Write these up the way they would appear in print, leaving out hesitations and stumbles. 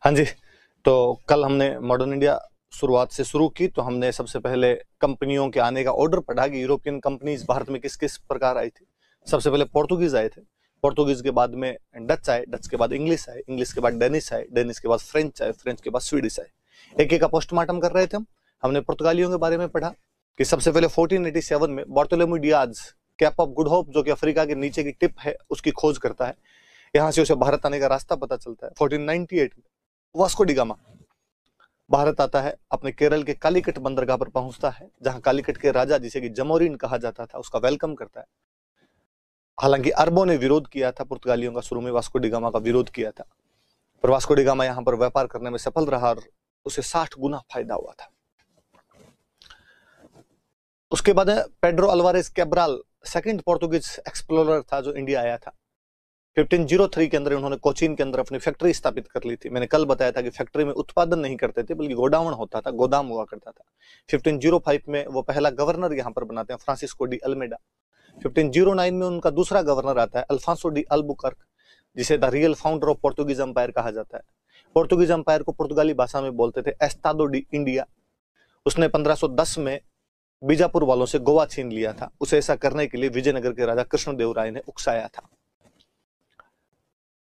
हाँ जी। तो कल हमने मॉडर्न इंडिया शुरुआत से शुरू की, तो हमने सबसे पहले कंपनियों के आने का ऑर्डर पढ़ा कि यूरोपियन कंपनीज भारत में किस किस प्रकार आई थी। सबसे पहले पोर्तुगीज आए थे, पोर्तुगीज के बाद में डच आए, डच के बाद इंग्लिश आए, इंग्लिश के बाद डेनिश आए, डेनिश के बाद फ्रेंच आए, फ्रेंच के बाद स्वीडिश आए। एक एक का पोस्टमार्टम कर रहे थे हम। हमने पुर्तगालियों के बारे में पढ़ा कि सबसे पहले 1487 में Bartolomeu Dias cape of good hope, जो कि अफ्रीका के नीचे की टिप है, उसकी खोज करता है। यहाँ से उसे भारत आने का रास्ता पता चलता है। 1498 में वास्को डी गामा भारत आता है, अपने केरल के कालीकट बंदरगाह पर पहुंचता है, जहां कालीकट के राजा, जिसे कि जमोरिन कहा जाता था, उसका वेलकम करता है। हालांकि अरबों ने विरोध किया था पुर्तगालियों का, शुरू में वास्को डी गामा का विरोध किया था, पर वास्को डी गामा यहाँ पर व्यापार करने में सफल रहा और उसे 60 गुना फायदा हुआ था। उसके बाद Pedro Alvares Cabral second Portuguese explorer था जो इंडिया आया था। 1503 के अंदर उन्होंने कोचीन के अंदर अपनी फैक्ट्री स्थापित कर ली थी। मैंने कल बताया था कि फैक्ट्री में उत्पादन नहीं करते थे, बल्कि गोडाउन होता था, गोदाम हुआ करता था। 1505 में वो पहला गवर्नर यहाँ पर बनाते हैं, फ्रांसिस्को डी अल्मेडा। 1509 में उनका दूसरा गवर्नर आता है, अल्फांसो डी अल्बुकर्क, जिसे the real founder of Portuguese empire कहा जाता है। पोर्तुगीज एम्पायर को पुर्तगाली भाषा में बोलते थे एस्तादो डी इंडिया। उसने 1510 में बीजापुर वालों से गोवा छीन लिया था। उसे ऐसा करने के लिए विजयनगर के राजा कृष्णदेव राय ने उकसाया था।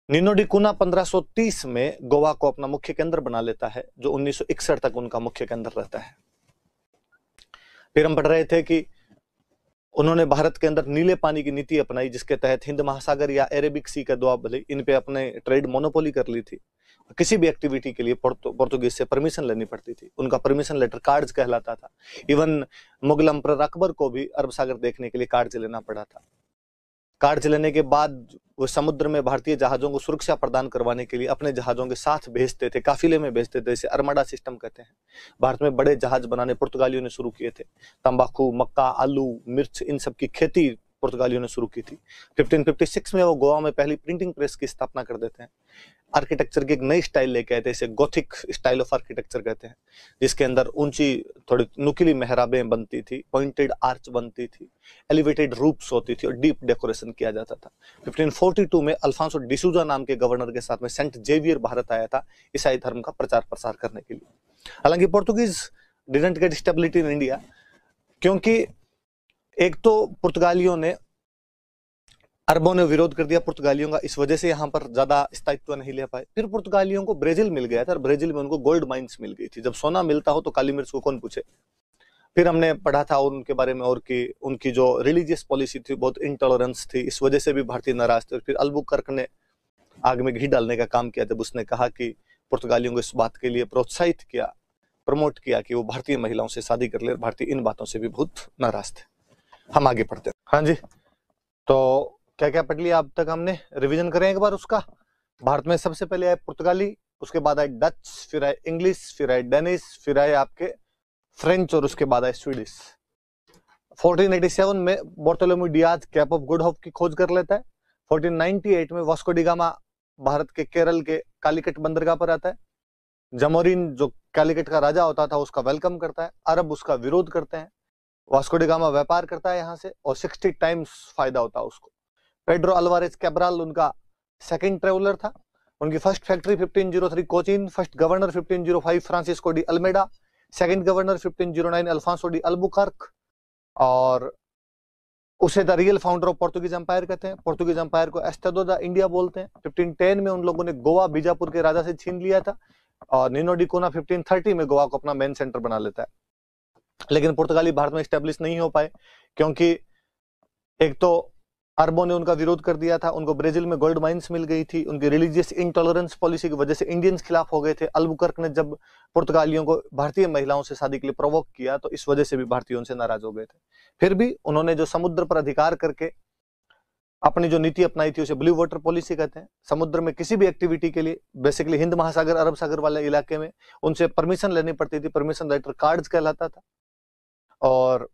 निनो डी कुना 1530 में गोवा को अपना मुख्य केंद्र बना लेता है, जो 1961 तक उनका मुख्य केंद्र रहता है। फिर हम पढ़ रहे थे कि उन्होंने भारत के अंदर नीले पानी की नीति अपनाई, जिसके तहत हिंद महासागर या अरेबिक सी का दुआ भले, इन पे अपने ट्रेड मोनोपोली कर ली थी। किसी भी एक्टिविटी के लिए पोर्तुगीज से परमिशन लेनी पड़ती थी। उनका परमिशन लेटर कार्ड्स कहलाता था। इवन मुगल अम्पर अकबर को भी अरब सागर देखने के लिए कार्ड्स लेना पड़ा था। कार्ड्स लेने के बाद वो समुद्र में भारतीय जहाजों को सुरक्षा प्रदान करवाने के लिए अपने जहाजों के साथ भेजते थे, काफिले में भेजते थे। इसे अर्माडा सिस्टम कहते हैं। भारत में बड़े जहाज बनाने पुर्तगालियों ने शुरू किए थे। तंबाकू, मक्का, आलू, मिर्च, इन सब की खेती पुर्तगालियों ने शुरू की थी। 1556 में वो गोवा में पहली प्रिंटिंग प्रेस की स्थापना कर देते हैं। आर्किटेक्चर की एक नई स्टाइल लेके आए थे, इसे गोथिक स्टाइल ऑफ आर्किटेक्चर कहते हैं, जिसके अंदर ऊंची थोड़ी नुकीली मेहराबें बनती थी, पॉइंटेड आर्च बनती थी, एलिवेटेड रूफ्स होती थी और डीप डेकोरेशन किया जाता था। 1542 में अल्फांसो डिसूजा नाम के गवर्नर के साथ में सेंट जेवियर भारत आया था ईसाई धर्म का प्रचार प्रसार करने के लिए। हालांकि Portuguese didn't get stability in India, क्योंकि एक तो पुर्तगालियों ने, अरबों ने विरोध कर दिया पुर्तगालियों का, इस वजह से यहाँ पर ज्यादा स्थायित्व नहीं ले पाए। फिर पुर्तगालियों को ब्राजील मिल गया था और ब्राजील में उनको गोल्ड माइंस मिल गई थी। जब सोना मिलता हो तो काली मिर्च को कौन पूछे। फिर हमने पढ़ा था उनके बारे में और कि उनकी जो रिलीजियस पॉलिसी थी बहुत इंटॉलरेंस थी, इस वजह से भी भारतीय नाराज थे। फिर अल्बुकर्क ने आग में घी डालने का काम किया जब उसने कहा कि पुर्तगालियों को इस बात के लिए प्रोत्साहित किया, प्रमोट किया कि वो भारतीय महिलाओं से शादी कर ले। भारतीय इन बातों से भी बहुत नाराज थे। हम आगे पढ़ते हैं। हाँ जी, तो क्या क्या पढ़ लिया अब तक हमने, रिवीजन करें एक बार उसका। भारत में सबसे पहले आए पुर्तगाली, उसके बाद आए डच, फिर आए इंग्लिश, फिर आए डेनिश, फिर आए आपके फ्रेंच और उसके बाद आए स्वीडिश। 1487 में Bartolomeu Dias cape of good hope की खोज कर लेता है। 1498 में वास्को डी गामा भारत के केरल के कालीकट बंदरगाह पर आता है। जमोरिन जो कालीकट का राजा होता था उसका वेलकम करता है। अरब उसका विरोध करते हैं। वास्को डी गामा व्यापार करता है यहाँ से और 60 टाइम्स फायदा होता है उसको। पेड्रो अल्वारेज कैब्राल उनका सेकंड ट्रेवलर था। उनकी first factory 1503 Cochin, first governor 1505 Francisco de Almeida, second governor 1509 Afonso de Albuquerque, और उसे the real founder of Portuguese empire कहते हैं। पोर्तुगीज एम्पायर को एस्टेडो द इंडिया बोलते हैं। 1510 में उन लोगों ने गोवा बीजापुर के राजा से छीन लिया था और निनो डी कुना 1530 में गोवा को अपना मेन सेंटर बना लेता है। लेकिन पुर्तगाली भारत में स्टेब्लिश नहीं हो पाए, क्योंकि एक तो अरबों ने उनका विरोध कर दिया था, उनको ब्राजील में गोल्ड माइंस मिल गई थी, उनकी रिलीजियस इंटॉलरेंस पॉलिसी की वजह से इंडियंस खिलाफ हो गए थे। अल्बुकर्क ने जब पुर्तगालियों को भारतीय महिलाओं से शादी के लिए प्रोवोक किया तो इस वजह से भी भारतीयों से नाराज हो गए थे। फिर भी उन्होंने जो समुद्र पर अधिकार करके अपनी जो नीति अपनाई थी उसे ब्लू वाटर पॉलिसी कहते हैं। समुद्र में किसी भी एक्टिविटी के लिए, बेसिकली हिंद महासागर, अरब सागर वाले इलाके में, उनसे परमिशन लेनी पड़ती थी। परमिशन लेटर कार्ड्स कहलाता था। और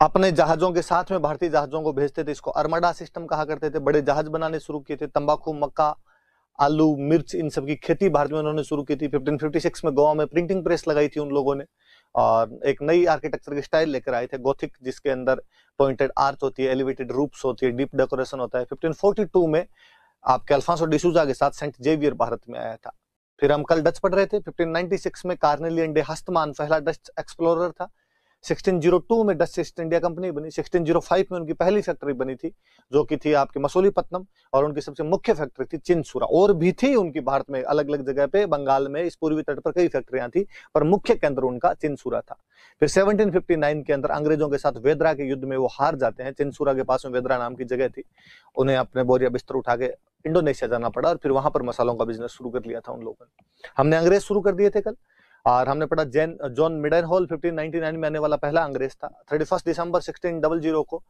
अपने जहाजों के साथ में भारतीय जहाजों को भेजते थे, इसको अर्माडा सिस्टम कहा करते थे। बड़े जहाज बनाने शुरू किए थे। तंबाकू, मक्का, आलू, मिर्च, इन सब की खेती भारत में उन्होंने शुरू की थी। 1556 में गोवा में प्रिंटिंग प्रेस लगाई थी उन लोगों ने और एक नई आर्किटेक्चर की स्टाइल लेकर आए थे, गोथिक, जिसके अंदर पॉइंटेड आर्च होती है, एलिवेटेड रूफ्स होती है, डीप डेकोरेशन होता है। 1542 में आपके अल्फांसो डिसूजा के साथ सेंट जेवियर भारत में आया था। फिर हम कल डच पढ़ रहे थे। 1596 में कार्नेलियन डे हस्तमान पहला डच एक्सप्लोरर था। 1602 में डच ईस्ट इंडिया कंपनी बनी। 1605 में उनकी पहली फैक्ट्री बनी थी, जो कि थी आपके मसूलीपट्टनम, और उनकी सबसे मुख्य फैक्ट्री थी चिनसुरा। और भी थी उनकी भारत में अलग अलग जगह पे, बंगाल में, इस पूर्वी तट पर कई फैक्ट्रियां थी, पर मुख्य केंद्र उनका चिनसुरा था। फिर 1759 के अंदर अंग्रेजों के साथ वेदरा के युद्ध में वो हार जाते हैं। चिनसुरा के पास में वेदरा नाम की जगह थी, उन्हें अपने बोरिया बिस्तर उठा के इंडोनेशिया जाना पड़ा, और फिर वहां पर मसालों का बिजनेस शुरू कर लिया था उन लोगों ने। हमने अंग्रेज शुरू कर दिए थे कल, और हमने पढ़ा जॉन मिडेनहॉल 1599 में आने वाला पहला अंग्रेज था। 31 दिसंबर 1600 को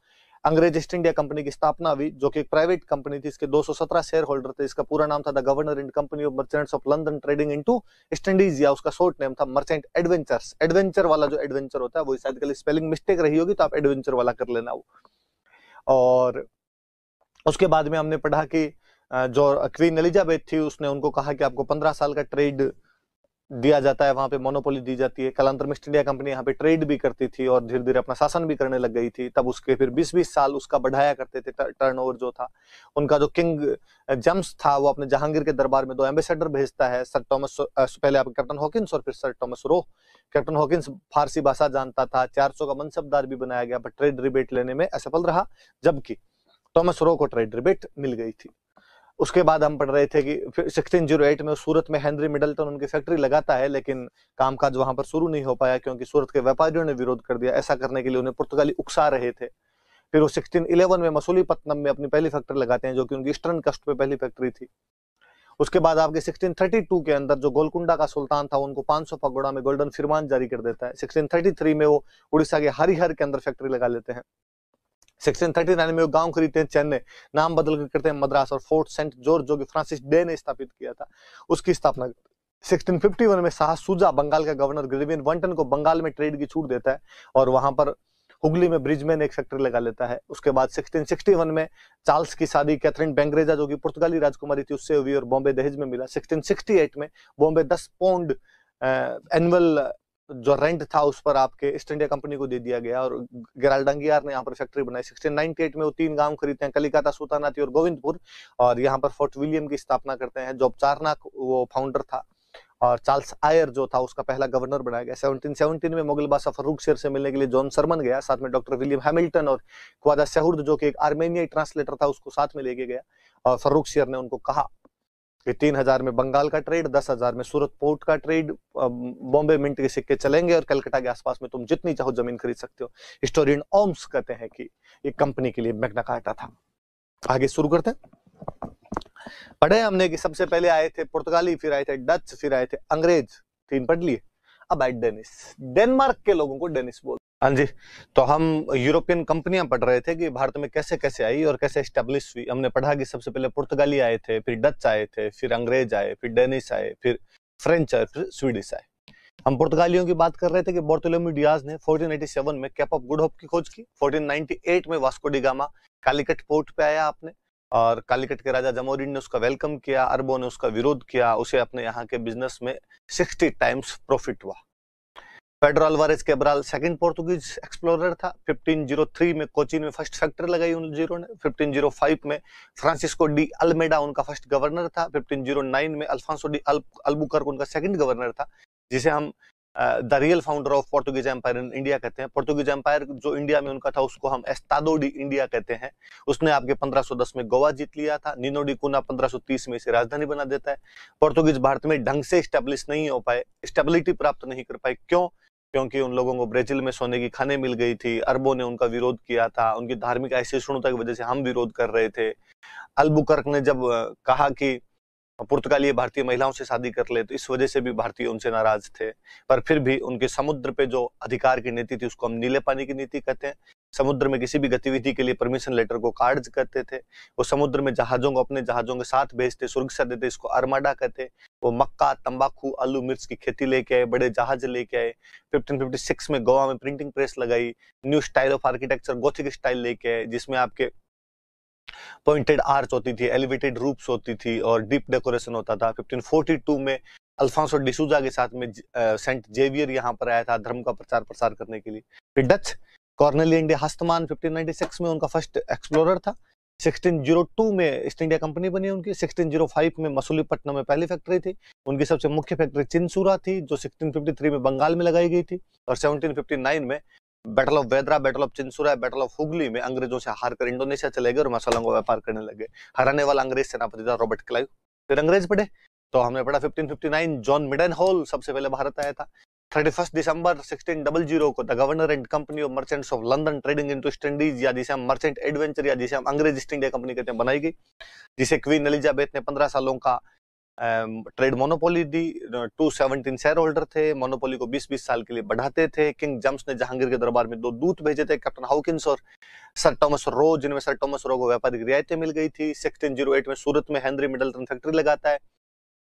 अंग्रेज ईस्ट इंडिया कंपनी की स्थापना हुई, जो कि एक प्राइवेट कंपनी थी। इसके 217 शेयर होल्डर थे। इसका पूरा नाम था the governor and company of merchants of London trading into east Indies, या उसका शॉर्ट नेम था मर्चेंट एडवेंचर्स। एडवेंचर वाला जो एडवेंचर होता है वो शायद कल स्पेलिंग मिस्टेक रही होगी, तो आप एडवेंचर वाला कर लेना वो। और उसके बाद में हमने पढ़ा कि जो क्वीन एलिजाबेथ थी, उसने उनको कहा कि आपको 15 साल का ट्रेड दिया जाता है, वहां पे मोनोपोली दी जाती है। कालांतर में ईस्ट इंडिया कंपनी यहाँ पे ट्रेड भी करती थी और धीरे धीरे अपना शासन भी करने लग गई थी। तब उसके फिर 20-20 साल उसका बढ़ाया करते थे टर्नओवर जो था उनका। जो किंग जेम्स था वो अपने जहांगीर के दरबार में 2 एम्बेसडर भेजता है, सर टॉमस, पहले आपके कैप्टन हॉकिंस और फिर sir Thomas Roe. Captain Hawkins फारसी भाषा जानता था, 400 का मनसबदार भी बनाया गया, पर ट्रेड रिबेट लेने में असफल रहा, जबकि टॉमस रो को ट्रेड रिबेट मिल गई थी। उसके बाद हम पढ़ रहे थे कि 1608 में सूरत में हेनरी मिडल्टन उनकी फैक्ट्री लगाता है, लेकिन कामकाज वहां पर शुरू नहीं हो पाया क्योंकि सूरत के व्यापारियों ने विरोध कर दिया। ऐसा करने के लिए उन्हें पुर्तगाली उकसा रहे थे। फिर वो 1611 में मसूलीपट्टनम में अपनी पहली फैक्ट्री लगाते हैं, जो कि उनकी ईस्टर्न कस्ट पे पहली फैक्ट्री थी। उसके बाद आपके 1632 के अंदर जो गोलकुंडा का सुल्तान था, उनको 500 पगोड़ा में गोल्डन फरमान जारी कर देता है। 1633 में वो उड़ीसा के हरिहर के अंदर फैक्ट्री लगा लेते हैं। 1639 में वो गांव खरीदते हैं चेन्नई, नाम बदल कर करते हैं मद्रास, और फोर्ट सेंट जॉर्ज जो कि फ्रांसिस डे ने स्थापित किया था उसकी स्थापना। 1651 में शाह सुजा बंगाल का गवर्नर ग्रेवियन वंटन को बंगाल में ट्रेड की छूट देता है, और वहां पर हुगली में ब्रिजमैन एक फैक्ट्री लगा लेता है। उसके बाद 1661 में चार्ल्स की शादी कैथरीन बेंग्रेजा जो कि पुर्तगाली राजकुमारी थी उससे हुई, और बॉम्बे दहेज में मिला। 1668 में बॉम्बे 10 पाउंड एनुअल जो रेंट था उस पर आपके ईस्ट इंडिया कंपनी को दे दिया गया, और गेराल्डंगियार ने यहाँ पर फैक्ट्री बनाई। 1698 में वो 3 गांव खरीदते हैं, कलिकाता, सुल्तानाती और गोविंदपुर, और यहाँ पर फोर्ट विलियम की स्थापना करते हैं। जॉब चारनाक वो फाउंडर था, और चार्ल्स आयर जो था उसका पहला गवर्नर बनाया गया। 1717 में मुगल बादशाह फर्रुख शेर से मिलने के लिए जॉन सरमन गया, साथ में डॉक्टर विलियम हैमिल्टन और ख्वाजा सहूर्द जो कि एक आर्मेनियाई ट्रांसलेटर था उसको साथ में लेके गया, और फर्रुख शेर ने उनको कहा कि 3000 में बंगाल का ट्रेड, 10,000 में सूरत पोर्ट का ट्रेड, बॉम्बे मिंट के सिक्के चलेंगे, और कलकत्ता के आसपास में तुम जितनी चाहो जमीन खरीद सकते हो। हिस्टोरियन ओम्स कहते हैं कि ये कंपनी के लिए मैग्ना कार्टा था। आगे शुरू करते हैं। पढ़े हमने कि सबसे पहले आए थे पुर्तगाली, फिर आए थे डच, फिर आए थे अंग्रेज, 3 पढ़ लिए। अब आए डेनिस। डेनमार्क के लोगों को डेनिस बोलते। हाँ जी, तो हम यूरोपियन कंपनियां पढ़ रहे थे कि भारत में कैसे कैसे आई और कैसे एस्टेब्लिश हुई। हमने पढ़ा कि सबसे पहले पुर्तगाली आए थे, फिर डच आए थे, फिर अंग्रेज आए, फिर डेनिस आए, फिर फ्रेंच आए, फिर स्वीडिश आए। हम पुर्तगालियों की बात कर रहे थे कि बार्थोलोम्यू डियाज ने 1487 में कैप ऑफ गुड होप की खोज की। 1498 में Vasco D gamma Calicut port पे आया आपने, और कालीकट के राजा जमोरिन ने उसका वेलकम किया, अरबों ने उसका विरोध किया, उसे अपने यहाँ के बिजनेस में 60 टाइम्स प्रॉफिट हुआ। Pedro Alvares Cabral second Portuguese explorer था। 1503 में कोचीन में फर्स्ट फैक्ट्री लगाई उन जीरो ने। 1505 में फ्रांसिस्को डी अल्मेडा उनका फर्स्ट गवर्नर था। 1509 में अल्फांसो डी अल्बुकर्क उनका सेकंड गवर्नर था, जिसे हम the real founder of Portuguese empire in India कहते हैं। पोर्तुगीज एम्पायर जो इंडिया में उनका था उसको हम एस्तादो डी इंडिया कहते हैं। उसने आपके 1510 में गोवा जीत लिया था। निनो डी कुना 1530 में इसे राजधानी बना देता है। पोर्तुगीज भारत में ढंग से स्टेब्लिश नहीं हो पाए, स्टेबिलिटी प्राप्त नहीं कर पाए। क्यों? क्योंकि उन लोगों को ब्राजील में सोने की खानें मिल गई थी, अरबों ने उनका विरोध किया था, उनकी धार्मिक असहिष्णुता की वजह से हम विरोध कर रहे थे। अल्बुकर्क ने जब कहा कि पुर्तगाली भारतीय महिलाओं से शादी कर ले, तो इस वजह से भी भारतीय उनसे नाराज थे। पर फिर भी उनके समुद्र पे जो अधिकार की नीति थी उसको हम नीले पानी की नीति कहते हैं। समुद्र में किसी भी गतिविधि के लिए परमिशन लेटर को कार्ड कहते थे। वो समुद्र में जहाजों को अपने जहाजों के साथ भेजते, सुरक्षा देते, इसको आर्माडा कहते। वो मक्का, तंबाकू, आलू, मिर्च की खेती लेके आए, बड़े जहाज लेके आए। 1556 में गोवा में प्रिंटिंग प्रेस लगाई। New style of architecture Gothic style लेके आए, जिसमें आपके पॉइंटेड आर्च होती थी, एलिवेटेड रूफ्स होती थी और डीप डेकोरेशन होता था। 1542 में अल्फांसो डिसूजा के साथ में सेंट जेवियर यहाँ पर आया था धर्म का प्रचार प्रसार करने के लिए। फिर डच कॉर्नेलियन डे हस्तमान 1596 में उनका फर्स्ट एक्सप्लोरर था। 1602 में ईस्ट इंडिया कंपनी बनी उनकी। 1605 में मसूलीपट्टनम में पहली फैक्ट्री थी उनकी। सबसे मुख्य फैक्ट्री चिंसूरा थी जो 1653 में बंगाल में लगाई गई थी। और 1759 में battle of Bedara, battle of Chinsurah, battle of Hooghly में अंग्रेजों से हारकर इंडोनेशिया चले गए और मसालों का व्यापार करने लगे। हराने वाला अंग्रेज सेनापति था रॉबर्ट क्लाइव। फिर अंग्रेज पढ़े तो हमने पढ़ा 1559 जॉन मिडनहोल सबसे पहले भारत आया था। 31 दिसंबर 1600 को the governor and company of merchants of London trading into east Indies, या जिसे हम मर्चेंट एडवेंचर या जिसे हम अंग्रेज ईस्ट इंडिया कंपनी कहते हैं, बनाई गई, जिसे क्वीन एलिजाबेथ ने 15 सालों का ट्रेड मोनोपोली दी। 217 शेयर होल्डर थे, मोनोपोली को 20-20 साल के लिए बढ़ाते थे। किंग जेम्स ने जहांगीर के दरबार में 2 दूत भेजे थे, कैप्टन हॉकिंस और सर थॉमस रो, जिनमें सर थॉमस रो को व्यापारिक रियायतें मिल गई थी। 1608 में सूरत में हेनरी मिडलटन फैक्ट्री लगाता है।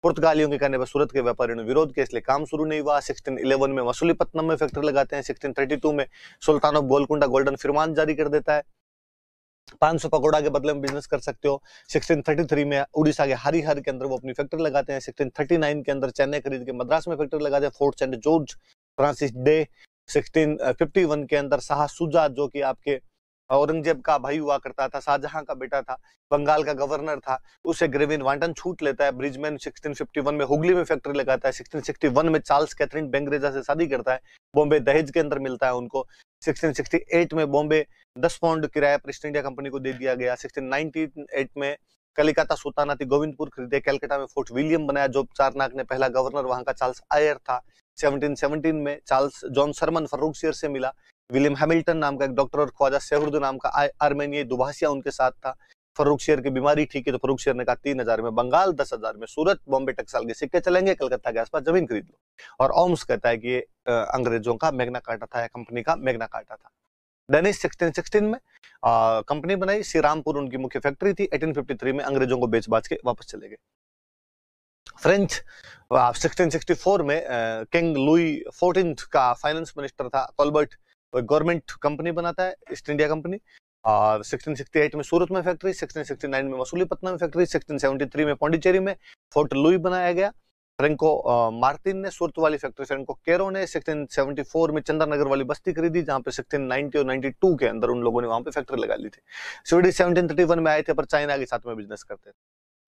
पुर्तगालियों के कहने पर सूरत के व्यापारियों ने विरोध किया, इसलिए काम शुरू नहीं हुआ। 1611 में मसूलीपट्टनम में फैक्ट्री लगाते हैं। 1632 में सुल्तान ऑफ गोलकुंडा गोल्डन फरमान जारी कर देता है, 500 पकौड़ा के बदले में बिजनेस कर सकते हो। 1633 में उड़ीसा के हरिहर के अंदर वो अपनी फैक्ट्री लगाते हैं। 1639 के अंदर चेन्नई खरीद के मद्रास में फैक्ट्री लगाते हैं, Fort Saint George Francis Day. 1651 के अंदर शाह सुजा, जो कि आपके औरंगजेब का भाई हुआ करता था, शाहजहां का बेटा था, बंगाल का गवर्नर था, उसे ग्रेविन वांटन छूट लेता है। ब्रिजमैन 1651 में हुगली में फैक्ट्री लगाता है। 1661 में चार्ल्स कैथरीन बेंगरेजा से शादी करता है, बॉम्बे दहेज के अंदर मिलता है उनको। 1668 में बॉम्बे 10 पाउंड किराए पर ईस्ट इंडिया कंपनी को दे दिया गया। 1698 में कलिकता सुल्तानाती गोविंदपुर खरीदे। कलकत्ता में फोर्ट विलियम बनाया, जो चारनाक ने पहला गवर्नर वहां का चार्ल्स आयर था। 1717 में चार्ल्स जॉन सरमन फर्रुखसियर से मिला। विलियम हैमिल्टन नाम का एक डॉक्टर और ख्वाजा सेहुर्द नाम का आर्मेनियाई दुभाषिया उनके साथ था। फर्रुखसियर की बीमारी ठीक है तो फर्रुखसियर ने कहा 3000 में बंगाल, 10,000 में सूरत, बॉम्बे टकसाल के सिक्के चलेंगे, कलकत्ता के आसपास जमीन खरीद लो। और ओम्स कहता है कि ये अंग्रेजों का मैग्ना कार्टा था, कंपनी का मैग्ना कार्टा था। डेनिस 1616 में कंपनी बनाई, श्रीरामपुर उनकी मुख्य फैक्ट्री थी। 1853 में अंग्रेजों को बेच बाच के वापस चले गए। फ्रेंच 1664 में किंग लुई 14 का फाइनेंस मिनिस्टर था कॉलबर्ट, गवर्नमेंट कंपनी बनाता है ईस्ट इंडिया कंपनी। और 1668 में सूरत में फैक्ट्री, 1669 में मसूलीपट्टनम में फैक्ट्री, 1673 में पौंडीचेरी में फोर्ट लुई बनाया गया। फ्रेंको मार्टिन ने सूरत वाली फैक्ट्री, फ्रेंको केरो ने 1674 में चंद्रनगर वाली बस्ती खरीदी, जहां पे 1690 और 92 के अंदर उन लोगों ने वहां पे फैक्ट्री लगा ली थी। स्वीडिश 1731 में आए थे, पर चाइना के साथ में बिजनेस करते थे।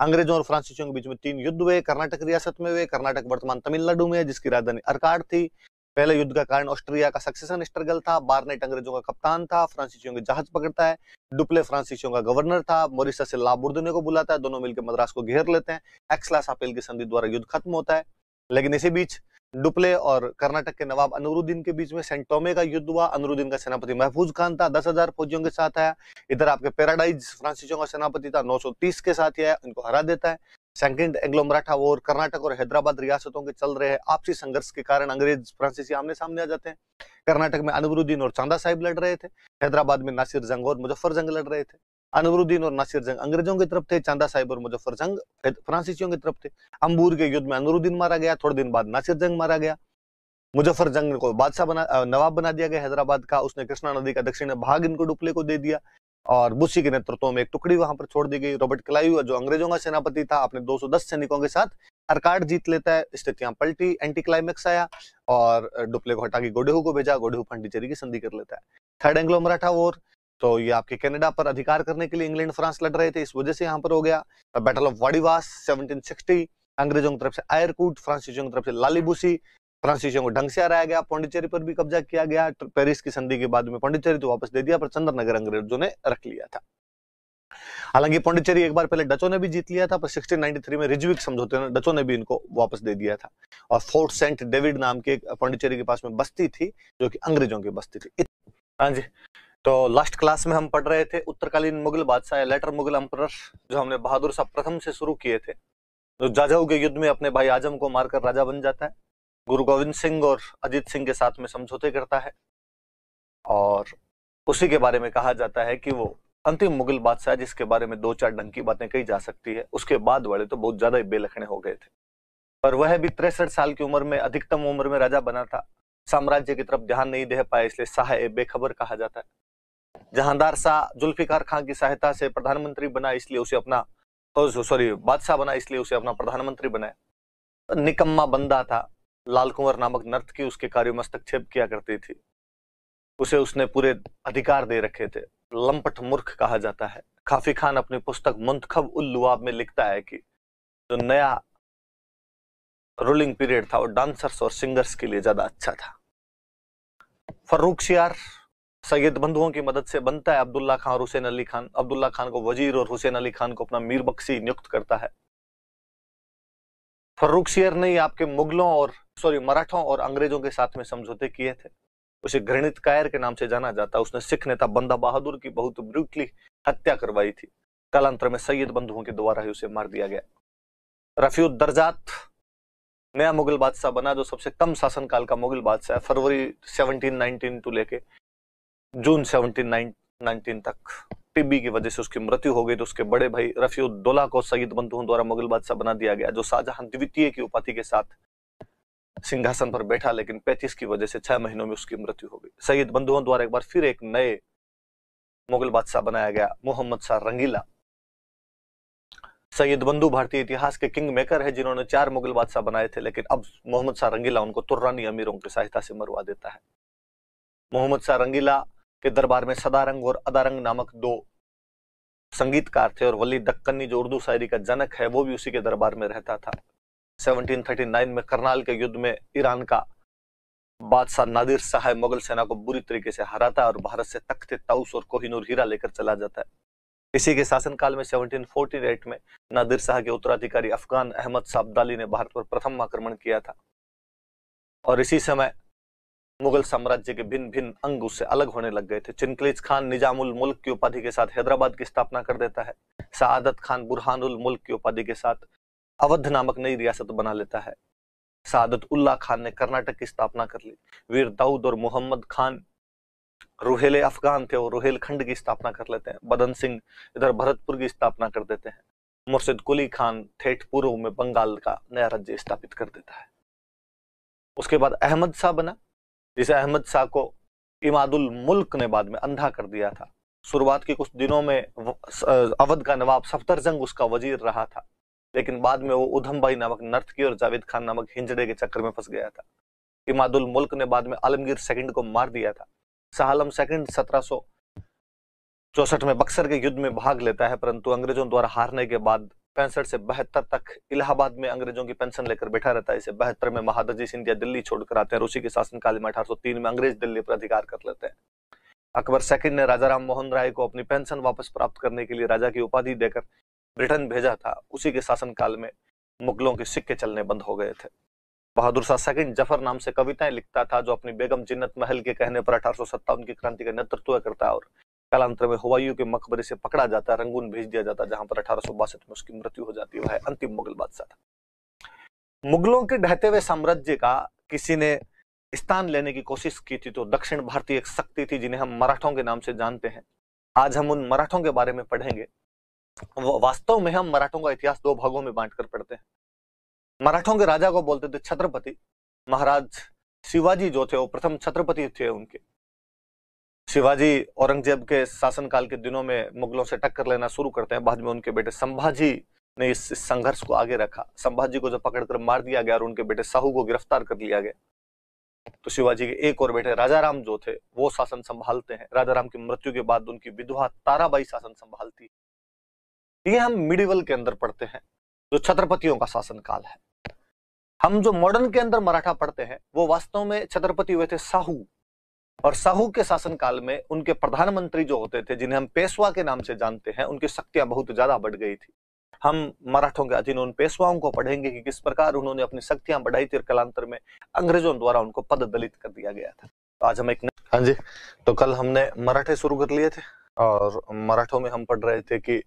अंग्रेजों और फ्रांसीसियों के बीच में 3 युद्ध हुए, कर्नाटक रियासत में हुए। कर्नाटक वर्तमान तमिलनाडु में है, जिसकी राजधानी अर्काड थी। पहले युद्ध का कारण ऑस्ट्रिया का सक्सेशन स्ट्रगल था। बार्नेट अंग्रेजों का कप्तान था, फ्रांसीसियों के जहाज पकड़ता है। डुप्ले फ्रांसीसियों का गवर्नर था। मॉरिशस से लाबुर्दने को बुलाता है, दोनों मिलकर मद्रास को घेर लेते हैं। एक्सला-सापेल की संधि द्वारा युद्ध खत्म होता है। लेकिन इसी बीच डुप्ले और कर्नाटक के नवाब अनूरुद्दीन के बीच में सेंट टोमे का युद्ध हुआ। अनूरुद्दीन का सेनापति महफूज खान था, 10,000 फौजियों के साथ आया। इधर आपके पैराडाइज फ्रांसीसियों का सेनापति था, 930 के साथ आया, इनको हरा देता है। Second Anglo Maratha war, Karnataka और हैदराबाद रियासतों के चल रहे आपसी संघर्ष के कारण अंग्रेज फ्रांसीसी आमने सामने आ जाते हैं। कर्नाटक में अनवरुद्दीन और चांदा साहिब लड़ रहे थे, हैदराबाद में नासिर जंग और मुजफ्फर जंग लड़ रहे थे। अनवरुद्दीन और नासिर जंग अंग्रेजों की तरफ थे, चांदा साहिब और मुजफ्फर जंग फ्रांसीसियों की तरफ थे। अंबूर के युद्ध में अनवरुद्दीन मारा गया, थोड़े दिन बाद नासिर जंग मारा गया। मुजफ्फर जंग को नवाब बना दिया गया हैदराबाद का, उसने कृष्णा नदी का दक्षिण भाग इनको डुप्ले को दे दिया और बुशी के नेतृत्व में एक टुकड़ी वहां पर छोड़ दी गई। रॉबर्ट क्लाइव जो अंग्रेजों का सेनापति था, अपने 210 सैनिकों के साथ अर्काड जीत लेता है। स्थितियां पलटी, एंटी क्लाइमेक्स आया और डुप्ले को हटा के गोडेहू को भेजा, गोडेहू पांडिचेरी की संधि कर लेता है। थर्ड एंग्लो मराठा वॉर, तो ये आपके कनाडा पर अधिकार करने के लिए इंग्लैंड फ्रांस लड़ रहे थे, इस वजह से यहाँ पर हो गया। बैटल ऑफ वाडीवास 1760, अंग्रेजों की तरफ से आयरकूट, फ्रांसीसियों की तरफ से लालीबुसी। फ्रांसीसियों को ढंग से हराया गया, पौंडीचेरी पर भी कब्जा किया गया। पेरिस की संधि के बाद में पौंडीचेरी तो वापस दे दिया, पर चंद्रनगर अंग्रेजों ने रख लिया था। हालांकि पौंडीचेरी एक बार पहले डचों ने भी जीत लिया था, पर 1693 में रिजविक समझौते में डचों ने भी इनको वापस दे दिया था। और फोर्ट सेंट डेविड नाम के पौंडीचेरी के पास में बस्ती थी, जो कि अंग्रेजों की बस्ती थी। हाँ जी, तो लास्ट क्लास में हम पढ़ रहे थे उत्तरकालीन मुगल बादशाह, लेटर मुगल एम्परर, जो हमने बहादुर शाह प्रथम से शुरू किए थे, जो जाजऊ के युद्ध में अपने भाई आजम को मारकर राजा बन जाता है, गुरु गोविंद सिंह और अजीत सिंह के साथ में समझौते करता है, और उसी के बारे में कहा जाता है कि वो अंतिम मुगल बादशाह, जिसके बारे में 2-4 ढंग की बातें कही जा सकती है। उसके बाद वाले तो बहुत ज्यादा ही बेलखने हो गए थे, पर वह भी 63 साल की उम्र में, अधिकतम उम्र में राजा बना था। साम्राज्य की तरफ ध्यान नहीं दे पाया, इसलिए शाह ए बेखबर कहा जाता है। जहांदार शाह जुल्फिकार खान की सहायता से प्रधानमंत्री बना, इसलिए उसे अपना बादशाह बना, इसलिए उसे अपना प्रधानमंत्री बनाया। निकम्मा बंदा था, लाल कुंवर नामक नर्तकी उसके कार्यों में हस्तक्षेप किया करती थी, उसे उसने पूरे अधिकार दे रखे थे। लंपट मूर्ख कहा जाता है। काफी खान अपनी पुस्तक मुंतखब उल लुआब में लिखता है कि जो नया रूलिंग पीरियड था वो डांसर्स और सिंगर्स के लिए ज्यादा अच्छा था। फर्रुखशियार सैयद बंधुओं की मदद से बनता है अब्दुल्ला खान और हुसैन अली खान। अब्दुल्ला खान को वजीर और हुसैन अली खान को अपना मीर बख्शी नियुक्त करता है। फर्रुखशियार ने आपके मराठों और अंग्रेजों के साथ में समझौते किए थे। उसे घृणित कायर के नाम से जाना जाता। उसने सिख नेता बंदा बहादुर की बहुत ब्रूटली हत्या करवाई थी। कालांतर में सैयद बंधुओं के द्वारा ही उसे मार दिया गया। रफीउद्दर्जात नया मुगल बादशाह बना, जो सबसे कम शासनकाल का मुगल बादशाह है। फरवरी 1719 टू लेके जून 1719 तक टीबी की वजह से उसकी मृत्यु हो गई। तो उसके बड़े भाई रफीउद्दौला को सैयद बंधुओं द्वारा मुगल बादशाह बना दिया गया, जो शाहजहां द्वितीय की उपाधि के साथ सिंहासन पर बैठा, लेकिन 35 की वजह से 6 महीनों में उसकी मृत्यु हो गई। सैयद बंधुओं द्वारा एक बार फिर एक नए मुगल बादशाह बनाया गया, मोहम्मद शाह रंगीला। सैयद बंधु भारतीय इतिहास के किंग मेकर है, जिन्होंने 4 मुगल बादशाह बनाए थे, लेकिन अब मोहम्मद शाह रंगीला उनको तुर्रानी अमीरों की सहायता से मरवा देता है। मोहम्मद शाह रंगीला के दरबार में सदारंग और अदारंग नामक 2 संगीतकार थे, और वली दक्कनी जो उर्दू शायरी का जनक है वो भी उसी के दरबार में रहता था। 1739 में करनाल के युद्ध में ईरान का बादशाह नादिर शाह मुगल सेना को बुरी तरीके से हराता है और भारत से तख्ते ताउस और कोहिनूर हीरा लेकर चला जाता है। इसी के शासनकाल में 1748 में नादिर शाह के उत्तराधिकारी अफगान अहमद शाह अब्दाली ने भारत पर प्रथम आक्रमण किया था, और इसी समय मुगल साम्राज्य के भिन्न भिन्न अंग उससे अलग होने लग गए थे। चिनकलीज खान निजामुल मुल्क की उपाधि के साथ हैदराबाद की स्थापना कर देता है। सआदत खान बुरहानुल मुल्क की उपाधि के साथ अवध नामक नई रियासत बना लेता है। सआदत उल्लाह खान ने कर्नाटक की स्थापना कर ली। वीर दाऊद और मोहम्मद खान रुहेले अफगान थे, और रुहेलखंड की स्थापना कर लेते हैं। बदन सिंह इधर भरतपुर की स्थापना कर देते हैं। मुर्शिद कुली खान ठेठ पूर्व में बंगाल का नया राज्य स्थापित कर देता है। उसके बाद अहमद शाह बना, जिसे अहमद शाह को इमादुल मुल्क ने बाद में अंधा कर दिया था। शुरुआत के कुछ दिनों में अवध का नवाब सफदरजंग उसका वजीर रहा था, लेकिन बाद में वो उधम भाई नामक नर्तकी और जावेद खान नामक हिंजड़े के चक्कर में फंस गया था। इमादुल मुल्क ने बाद में आलमगीर सेकंड को मार दिया था। शाह आलम सेकंड 1764 में बक्सर के युद्ध में भाग लेता है, परंतु अंग्रेजों द्वारा हारने के बाद 65 से 72 तक इलाहाबाद में अंग्रेजों की पेंशन लेकर बैठा रहता है। इसे 72 में महादजी सिंधिया दिल्ली छोड़कर आते हैं। उसी के शासनकाल में 1803 में अंग्रेज दिल्ली पर अधिकार कर लेते हैं। अकबर सेकंड ने राजा राम मोहन राय को अपनी पेंशन वापस प्राप्त करने के लिए राजा की उपाधि देकर ब्रिटेन भेजा था। उसी के शासनकाल में मुगलों के सिक्के चलने बंद हो गए थे। बहादुर शाह सेकंड जफर नाम से कविताएं लिखता था, जो अपनी बेगम जिन्नत महल के कहने पर 1857 की क्रांति का नेतृत्व करता है, और कालांतर में हुमायूं के मकबरे से पकड़ा जाता है, रंगून भेज दिया जाता है, जहां पर 1862 में उसकी मृत्यु हो जाती है। वह अंतिम मुगल बादशाह था। मुगलों के ढहते हुए साम्राज्य का किसी ने स्थान लेने की कोशिश की थी तो दक्षिण भारतीय एक शक्ति थी, जिन्हें हम मराठों के नाम से जानते हैं। आज हम उन मराठों के बारे में पढ़ेंगे। वास्तव में हम मराठों का इतिहास 2 भागों में बांटकर पढ़ते हैं। मराठों के राजा को बोलते थे छत्रपति। महाराज शिवाजी जो थे वो प्रथम छत्रपति थे। उनके शिवाजी औरंगजेब के शासनकाल के दिनों में मुगलों से टक्कर लेना शुरू करते हैं। बाद में उनके बेटे संभाजी ने इस संघर्ष को आगे रखा। संभाजी को जब पकड़कर मार दिया गया और उनके बेटे साहू को गिरफ्तार कर लिया गया, तो शिवाजी के एक और बेटे राजाराम जो थे वो शासन संभालते हैं। राजाराम की मृत्यु के बाद उनकी विधवा ताराबाई शासन संभालती। ये हम मिडिवल के अंदर पढ़ते हैं, जो छत्रपतियों का शासनकाल है। हम जो मॉडर्न के अंदर मराठा पढ़ते हैं वो वास्तव में छत्रपति हुए थे साहू, और साहू के शासनकाल में उनके प्रधानमंत्री जो होते थे, जिन्हें हम पेशवा के नाम से जानते हैं, उनकी शक्तियां बहुत ज्यादा बढ़ गई थी। हम मराठों के अधीन उन पेशवाओं को पढ़ेंगे कि किस प्रकार उन्होंने अपनी शक्तियां बढ़ाई थी, और कालांतर में अंग्रेजों द्वारा उनको पद दलित कर दिया गया था। तो आज हम हाँ जी, तो कल हमने मराठे शुरू कर लिए थे, और मराठों में हम पढ़ रहे थे कि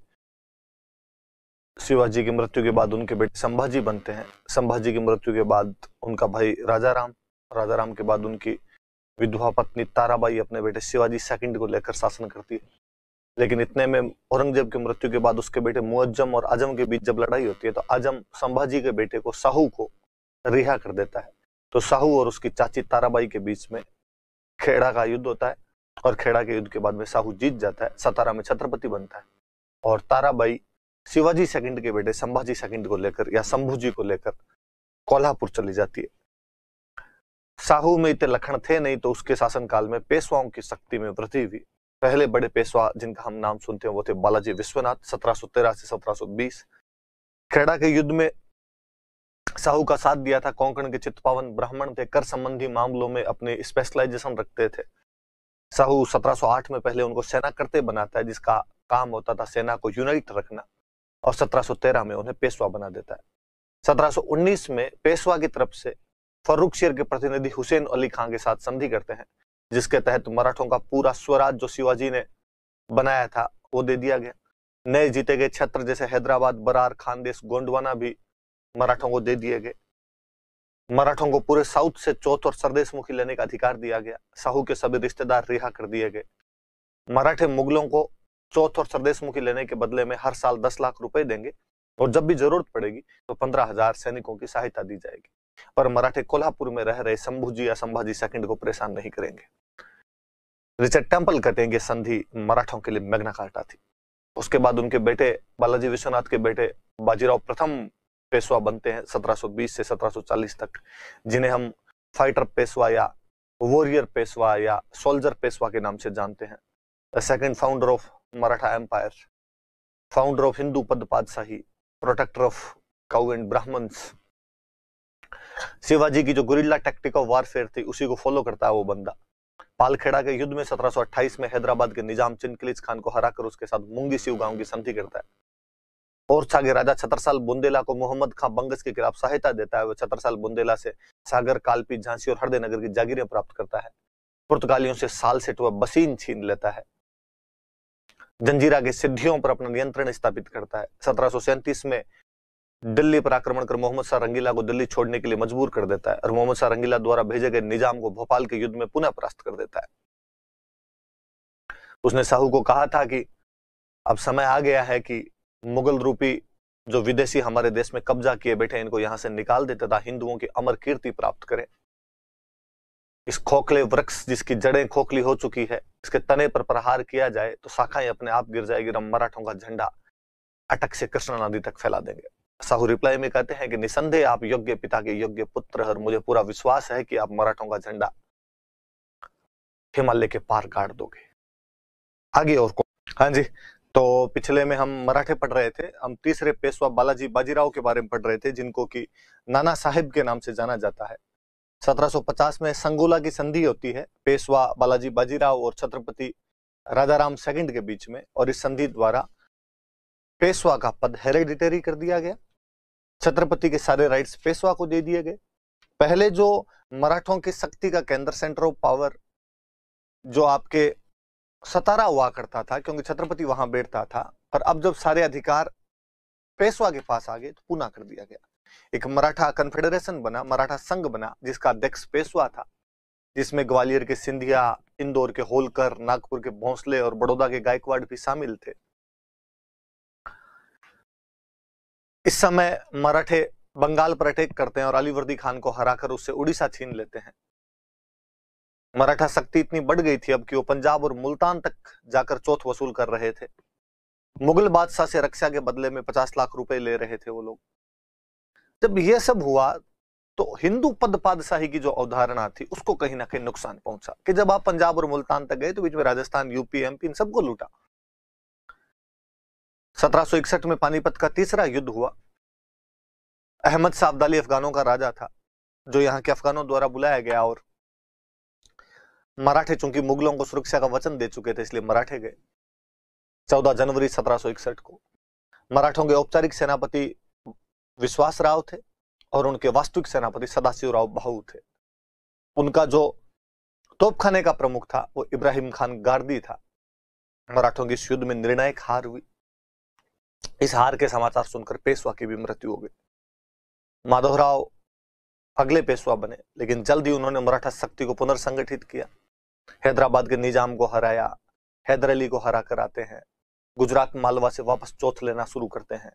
शिवाजी की मृत्यु के बाद उनके बेटे संभाजी बनते हैं। संभाजी की मृत्यु के बाद उनका भाई राजाराम, राजाराम के बाद उनकी विधवा पत्नी ताराबाई अपने बेटे शिवाजी सेकंड को लेकर शासन करती है। लेकिन इतने में औरंगजेब की मृत्यु के बाद उसके बेटे मुअज्जम और आजम के बीच जब लड़ाई होती है, तो आजम संभाजी के बेटे को साहू को रिहा कर देता है। तो साहू और उसकी चाची ताराबाई के बीच में खेड़ा का युद्ध होता है, और खेड़ा के युद्ध के बाद में साहू जीत जाता है, सतारा में छत्रपति बनता है, और ताराबाई शिवाजी सेकंड के बेटे संभाजी सेकंड को लेकर या शंभूजी को लेकर कोल्हापुर चली जाती है। साहू में इतने लक्षण थे नहीं, तो उसके शासनकाल में पेशवाओं की शक्ति में वृद्धि हुई। पहले बड़े पेशवा जिनका हम नाम सुनते हैं वो थे बालाजी विश्वनाथ, 1713 से 1720। खेड़ा के युद्ध में साहू का साथ दिया था। कोंकण के चित्पावन ब्राह्मण थे, कर संबंधी मामलों में अपने स्पेशलाइजेशन रखते थे। साहू 1708 में पहले उनको सेना करते बनाता है, जिसका काम होता था सेना को यूनाइट रखना, और 1713 में उन्हें पेशवा बना देता है। 1719 में पेशवा की तरफ से फर्रुखशेर के प्रतिनिधि हुसैन अली खां के साथ संधि करते हैं, जिसके तहत मराठों का पूरा स्वराज जो शिवाजी ने बनाया था वो दे दिया गया। नए जीते गए क्षेत्र जैसे हैदराबाद, बरार, खानदेश, गोंडवाना भी मराठों को दे दिए गए। मराठों को पूरे साउथ से चौथ और सरदेश मुखी लेने का अधिकार दिया गया। साहू के सभी रिश्तेदार रिहा कर दिए गए। मराठे मुगलों को चौथ और सरदेश मुखी लेने के बदले में हर साल 10 लाख रुपए देंगे, और जब भी जरूरत पड़ेगी तो 15,000 सैनिकों की सहायता दी जाएगी। पर मराठे कोल्हापुर में रह रहे शंभूजी या संभाजी सेकंड को परेशान नहीं करेंगे। रिचर्ड टेम्पल कहते हैं कि संधि मराठों के लिए मैग्ना कार्टा थी। उसके बाद उनके बेटे बालाजी विश्वनाथ के बेटे बाजीराव प्रथम पेशवा बनते हैं 1720 से 1740 तक, जिन्हें हम फाइटर पेशवा या वॉरियर पेशवा या सोल्जर पेशवा के नाम से जानते हैं। The second founder of Maratha empire, founder of Hindu Pad Padshahi, protector of cow and Brahmins. Shivaji की जो गुरिल्ला टैक्टिक ऑफ वारफेयर थी उसी को फॉलो करता है वो बंदा। पालखेड़ा के युद्ध में 1728 में हैदराबाद के निजाम चिनकिलीज खान को हराकर उसके साथ मुंगी सिव गांव की संधि करता है। ओरछा के राजा छतरसाल बुंदेला को मोहम्मद खां बंगस के खिलाफ सहायता देता है। वह छतरसाल बुंदेला से सागर, कालपी, झांसी और हरदे नगर की जागीरें प्राप्त करता है। पुर्तगालियों से सालसेट व बसीन छीन लेता है। जंजीरा के सिद्धियों पर अपना नियंत्रण स्थापित करता है। 1737 में दिल्ली पर आक्रमण कर मोहम्मद शाह रंगीला को दिल्ली छोड़ने के लिए मजबूर कर देता है, और मोहम्मद शाह रंगीला द्वारा भेजे गए निजाम को भोपाल के युद्ध में पुनः परास्त कर देता है। उसने साहू को कहा था कि अब समय आ गया है कि मुगल रूपी जो विदेशी हमारे देश में कब्जा किए बैठे इनको यहां से निकाल दे तथा हिंदुओं की अमर कीर्ति प्राप्त करें। इस खोखले वृक्ष जिसकी जड़ें खोखली हो चुकी है, इसके तने पर प्रहार किया जाए तो शाखाएं अपने आप गिर जाएगी, हम मराठों का झंडा अटक से कृष्णा नदी तक फैला देंगे। साहू रिप्लाई में कहते हैं कि निसंदेह आप योग्य पिता के योग्य पुत्र, और मुझे पूरा विश्वास है कि आप मराठों का झंडा हिमालय के पार गाड़ दोगे। आगे और को हाँ जी, तो पिछले में हम मराठे पढ़ रहे थे, हम तीसरे पेशवा बालाजी बाजीराव के बारे में पढ़ रहे थे, जिनको कि नाना साहिब के नाम से जाना जाता है। 1750 में संगोला की संधि होती है पेशवा बालाजी बाजीराव और छत्रपति राजाराम सेकंड के बीच में, और इस संधि द्वारा पेशवा का पद हेरेडिटरी कर दिया गया। छत्रपति के सारे राइट्स पेशवा को दे दिए गए। पहले जो मराठों की शक्ति का केंद्र, सेंटर ऑफ पावर, जो आपके सतारा हुआ करता था क्योंकि छत्रपति वहां बैठता था, पर अब जब सारे अधिकार पेशवा के पास आ गए तो पुनः कर दिया गया। एक मराठा कन्फेडरेशन बना, मराठा संघ बना, जिसका अध्यक्ष पेशवा था, जिसमें ग्वालियर के सिंधिया, इंदौर के होलकर, नागपुर के भोंसले और बड़ौदा के गायकवाड़ भी शामिल थे। इस समय मराठे बंगाल पर अटैक करते हैं और अलीवर्दी खान को हराकर उससे उड़ीसा छीन लेते हैं। मराठा शक्ति इतनी बढ़ गई थी अब कि वो पंजाब और मुल्तान तक जाकर चौथ वसूल कर रहे थे। मुगल बादशाह से रक्षा के बदले में 50 लाख रुपए ले रहे थे वो लोग। जब ये सब हुआ तो हिंदू पद पादशाही की जो अवधारणा थी उसको कहीं ना कहीं नुकसान पहुंचा कि जब आप पंजाब और मुल्तान तक गए तो बीच में राजस्थान, यूपी, एमपी इन सबको लूटा। 1761 में पानीपत का तीसरा युद्ध हुआ। अहमद शाह अब्दाली अफगानों का राजा था, जो यहाँ के अफगानों द्वारा बुलाया गया, और मराठे चूंकि मुगलों को सुरक्षा का वचन दे चुके थे इसलिए मराठे गए। 14 जनवरी 1761 को मराठों के औपचारिक सेनापति विश्वास राव थे और उनके वास्तविक सेनापति सदाशिव राव बाहू थे। उनका जो तोपखाने का प्रमुख था वो इब्राहिम खान गार्दी था। मराठों की इस युद्ध में निर्णायक हार हुई। इस हार के समाचार सुनकर पेशवा की भी मृत्यु हो गई। माधवराव अगले पेशवा बने, लेकिन जल्द ही उन्होंने मराठा शक्ति को पुनर्संगठित किया। हैदराबाद के निजाम को हराया, हैदर अली को हरा कर आते हैं, गुजरात मालवा से वापस चौथ लेना शुरू करते हैं।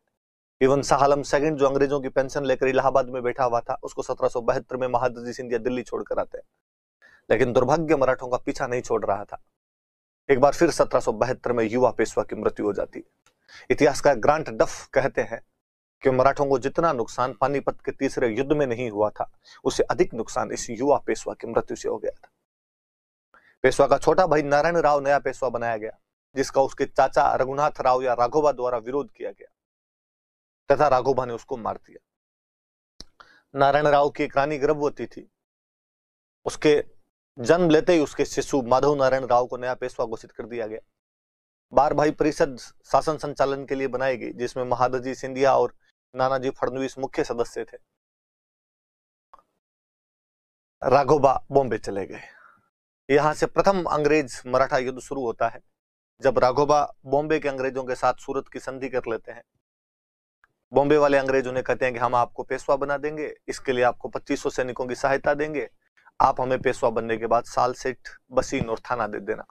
इवन शाह आलम सेकंड जो अंग्रेजों की पेंशन लेकर इलाहाबाद में बैठा हुआ था, उसको 1772 में महादजी सिंधिया दिल्ली छोड़कर आते हैं। लेकिन दुर्भाग्य मराठों का पीछा नहीं छोड़ रहा था। एक बार फिर 1772 में युवा पेशवा की मृत्यु हो जाती है। इतिहासकार ग्रांट डफ कहते हैं कि मराठों को जितना नुकसान पानीपत के तीसरे युद्ध में नहीं हुआ था, उससे अधिक नुकसान इस युवा पेशवा की मृत्यु से हो गया था। पेशवा का छोटा भाई नारायण राव नया पेशवा बनाया गया, जिसका उसके चाचा रघुनाथ राव या राघोबा द्वारा विरोध किया गया तथा राघोबा ने उसको मार दिया। नारायण राव की एक रानी गर्भवती थी, उसके जन्म लेते ही उसके शिशु माधव नारायण राव को नया पेशवा घोषित कर दिया गया। 12 भाई परिषद शासन संचालन के लिए बनाई गई, जिसमें महादजी सिंधिया और नानाजी फडणवीस मुख्य सदस्य थे। राघोबा बॉम्बे चले गए। यहां से प्रथम अंग्रेज मराठा युद्ध शुरू होता है, जब राघोबा बॉम्बे के अंग्रेजों के साथ सूरत की संधि कर लेते हैं। बॉम्बे वाले अंग्रेज उन्हें कहते हैं कि हम आपको पेशवा बना देंगे, इसके लिए आपको 2500 सैनिकों की सहायता देंगे, आप हमें पेशवा बनने के बाद साल सेठ, बसीन और थाना दे देना।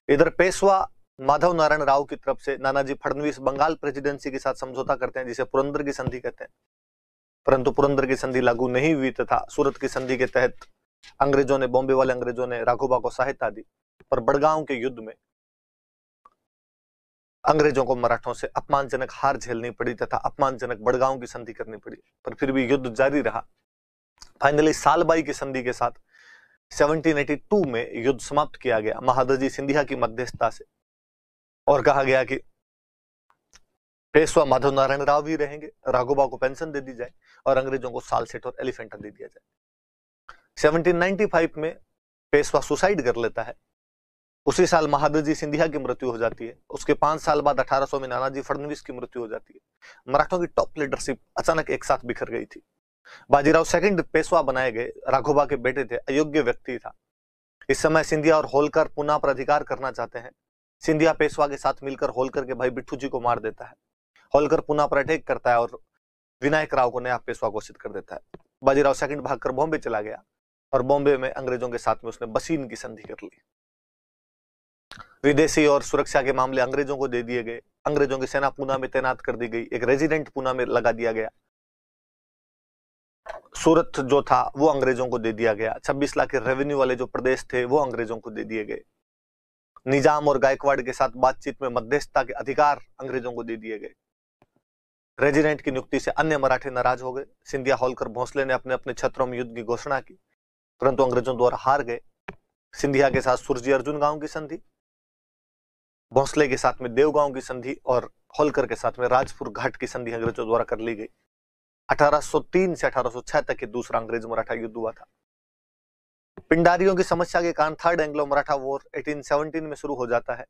इधर पेशवा माधव नारायण राव की तरफ से नानाजी फडणवीस बंगाल प्रेसिडेंसी के साथ समझौता करते हैं, जिसे पुरंदर की संधि कहते हैं। परंतु पुरंदर की संधि लागू नहीं हुई तथा सूरत की संधि के तहत अंग्रेजों ने, बॉम्बे वाले अंग्रेजों ने राघोबा को सहायता दी। पर बड़गांव के युद्ध में अंग्रेजों को मराठों से अपमानजनक हार झेलनी पड़ी तथा अपमानजनक बड़गांव की संधि करनी पड़ी, पर फिर भी युद्ध जारी रहा। फाइनली सालबाई की संधि के साथ 1782 में युद्ध समाप्त किया गया महादजी सिंधिया की मध्यस्थता से, और कहा गया कि पेशवा माधव नारायण राव ही रहेंगे, राघोबा को पेंशन दे दी जाए और अंग्रेजों को साल सेठ और एलिफेंटा दे दिया जाए। 1795 में पेशवा सुसाइड कर लेता है। उसी साल महादजी सिंधिया की मृत्यु हो जाती है। उसके 5 साल बाद 1800 में नानाजी फडणवीस की मृत्यु हो जाती है। मराठों की टॉप लीडरशिप अचानक एक साथ बिखर गई थी। बाजीराव सेकंड पेशवा बनाए गए, राघोबा के बेटे थे, अयोग्य व्यक्ति था। इस समय सिंधिया और होलकर पुनः पर अधिकार करना चाहते हैं। सिंधिया पेशवा के साथ मिलकर होलकर के भाई बिट्ठू जी को मार देता है। होलकर पुनः पर अटैक करता है और विनायक राव को नया पेशवा घोषित कर देता है। बाजीराव सेकंड भागकर बॉम्बे चला गया और बॉम्बे में अंग्रेजों के साथ में उसने बसीन की संधि कर ली। विदेशी और सुरक्षा के मामले अंग्रेजों को दे दिए गए। अंग्रेजों की सेना पूना में तैनात कर दी गई, एक रेजिडेंट पूना में लगा दिया गया। सूरत जो था वो अंग्रेजों को दे दिया गया। 26 लाख के रेवेन्यू वाले जो प्रदेश थे वो अंग्रेजों को दे दिए गए। निजाम और गायकवाड़ के साथ बातचीत में मध्यस्थता के अधिकार अंग्रेजों को दे दिए गए। रेजिडेंट की नियुक्ति से अन्य मराठे नाराज हो गए। सिंधिया, होलकर, भोंसले ने अपने अपने क्षेत्रों में युद्ध की घोषणा की, परंतु अंग्रेजों द्वारा हार गए। सिंधिया के साथ सुरजी अर्जुन गांव की संधि, भोंसले के साथ में देवगांव की संधि और होलकर के साथ में राजपुर घाट की संधि अंग्रेजों द्वारा कर ली गई। 1803 से 1806 तक के दूसरा अंग्रेज मराठा युद्ध हुआ था। पिंडारियों की समस्या के कारण थर्ड एंग्लो मराठा वॉर 1817 में शुरू हो जाता है।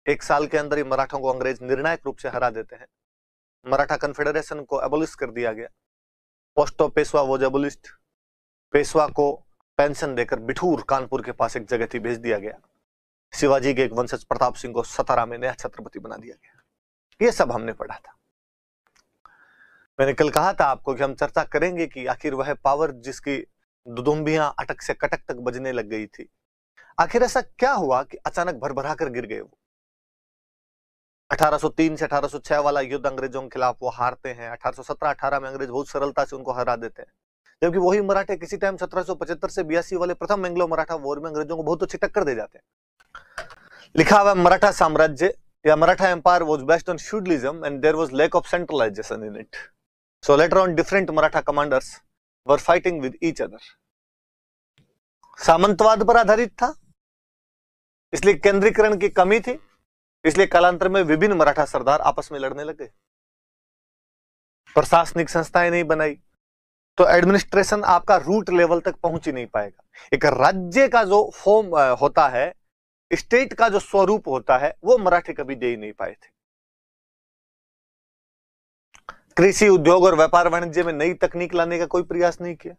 1 साल के अंदर ही मराठों को अंग्रेज निर्णायक रूप से हरा देते हैं। मराठा कन्फेडरेशन को एबोलिश कर दिया गया। Post of Peshwa was एबोलिश्ड। Peshwa को पेंशन देकर बिठूर कानपुर के पास एक जगह थी भेज दिया गया। शिवाजी के एक वंशज प्रताप सिंह को सतारा में नया छत्रपति बना दिया गया। ये सब हमने पढ़ा था। मैंने कल कहा था आपको कि हम चर्चा करेंगे कि आखिर वह पावर जिसकी दुदुम्बियां अटक से कटक तक बजने लग गई थी, आखिर ऐसा क्या हुआ कि अचानक भरभरा कर गिर गए वो। 1803 से 1806 वाला युद्ध अंग्रेजों के खिलाफ वो हारते हैं। 1817-18 में अंग्रेज बहुत सरलता से उनको हरा देते हैं, जबकि वही मराठे किसी टाइम 1775 से 82 वाले प्रथम एंग्लो मराठा वॉर में अंग्रेजों को बहुत अच्छी टक्कर दे जाते हैं। लिखा हुआ मराठा साम्राज्य या Maratha empire was based on feudalism and there was lack of centralization in it. So later on different Maratha commanders were fighting with each other. सामंतवाद पर आधारित था, इसलिए केंद्रीकरण की कमी थी, इसलिए कालांतर में विभिन्न मराठा सरदार आपस में लड़ने लगे। प्रशासनिक संस्थाएं नहीं बनाई तो एडमिनिस्ट्रेशन आपका रूट लेवल तक पहुंच ही नहीं पाएगा। एक राज्य का जो फॉर्म होता है, स्टेट का जो स्वरूप होता है, वो मराठे कभी दे ही नहीं पाए थे। कृषि, उद्योग और व्यापार वाणिज्य में नई तकनीक लाने का कोई प्रयास नहीं किया।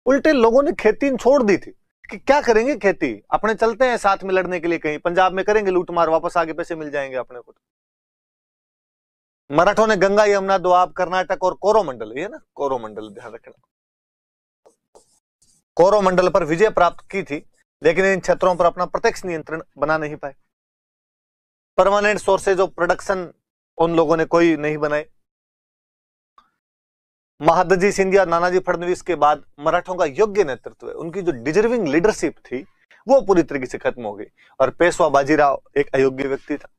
उल्टे लोगों ने खेती छोड़ दी थी कि क्या करेंगे खेती, अपने चलते हैं साथ में लड़ने के लिए, कहीं पंजाब में करेंगे लूटमार, वापस आगे पैसे मिल जाएंगे अपने को। मराठों ने गंगा, यमुना, दोआब, कर्नाटक और कोरोमंडल, ये ना कोरोमंडल ध्यान रखना, कोरोमंडल पर विजय प्राप्त की थी, लेकिन इन क्षेत्रों पर अपना प्रत्यक्ष नियंत्रण बना नहीं पाए। परमानेंट सोर्सेज ऑफ प्रोडक्शन उन लोगों ने कोई नहीं बनाए। महादजी सिंधिया, नानाजी फडणवीस के बाद मराठों का योग्य नेतृत्व, उनकी जो डिजर्विंग लीडरशिप थी वो पूरी तरीके से खत्म हो गई और पेशवा बाजीराव एक अयोग्य व्यक्ति था।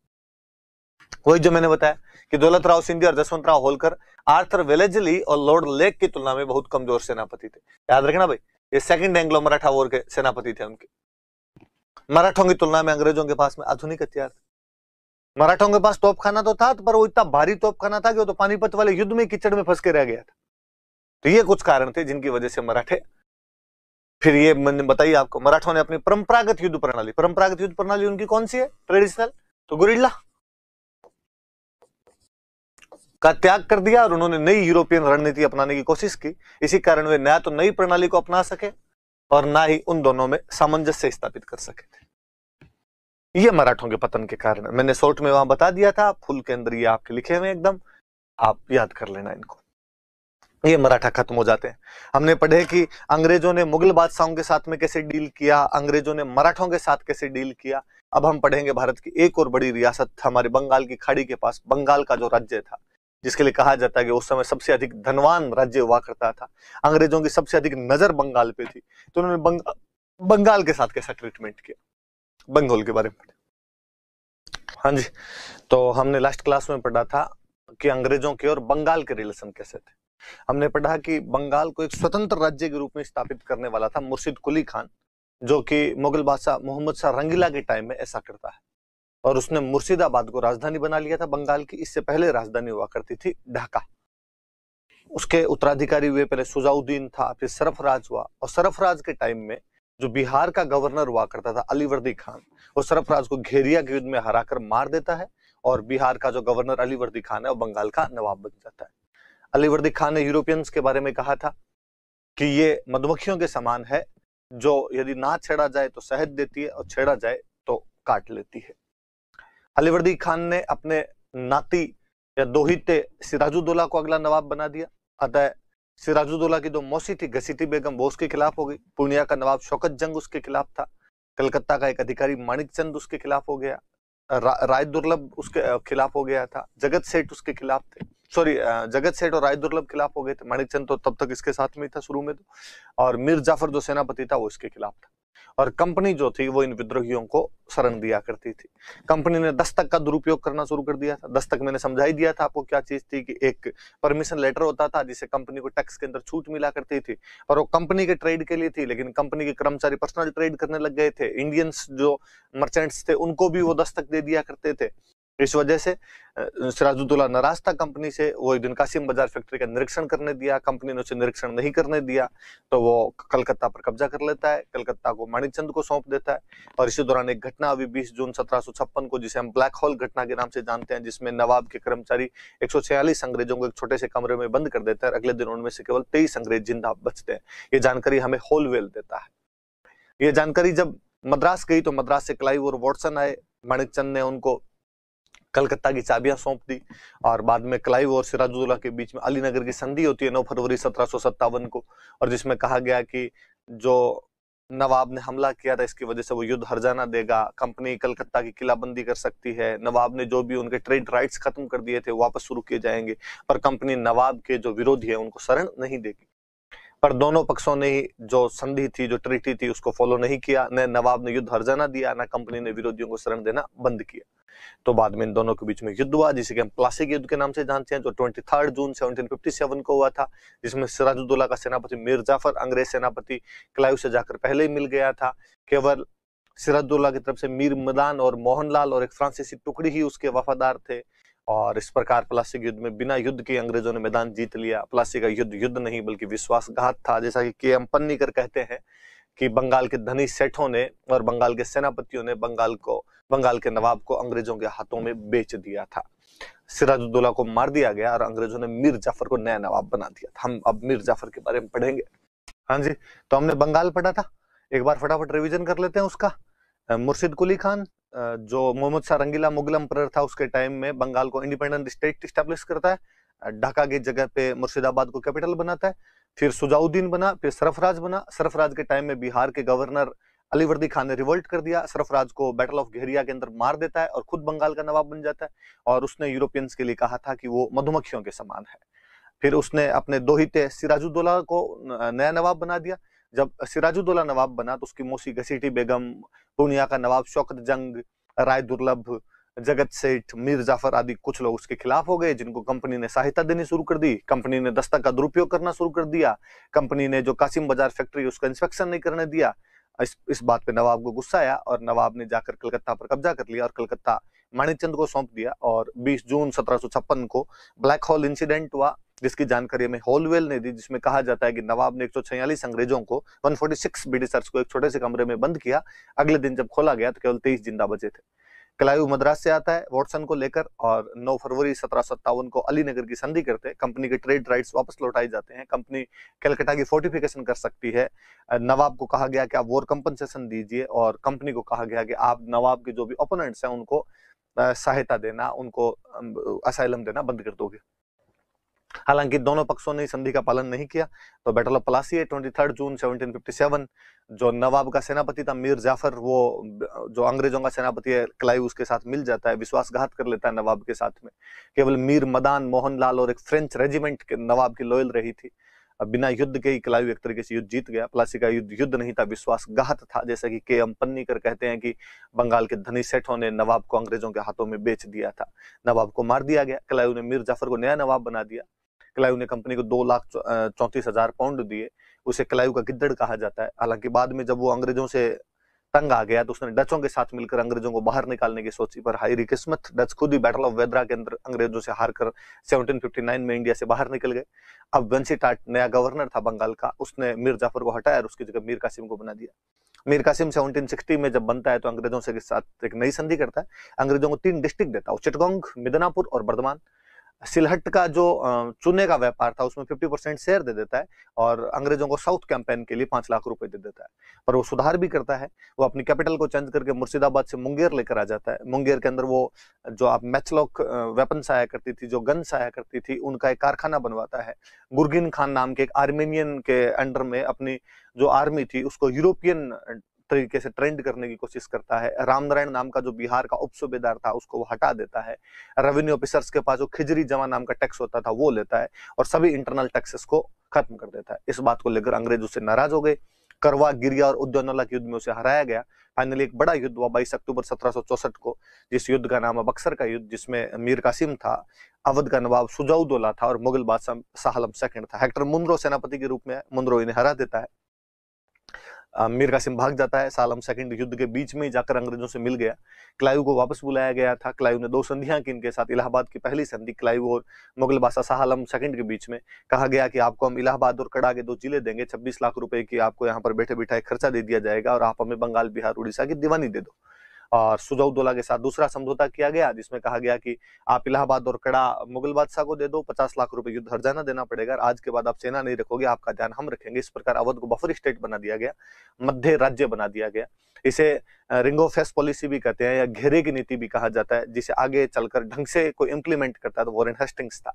वही जो मैंने बताया कि दौलत राव सिंधिया और जसवंत राव होलकर आर्थर वेलेजली और लॉर्ड लेक की तुलना में बहुत कमजोर सेनापति थे। याद रखना भाई, ये सेकंड एंग्लो मराठा वॉर के सेनापति थे उनके। मराठों की तुलना में अंग्रेजों के पास में आधुनिक हथियार थे। मराठों के पास तोपखाना तो था, पर वो इतना भारी तोपखाना था कि वो तो पानीपत वाले युद्ध में कीचड़ में फंस के रह गया था। तो ये कुछ कारण थे जिनकी वजह से मराठे, फिर ये मैंने बताइए आपको, मराठों ने अपनी परंपरागत युद्ध प्रणाली उनकी कौन सी है, ट्रेडिशनल, तो गुरिल्ला का त्याग कर दिया और उन्होंने नई यूरोपियन रणनीति अपनाने की कोशिश की। इसी कारण वे ना तो नई प्रणाली को अपना सके और ना ही उन दोनों में सामंजस्य स्थापित कर सके थे। ये मराठों के पतन के कारण मैंने शॉर्ट में वहां बता दिया था, फुल के अंदर ये आपके लिखे हुए एकदम, आप याद कर लेना इनको। ये मराठा खत्म हो जाते हैं। हमने पढ़े कि अंग्रेजों ने मुगल बादशाहों के साथ में कैसे डील किया, अंग्रेजों ने मराठों के साथ कैसे डील किया। अब हम पढ़ेंगे भारत की एक और बड़ी रियासत हमारे बंगाल की खाड़ी के पास, बंगाल का जो राज्य था, जिसके लिए कहा जाता है कि उस समय सबसे अधिक धनवान राज्य हुआ करता था, अंग्रेजों की सबसे अधिक नजर बंगाल पे थी, तो उन्होंने बंगाल के साथ कैसा ट्रीटमेंट किया, बंगाल के बारे में पढ़े। हाँ जी, तो हमने लास्ट क्लास में पढ़ा था कि अंग्रेजों के और बंगाल के रिलेशन कैसे थे। हमने पढ़ा कि बंगाल को एक स्वतंत्र राज्य के रूप में स्थापित करने वाला था मुर्शिद कुली खान, जो कि मुगल बादशाह मोहम्मद शाह रंगीला के टाइम में ऐसा करता है, और उसने मुर्शिदाबाद को राजधानी बना लिया था बंगाल की। इससे पहले राजधानी हुआ करती थी ढाका। उसके उत्तराधिकारी हुए पहले सुजाउद्दीन था, फिर सरफराज हुआ, और सरफराज के टाइम में जो बिहार का गवर्नर हुआ करता था अलीवर्दी खान, वो सरफराज को घेरिया के युद्ध में हराकर मार देता है, और बिहार का जो गवर्नर अलीवर्दी खान है वो बंगाल का नवाब बन जाता है। अलीवर्दी खान ने यूरोपियंस के बारे में कहा था कि ये मधुमक्खियों के समान है, जो यदि ना छेड़ा जाए तो शहद देती है और छेड़ा जाए तो काट लेती है। अलीवर्दी खान ने अपने नाती या दोहिते सिराजुद्दौला को अगला नवाब बना दिया। अतः सिराजुद्दौला की जो मौसी थी घसीटी बेगम, वो उसके खिलाफ हो गई। पूर्णिया का नवाब शौकत जंग उसके खिलाफ था। कलकत्ता का एक अधिकारी माणिक चंद उसके खिलाफ हो गया। राय दुर्लभ उसके खिलाफ हो गया था। जगत सेठ उसके खिलाफ थे, सॉरी जगत सेठ और राय दुर्लभ खिलाफ हो गए थे। माणिक चंद तो तब तक इसके साथ में था शुरू में तो, और मीर जाफर जो सेनापति था वो इसके खिलाफ था। और कंपनी जो थी वो इन विद्रोहियों को शरण दिया करती थी। कंपनी ने दस्तक का दुरुपयोग करना शुरू कर दिया था। दस्तक मैंने समझा ही दिया था आपको क्या चीज थी, कि एक परमिशन लेटर होता था जिसे कंपनी को टैक्स के अंदर छूट मिला करती थी, और वो कंपनी के ट्रेड के लिए थी, लेकिन कंपनी के कर्मचारी पर्सनल ट्रेड करने लग गए थे। इंडियंस जो मर्चेंट्स थे उनको भी वो दस्तक दे दिया करते थे। इस वजह से सिराजुद्दौला नाराज था कंपनी से। वो एक दिन कासिम बाजार फैक्ट्री का निरीक्षण करने दिया, कंपनी ने उसे निरीक्षण नहीं करने दिया, तो वो कलकत्ता पर कब्जा कर लेता है, कलकत्ता को माणिकचंद को सौंप देता है। और इसी दौरान एक घटना हुई 20 जून 1756 को, जिसे हम ब्लैक होल घटना के नाम से जानते हैं, जिसमें नवाब के कर्मचारी 146 अंग्रेजों को एक छोटे से कमरे में बंद कर देते हैं, और अगले दिन उनमें से केवल 23 अंग्रेज जिंदा बचते हैं। ये जानकारी हमें होलवेल देता है। ये जानकारी जब मद्रास गई तो मद्रास से क्लाइव और वॉटसन आए। माणिकचंद ने उनको कलकत्ता की चाबियां सौंप दी, और बाद में क्लाइव और सिराजुद्दौला के बीच में अलीनगर की संधि होती है 9 फरवरी 1757 को, और जिसमें कहा गया कि जो नवाब ने हमला किया था इसकी वजह से वो युद्ध हर्जाना देगा, कंपनी कलकत्ता की किलाबंदी कर सकती है, नवाब ने जो भी उनके ट्रेड राइट्स खत्म कर दिए थे वापस शुरू किए जाएंगे, पर कंपनी नवाब के जो विरोधी है उनको शरण नहीं देगी। पर दोनों पक्षों ने ही जो संधि थी, जो ट्रीटी थी, उसको फॉलो नहीं किया। न नवाब ने युद्ध हर्जाना दिया, न कंपनी ने विरोधियों को शरण देना बंद किया। तो बाद में इन दोनों के बीच में युद्ध हुआ, जिसे हम प्लासी के युद्ध के नाम से जानते हैं, जो 23 जून 1757 को हुआ था, जिसमें सिराजुद्दौला का सेनापति मीर जाफर अंग्रेज सेनापति क्लाइव से जाकर पहले ही मिल गया था। केवल सिराजुद्दौला की तरफ से मीर मदान और मोहनलाल और एक फ्रांसीसी टुकड़ी ही उसके वफादार थे, और इस प्रकार प्लासी के युद्ध में बिना युद्ध के अंग्रेजों ने मैदान जीत लिया। प्लासी का युद्ध युद्ध नहीं बल्कि विश्वासघात था। जैसा कि के एम पन्नीकर कहते हैं कि बंगाल के धनी सेठों ने और बंगाल के सेनापतियों ने बंगाल के नवाब को अंग्रेजों के हाथों में बेच दिया था। सिराजुद्दौला को मार दिया गया और अंग्रेजों ने मीर जाफर को नया नवाब बना दिया था। हम अब मीर जाफर के बारे में पढ़ेंगे। हाँ जी, तो हमने बंगाल पढ़ा था, एक बार फटाफट रिवीजन कर लेते हैं उसका। मुर्शिद कुली खान जो मोहम्मद शाह रंगीला मुगल एम्परर था उसके टाइम में बंगाल को इंडिपेंडेंट स्टेट स्टैब्लिश करता है। ढाका की जगह पे मुर्शिदाबाद को कैपिटल बनाता है। फिर सुजाउद्दीन बना, फिर सरफराज बना। सरफराज के टाइम में बिहार के गवर्नर अलीवर्दी खान ने रिवोल्ट कर दिया, सरफराज को बैटल ऑफ घेरिया के अंदर मार देता है और खुद बंगाल का नवाब बन जाता है। और उसने यूरोपियंस के लिए कहा था कि वो मधुमक्खियों के समान है। फिर उसने अपने दोहिते सिराजुद्दौला को नया नवाब बना दिया। जब सिराजुद्दौला नवाब बना तो उसकी मौसी घसीटी बेगम, पूर्णिया का नवाब शौकत जंग, राय दुर्लभ, जगत सेठ, मीर जाफर आदि कुछ लोग उसके खिलाफ हो गए, जिनको कंपनी ने सहायता देनी शुरू कर दी। कंपनी ने दस्तक का दुरुपयोग करना शुरू कर दिया। कंपनी ने जो कासिम बाजार फैक्ट्री उसका इंस्पेक्शन नहीं करने दिया। इस बात पे नवाब को गुस्सा आया और नवाब ने जाकर कलकत्ता पर कब्जा कर लिया और कलकत्ता माणिकचंद को सौंप दिया। और 20 जून 1756 को ब्लैक होल इंसिडेंट हुआ, जिसकी जानकारी हमें होलवेल ने दी, जिसमें कहा जाता है कि नवाब ने 146 अंग्रेजों को, 146 ब्रिटिशर्स को एक छोटे से कमरे में बंद किया। अगले दिन जब खोला गया तो केवल 23 जिंदा बचे थे। क्लाइव मद्रास से आता है वॉटसन को लेकर और 9 फरवरी 1757 को अलीनगर की संधि करते हैं। कंपनी के ट्रेड राइट्स वापस लौटाए जाते हैं। कंपनी कलकत्ता की फोर्टिफिकेशन कर सकती है। नवाब को कहा गया कि आप वॉर कंपनसेशन दीजिए और कंपनी को कहा गया कि आप नवाब के जो भी ओपोनेंट्स हैं उनको सहायता देना, उनको असाइलम देना बंद कर दोगे। हालांकि दोनों पक्षों ने संधि का पालन नहीं किया। तो बैटल ऑफ प्लासी 23 जून 1757, जो नवाब का सेनापति था मीर जाफर, वो जो अंग्रेजों का सेनापति है क्लाइव, उसके साथ मिल जाता है, विश्वासघात कर लेता है नवाब के साथ में। केवल मीर मदान मोहनलाल और एक फ्रेंच रेजिमेंट के नवाब की लॉयल रही थी। बिना युद्ध के ही क्लाइव एक तरीके से युद्ध जीत गया। प्लासी का युद्ध नहीं था, विश्वासघात था। जैसा कि के.एम. पन्नीकर कहते हैं कि बंगाल के धनी सेठों ने नवाब को अंग्रेजों के हाथों में बेच दिया था। नवाब को मार दिया गया। क्लाइव ने मीर जाफर को नया नवाब बना दिया। क्लाइव ने कंपनी को 2,34,000 पाउंड दिए। उसे क्लाइव का गिद्दड़ कहा जाता है। हालांकि बाद में जब वो अंग्रेजों से तंग आ गया तो उसने डचों के साथ मिलकर अंग्रेजों को बाहर निकालने की सोची, पर हायरी किस्मत, डच खुद ही बैटल ऑफ वेदरा के अंदर अंग्रेजों से हारकर 1759 में इंडिया से बाहर निकल गए। अब वेंसीटाट नया गवर्नर था बंगाल का, उसने मीर जाफर को हटाया और उसकी जगह मीर कासिम को बना दिया। मीर कासिम 1760 में जब बनता है तो अंग्रेजों से के साथ एक नई संधि करता है। अंग्रेजों को 3 डिस्ट्रिक्ट देता है, चिटगोंग, मिदनापुर और बर्धमान। सिलहट का जो चूने का व्यापार था उसमें 50% शेयर दे देता है और अंग्रेजों को साउथ कैंपेन के लिए 5 लाख रुपए दे देता है। पर वो सुधार भी करता है। वो अपनी कैपिटल को चेंज करके मुर्शिदाबाद से मुंगेर लेकर आ जाता है। मुंगेर के अंदर वो जो आप मैचलॉक वेपन्स आया करती थी, जो गन्स आया करती थी, उनका एक कारखाना बनवाता है। गुरगिन खान नाम के एक आर्मेनियन के अंडर में अपनी जो आर्मी थी उसको यूरोपियन तरीके से ट्रेंड करने की कोशिश करता है। रामनारायण नाम का जो बिहार का उप सूबेदार था उसको वो हटा देता है। रेवेन्यू ऑफिसर्स के पास जो खिजरी जमा नाम का टैक्स होता था वो लेता है और सभी इंटरनल टैक्सेस को खत्म कर देता है। इस बात को लेकर अंग्रेज उससे नाराज हो गए। करवा, गिरिया और उद्यानोला के युद्ध में उसे हराया गया। फाइनली एक बड़ा युद्ध हुआ 22 अक्टूबर 1764 को, जिस युद्ध का नाम है बक्सर का युद्ध, जिसमें मीर कासिम था, अवध का नवाब सुजाउद्दौला था और मुगल बादशाह शाह आलम सेकंड था। हेक्टर मुनरो सेनापति के रूप में मुनरो इन्हें हरा देता है। मीर कासिम भाग जाता है। शाह आलम सेकंड युद्ध के बीच में जाकर अंग्रेजों से मिल गया। क्लाइव को वापस बुलाया गया था। क्लाइव ने 2 संधियां की इनके साथ। इलाहाबाद की पहली संधि क्लाइव और मुगल बादशाह शाह आलम सेकंड के बीच में कहा गया कि आपको हम इलाहाबाद और कड़ा के 2 जिले देंगे, 26 लाख रुपए की आपको यहाँ पर बैठे बिठाए खर्चा दे दिया जाएगा और आप हमें बंगाल, बिहार, उड़ीसा की दीवानी दे दो। और सुजाउद्दौला के साथ दूसरा समझौता किया गया जिसमें कहा गया कि आप इलाहाबाद और कड़ा मुगल बादशाह को दे दो, 50 लाख रुपए युद्ध हर्जाना देना पड़ेगा, आज के बाद आप सेना नहीं रखोगे, आपका ध्यान हम रखेंगे। इस प्रकार अवध को बफर स्टेट बना दिया गया, मध्य राज्य बना दिया गया। इसे रिंग ऑफ फेंस पॉलिसी भी कहते हैं या घेरे की नीति भी कहा जाता है, जिसे आगे चलकर ढंग से कोई इंप्लीमेंट करता है तो वॉरेन हेस्टिंग्स था।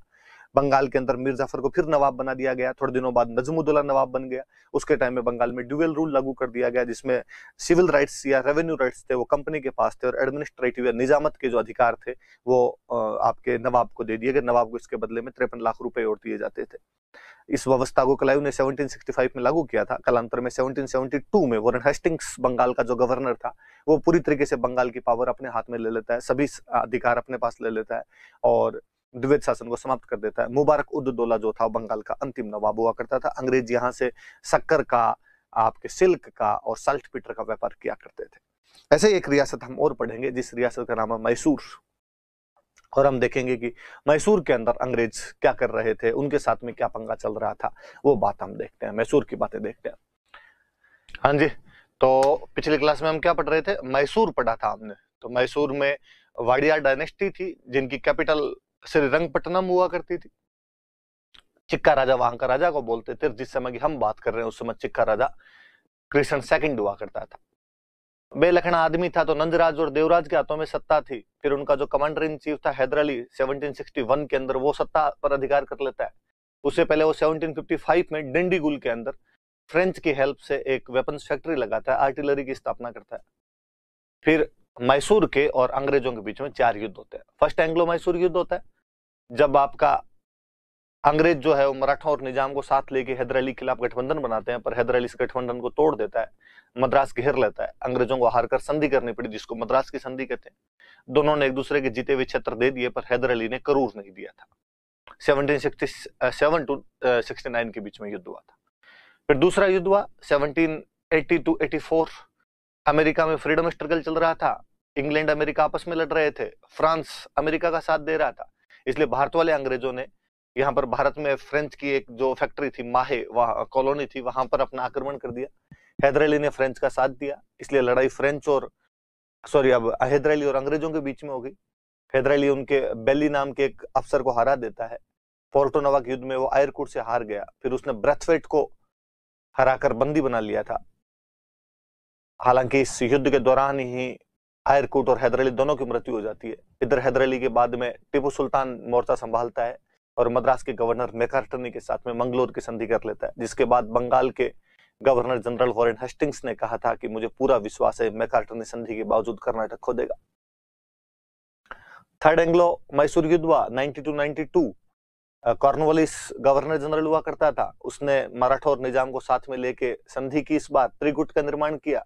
बंगाल के अंदर मीर जाफर को फिर नवाब बना दिया गया। थोड़े दिनों बाद नजमुद्दौला नवाब बन गया। उसके टाइम में बंगाल में ड्यूअल रूल लागू कर दिया गया, जिसमें सिविल राइट्स या रेवेन्यू राइट्स थे वो कंपनी के पास थे और एडमिनिस्ट्रेटिव या निजामत के जो अधिकार थे वो आपके नवाब को दे दिए गए। नवाब को इसके बदले में 53 लाख रुपए और दिए जाते थे। इस व्यवस्था को क्लाइव ने 1765 में लागू किया था। कालांतर में 1772 में वॉरेन हेस्टिंग्स बंगाल का जो गवर्नर था वो पूरी तरीके से बंगाल की पावर अपने हाथ में ले लेता है, सभी अधिकार अपने पास ले लेता है और द्विवेद शासन को समाप्त कर देता है। मुबारक उद दौला जो था बंगाल का अंतिम नवाब हुआ करता था। अंग्रेज यहाँ से शक्कर का, आपके सिल्क का और साल्ट पीटर का व्यापार किया करते थे। ऐसे एक रियासत हम और पढ़ेंगे जिस रियासत का नाम है मैसूर, और हम देखेंगे कि मैसूर के अंदर अंग्रेज क्या कर रहे थे, उनके साथ में क्या पंगा चल रहा था, वो बात हम देखते हैं। मैसूर की बातें देखते हैं। हाँ जी, तो पिछली क्लास में हम क्या पढ़ रहे थे? मैसूर पढ़ा था हमने। तो मैसूर में वाडिया डायनेस्टी थी जिनकी कैपिटल श्रीरंगपट्टनम हुआ करती थी। चिक्का राजा वहां का राजा को बोलते थे। जिस समय की हम बात कर रहे हैं उस समय चिक्का राजा कृष्ण सेकंड हुआ करता था। बेलखना आदमी था तो नंदराज और देवराज के हाथों में सत्ता थी। फिर उनका जो कमांडर इन चीफ था हैदर अली 1761 के अंदर वो सत्ता पर अधिकार कर लेता है। उससे पहले वो 1755 में डिंडीगुल के अंदर फ्रेंच की हेल्प से एक वेपन्स फैक्ट्री लगाता है, आर्टिलरी की स्थापना करता है। फिर मैसूर के और अंग्रेजों के बीच में 4 युद्ध होते हैं। फर्स्ट एंग्लो मैसूर युद्ध होता है जब आपका अंग्रेज जो है वो मराठा और निजाम को साथ लेके हैदर अली के खिलाफ गठबंधन बनाते हैं, पर हैदर अली इस गठबंधन को तोड़ देता है, मद्रास घेर लेता है। अंग्रेजों को हारकर संधि करनी पड़ी जिसको मद्रास की संधि कहते हैं। दोनों ने एक दूसरे के जीते हुए क्षेत्र दे दिए पर हैदर अली ने करूर नहीं दिया था। 1767 टू 69 के बीच में युद्ध हुआ था। फिर दूसरा युद्ध हुआ 80 to 84 अमेरिका में फ्रीडम स्ट्रगल चल रहा था, इंग्लैंड अमेरिका आपस में लड़ रहे थे, फ्रांस अमेरिका का साथ दे रहा था, इसलिए भारत वाले अंग्रेजों ने यहाँ पर भारत में फ्रेंच की एक जो फैक्ट्री थी, माहे वहां कॉलोनी थी, वहां पर अपना आक्रमण कर दिया। हैदर अली ने फ्रेंच का साथ दिया, इसलिए लड़ाई अब हैदर अली और अंग्रेजों के बीच में हो गई। हैदर अली उनके बेली नाम के एक अफसर को हरा देता है। पोर्टो नोवा के युद्ध में वो आयरकुट से हार गया, फिर उसने ब्रेथवेट को हराकर बंदी बना लिया था। हालांकि इस युद्ध के दौरान ही आयरकुट और हैदर अली दोनों की मृत्यु हो जाती है। इधर हैदर अली के बाद में टीपू सुल्तान मोर्चा संभालता है और मद्रास के गवर्नर मैकार्टनी के साथ में मंगलोर की संधि कर लेता है, जिसके बाद बंगाल के गवर्नर जनरल वॉरेन हेस्टिंग्स ने कहा था कि मुझे पूरा विश्वास है मैकार्टनी संधि के बावजूद कर्नाटक खो देगा। थर्ड एंग्लो मैसूर युद्ध हुआ 92 कॉर्नवालिस गवर्नर जनरल हुआ करता था, उसने मराठा और निजाम को साथ में लेके संधि की इस बार त्रिकुट का निर्माण किया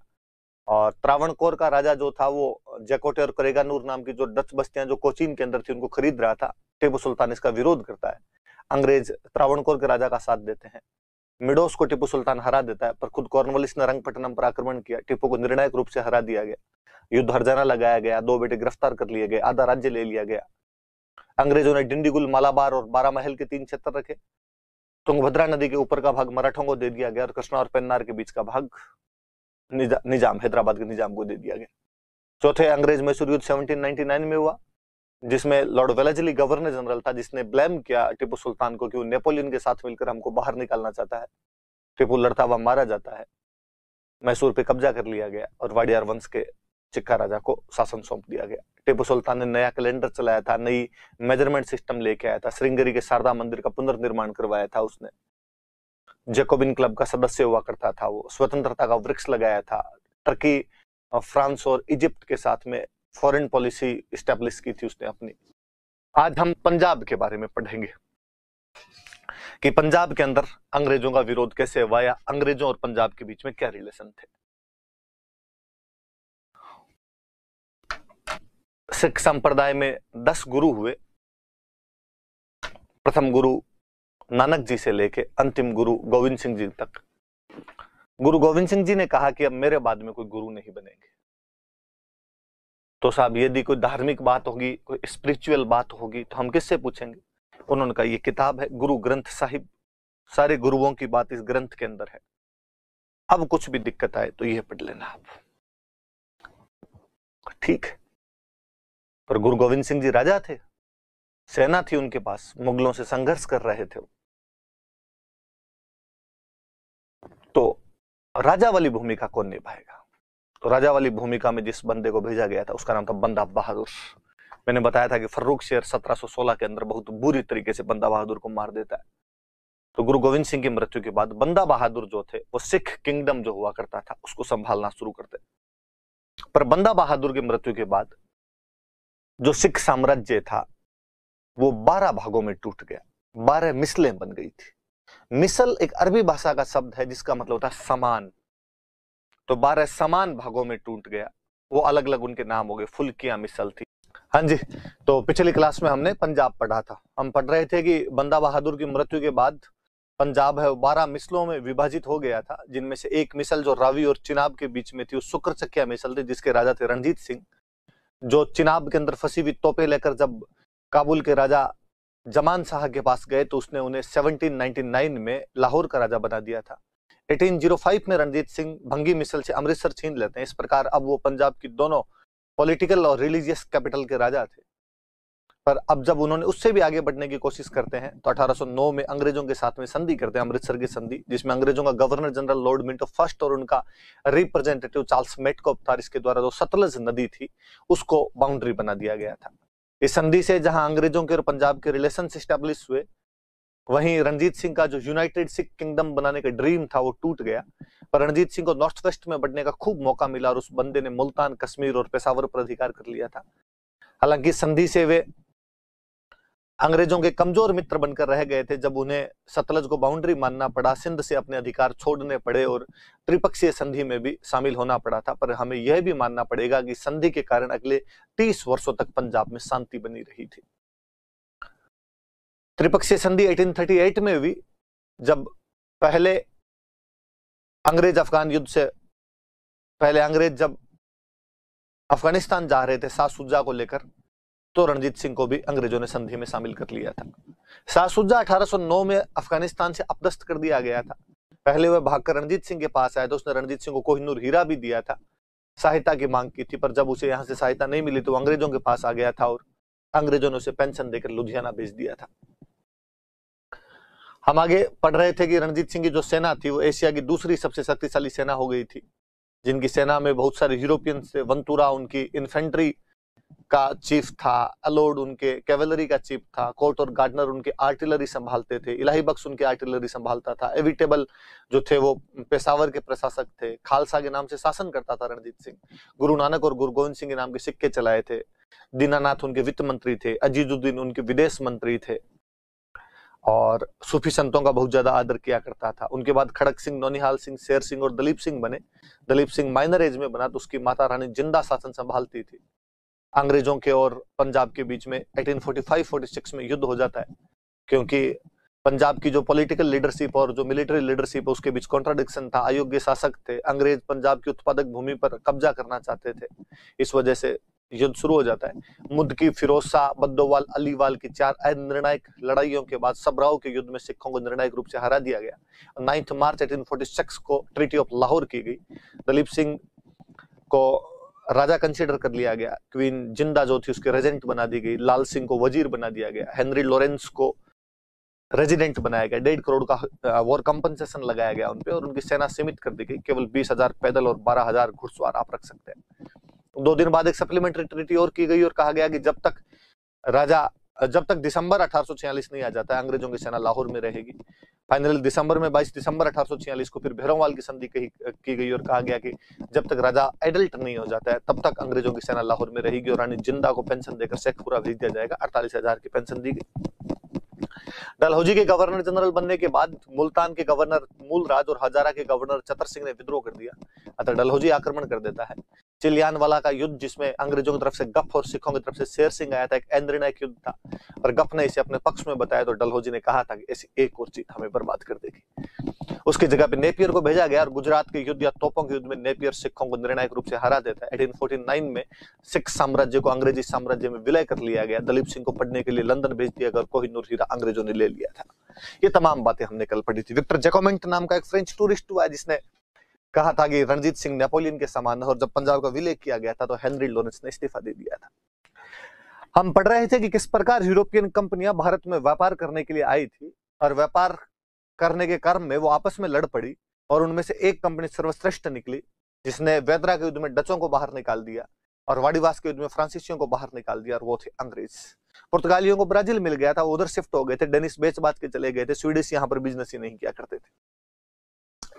और त्रावणकोर का राजा जो था वो जैकोटे और करेगानूर नाम की जो डच बस्तियां जो कोचीन के अंदर थी उनको खरीद रहा था। टीपू सुल्तान इसका विरोध करता है, अंग्रेज त्रावणकोर के राजा का साथ देते हैं, मिडोस को टीपू सुल्तान हरा देता है, पर खुद कॉर्नवालिस ने रंगपट्टनम पर आक्रमण किया, टीपू को निर्णायक रूप से हरा दिया गया, युद्ध हर्जाना लगाया गया, 2 बेटे गिरफ्तार कर लिए गए, आधा राज्य ले लिया गया। अंग्रेजों ने डिंडीगुल, मालाबार और बारामहल के 3 क्षेत्र रखे, तुंगभद्रा नदी के ऊपर का भाग मराठों को दे दिया गया और कृष्णा और पेन्नार के बीच का भाग निजाम हैदराबाद के निजाम को दे दिया गया। चौथे अंग्रेज मैसूर युद्ध 1799 में हुआ, जिसमें लॉर्ड वेलेस्ली गवर्नर जनरल था, जिसने ब्लेम किया टीपू सुल्तान को कि वो नेपोलियन के साथ मिलकर हमको बाहर निकालना चाहता है। टीपू लड़ता हुआ मारा जाता है, मैसूर पे कब्जा कर लिया गया और वाडियार वंश के चिक्का राजा को शासन सौंप दिया गया। टीपू सुल्तान ने नया कैलेंडर चलाया था, नई मेजरमेंट सिस्टम लेके आया था, श्रृंगेरी के शारदा मंदिर का पुनर्निर्माण करवाया था उसने, जैकोबिन क्लब का सदस्य हुआ करता था, वो स्वतंत्रता का वृक्ष लगाया था, टर्की, फ्रांस और इजिप्ट के साथ में फॉरेन पॉलिसी इस्टेब्लिश की थी उसने अपनी। आज हम पंजाब के बारे में पढ़ेंगे कि पंजाब के अंदर अंग्रेजों का विरोध कैसे हुआ या अंग्रेजों और पंजाब के बीच में क्या रिलेशन थे। सिख संप्रदाय में 10 गुरु हुए, प्रथम गुरु नानक जी से लेके अंतिम गुरु गोविंद सिंह जी तक। गुरु गोविंद सिंह जी ने कहा कि अब मेरे बाद में कोई गुरु नहीं बनेंगे, तो साहब यदि कोई धार्मिक बात होगी, कोई स्पिरिचुअल बात होगी तो हम किससे पूछेंगे। उन्होंने कहा ये किताब है गुरु ग्रंथ साहिब, सारे गुरुओं की बात इस ग्रंथ के अंदर है, अब कुछ भी दिक्कत आए तो ये पढ़ लेना आप, ठीक है। पर गुरु गोविंद सिंह जी राजा थे, सेना थी उनके पास, मुगलों से संघर्ष कर रहे थे, तो राजा वाली भूमिका कौन निभाएगा। तो राजा वाली भूमिका में जिस बंदे को भेजा गया था उसका नाम था बंदा बहादुर। मैंने बताया था कि फर्रुख शेर 1716 के अंदर बहुत बुरी तरीके से बंदा बहादुर को मार देता है। तो गुरु गोविंद सिंह की मृत्यु के बाद बंदा बहादुर जो थे वो सिख किंगडम जो हुआ करता था उसको संभालना शुरू करते। पर बंदा बहादुर की मृत्यु के बाद जो सिख साम्राज्य था वो 12 भागों में टूट गया, 12 मिसलें बन गई थी। मिसल एक अरबी भाषा का शब्द है जिसका मतलब होता है समान, तो 12 समान भागों में टूट गया, वो अलग अलग उनके नाम हो गए, फुल्कियां मिसल थी। हाँ जी, तो पिछली क्लास में हमने पंजाब पढ़ा था, हम पढ़ रहे थे कि बंदा बहादुर की मृत्यु के बाद पंजाब है वो 12 मिसलों में विभाजित हो गया था, जिनमें से एक मिसल जो रावी और चिनाब के बीच में थी वो शुक्र चकिया मिसल थी, जिसके राजा थे रणजीत सिंह, जो चिनाब के अंदर फंसी हुई तोपें लेकर जब काबुल के राजा जमान शाह के पास गए तो उसने उन्हें 1799 में लाहौर का राजा बना दिया था। 1805 में रणजीत सिंह भंगी मिसल से अमृतसर छीन लेते हैं। इस प्रकार अब वो पंजाब की दोनों पॉलिटिकल और रिलीजियस कैपिटल के राजा थे। पर अब जब उन्होंने उससे भी आगे बढ़ने की कोशिश करते हैं तो 1809 में अंग्रेजों के साथ में संधि करते हैं, अमृतसर की संधि, जिसमें अंग्रेजों का governor general Lord Minto first और उनका रिप्रेजेंटेटिव चार्ल्स मेटकॉप था, इसके द्वारा जो सतलज नदी थी उसको बाउंड्री बना दिया गया था। इस संधि से जहां अंग्रेजों के और पंजाब के रिलेशन एस्टेब्लिश हुए, वहीं रणजीत सिंह का जो यूनाइटेड सिख किंगडम बनाने का ड्रीम था वो टूट गया। पर रणजीत सिंह को नॉर्थ वेस्ट में बढ़ने का खूब मौका मिला और उस बंदे ने मुल्तान, कश्मीर और पेशावर पर अधिकार कर लिया था। हालांकि संधि से वे अंग्रेजों के कमजोर मित्र बनकर रह गए थे। जब उन्हें सतलज को बाउंड्री मानना पड़ा, सिंध से अपने अधिकार छोड़ने पड़े और त्रिपक्षीय संधि में भी शामिल होना पड़ा था। पर हमें यह भी मानना पड़ेगा कि संधि के कारण अगले 30 वर्षों तक पंजाब में शांति बनी रही थी। त्रिपक्षीय संधि 1838 में हुई, जब पहले अंग्रेज अफगान युद्ध से पहले अंग्रेज जब अफगानिस्तान जा रहे थे शाह शुजा को लेकर, तो रणजीत सिंह को भी अंग्रेजों ने संधि में शामिल कर लिया था। शाह शुजा 1809 में अफगानिस्तान से अपदस्थ कर दिया गया था। पहले वह भागकर रणजीत सिंह के पास आया तो उसने रणजीत सिंह को कोहिनूर हीरा भी दिया था, सहायता की मांग की थी, पर जब उसे यहां से सहायता नहीं मिली तो अंग्रेजों के पास आ गया था और अंग्रेजों ने उसे पेंशन देकर लुधियाना भेज दिया था। हम आगे पढ़ रहे थे कि रणजीत सिंह की जो सेना थी वो एशिया की दूसरी सबसे शक्तिशाली सेना हो गई थी, जिनकी सेना में बहुत सारे यूरोपियन थे। वंतुरा उनकी इन्फेंट्री का चीफ था, अलोड उनके कैवेलरी का चीफ था, कोर्ट और गार्डनर उनके आर्टिलरी संभालते थे, इलाही बख्श उनके आर्टिलरी संभालता था, एविटेबल जो थे वो पेशावर के प्रशासक थे, खालसा के नाम से शासन करता था रणजीत सिंह, गुरु नानक और गुरु गोविंद सिंह के नाम के सिक्के चलाए थे, दीनानाथ उनके वित्त मंत्री थे, अजीजुद्दीन उनके विदेश मंत्री थे और सूफी संतों का बहुत ज्यादा आदर किया करता था। उनके बाद खड़क सिंह, नौनिहाल सिंह, शेर सिंह और दलीप सिंह बने। दलीप सिंह माइनर एज में बना तो उसकी माता रानी जिंदा शासन संभालती थी। अंग्रेजों के और पंजाब के बीच में 1845-46 में युद्ध हो जाता है, क्योंकि पंजाब की जो पॉलिटिकल लीडरशिप और जो मिलिट्री लीडरशिप है उसके बीच कॉन्ट्राडिक्शन था। अयोग्य शासक थे, अंग्रेज पंजाब की उत्पादक भूमि पर कब्जा करना चाहते थे, इस वजह से युद्ध शुरू हो जाता है। मुद्द की, फिरोज शाह, बद्दोवाल, अलीवाल की 4 निर्णायक लड़ाइयों के बाद सबराव के युद्ध में सिखों को निर्णायक रूप से हरा दिया गया। 9 मार्च 1846 को ट्रीटी ऑफ लाहौर की गई। दलीप सिंह को राजा कंसीडर कर लिया गया, क्वीन जिंदा जो थी उसके रेजेंट बना दी गई, लाल सिंह को वजीर बना दिया गया, हेनरी लॉरेंस को रेजिडेंट बनाया गया, 1.5 करोड़ का वॉर कंपनसेशन लगाया गया उनपे और उनकी सेना सीमित कर दी गई, केवल 20,000 पैदल और 12,000 घुड़सवार आप रख सकते हैं। 2 दिन बाद एक सप्लीमेंट्री ट्रीटी और की गई और कहा गया कि जब तक दिसंबर 1846 नहीं आ जाता है अंग्रेजों की सेना लाहौर में रहेगी। फाइनली दिसंबर में 22 दिसंबर 1846 को फिर भैरववाल की संधि की गई और कहा गया कि जब तक राजा एडल्ट नहीं हो जाता है तब तक अंग्रेजों की सेना लाहौर में रहेगी और रानी जिंदा को पेंशन देकर शेखपुरा भेज दिया जाएगा। 48,000 की पेंशन दी गई। डलहौजी के गवर्नर जनरल बनने के बाद मुल्तान के गवर्नर मूलराज और हजारा के गवर्नर चतर सिंह ने विद्रोह कर दिया, अतः डलहौजी आक्रमण कर देता है। चिलियानवाला का युद्ध, जिसमें अंग्रेजों की तरफ से गफ और सिखों की तरफ से शेर सिंह आया था, एक निर्णायक युद्ध था और गफ ने इसे अपने पक्ष में बताया तो डलहौजी ने कहा था कि ऐसी एक और चीज हमें बर्बाद कर देगी। उसकी जगह पे नेपियर को भेजा गया और गुजरात के युद्ध या तोपों के युद्ध में नेपियर सिखों को निर्णायक रूप से हरा देता है। 1849 में सिख साम्राज्य को अंग्रेजी साम्राज्य में विलय कर लिया गया। दलीप सिंह को पढ़ने के लिए लंदन भेज दिया गया और कोहिनूर हीरा अंग्रेजों ने ले लिया था। ये तमाम बातें हमने कल पढ़ी थी। विक्टर जैकोमेंट नाम का एक फ्रेंच टूरिस्ट हुआ जिसने कहा था कि रणजीत सिंह नेपोलियन के समान है और जब पंजाब का विलय किया गया था तो हेनरी लॉरेंस ने इस्तीफा दे दिया था। हम पढ़ रहे थे कि किस प्रकार यूरोपियन कंपनियां भारत में व्यापार करने के लिए आई थी और व्यापार करने के क्रम में वो आपस में लड़ पड़ी और उनमें से एक कंपनी सर्वश्रेष्ठ निकली जिसने वेदरा के युद्ध में डचों को बाहर निकाल दिया और वाडीवास के युद्ध में फ्रांसीसियों को बाहर निकाल दिया और वो थे अंग्रेज। पुर्तगालियों को ब्राजील मिल गया था, उधर शिफ्ट हो गए थे, डेनिस बेच बाच के चले गए थे, स्वीडिश यहाँ पर बिजनेस ही नहीं किया करते थे,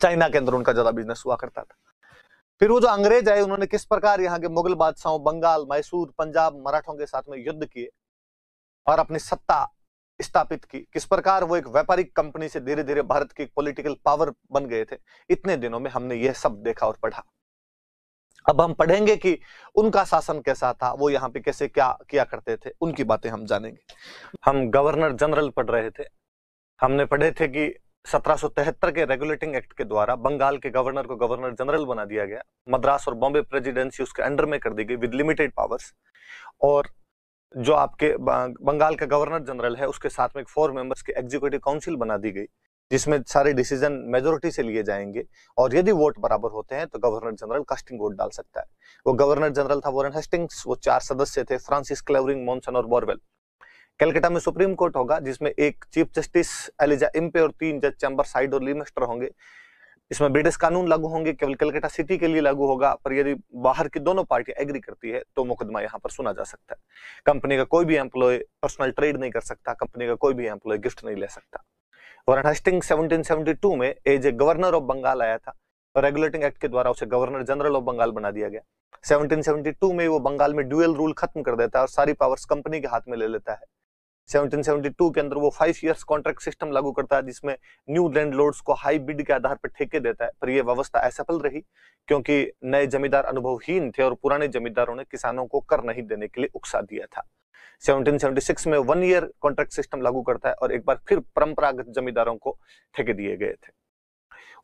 चाइना के अंदर उनका ज्यादा बिजनेस हुआ करता था। फिर वो जो अंग्रेज आए उन्होंने किस प्रकार यहाँ के मुगल बादशाहों, बंगाल, मैसूर, पंजाब, मराठों के साथ में युद्ध किए और अपनी सत्ता स्थापित की, किस प्रकार वो एक व्यापारिक कंपनी से धीरे धीरे भारत की पॉलिटिकल पावर बन गए थे। इतने दिनों में हमने यह सब देखा और पढ़ा। अब हम पढ़ेंगे कि उनका शासन कैसा था, वो यहाँ पे कैसे क्या किया करते थे, उनकी बातें हम जानेंगे। हम गवर्नर जनरल पढ़ रहे थे। हमने पढ़े थे कि 1773 के रेगुलेटिंग एक्ट के द्वारा बंगाल के गवर्नर को गवर्नर जनरल बना दिया गया। मद्रास और बॉम्बे प्रेसिडेंसी उसके अंडर में कर दी गई विद लिमिटेड पावर्स। और जो आपके बंगाल का गवर्नर जनरल है उसके साथ में 4 मेंबर्स की एग्जीक्यूटिव काउंसिल बना दी गई जिसमें सारे डिसीजन मेजोरिटी से लिए जाएंगे और यदि वोट बराबर होते हैं तो गवर्नर जनरल कास्टिंग वोट डाल सकता है। वो गवर्नर जनरल था वॉरेन हेस्टिंग्स, वो 4 सदस्य थे, फ्रांसिस क्लेवरिंग, मॉनसन और बोरवेल। कलकत्ता में सुप्रीम कोर्ट होगा जिसमें एक चीफ जस्टिस एलिजा इम्पे और 3 जज चैम्बर साइड और लीमेस्टर होंगे। इसमें ब्रिटिश कानून लागू होंगे, केवल कलकत्ता सिटी के लिए लागू होगा, पर यदि बाहर की दोनों पार्टियां एग्री करती है तो मुकदमा यहाँ पर सुना जा सकता है। कंपनी का कोई भी एम्प्लॉय पर्सनल ट्रेड नहीं कर सकता, कंपनी का कोई भी एम्प्लॉय गिफ्ट नहीं ले सकता। वॉरेन हेस्टिंग्स 1772 में as a governor of Bengal आया था और रेगुलेटिंग एक्ट के द्वारा उसे गवर्नर जनरल ऑफ बंगाल बना दिया गया। 1772 में वो बंगाल में ड्यूअल रूल खत्म कर देता है और सारी पावर्स कंपनी के हाथ में ले लेता है। 1772 के अंदर वो 5 इयर्स कॉन्ट्रैक्ट सिस्टम लागू करता है जिसमें न्यू लैंडलॉर्ड्स को हाई बिड के आधार पर ठेके देता है, पर यह व्यवस्था असफल रही क्योंकि नए जमींदार अनुभवहीन थे और पुराने जमींदारों ने किसानों को कर नहीं देने के लिए उकसा दिया था। 1776 में 1 ईयर कॉन्ट्रैक्ट सिस्टम लागू करता है और एक बार फिर परंपरागत जमींदारों को ठेके दिए गए थे।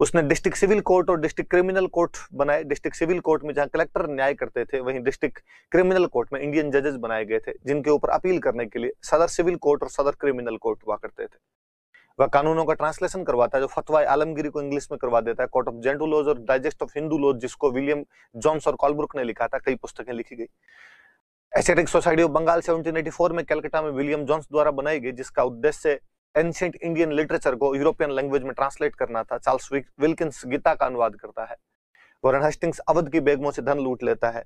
उसने डिस्ट्रिक्ट सिविल कोर्ट और डिस्ट्रिक्ट क्रिमिनल कोर्ट बनाए। डिस्ट्रिक्ट सिविल कोर्ट में जहां कलेक्टर न्याय करते थे, वहीं डिस्ट्रिक्ट क्रिमिनल कोर्ट में इंडियन जजेस बनाए गए थे, जिनके ऊपर अपील करने के लिए सदर सिविल कोर्ट और सदर क्रिमिनल कोर्ट हुआ करते थे। वह कानूनों का ट्रांसलेशन करवाता है, जो फतवा आलमगिरी को इंग्लिश में करवा देता है। कोर्ट ऑफ जेंटू लॉज और डाइजेस्ट ऑफ हिंदू लॉज, जिसको विलियम जोन्स और कॉलब्रुक ने लिखा था, कई पुस्तकें लिखी गई। एस्थेटिक सोसाइटी ऑफ बंगाल 1784 में कलकत्ता में विलियम जोन्स द्वारा बनाई गई, जिसका उद्देश्य एंशिएंट इंडियन लिटरेचर को यूरोपियन लैंग्वेज में ट्रांसलेट करना था। चार्ल्स विल्किंस गीता का अनुवाद करता है। वॉरेन हेस्टिंग्स अवध की बेगमों से धन लूट लेता है।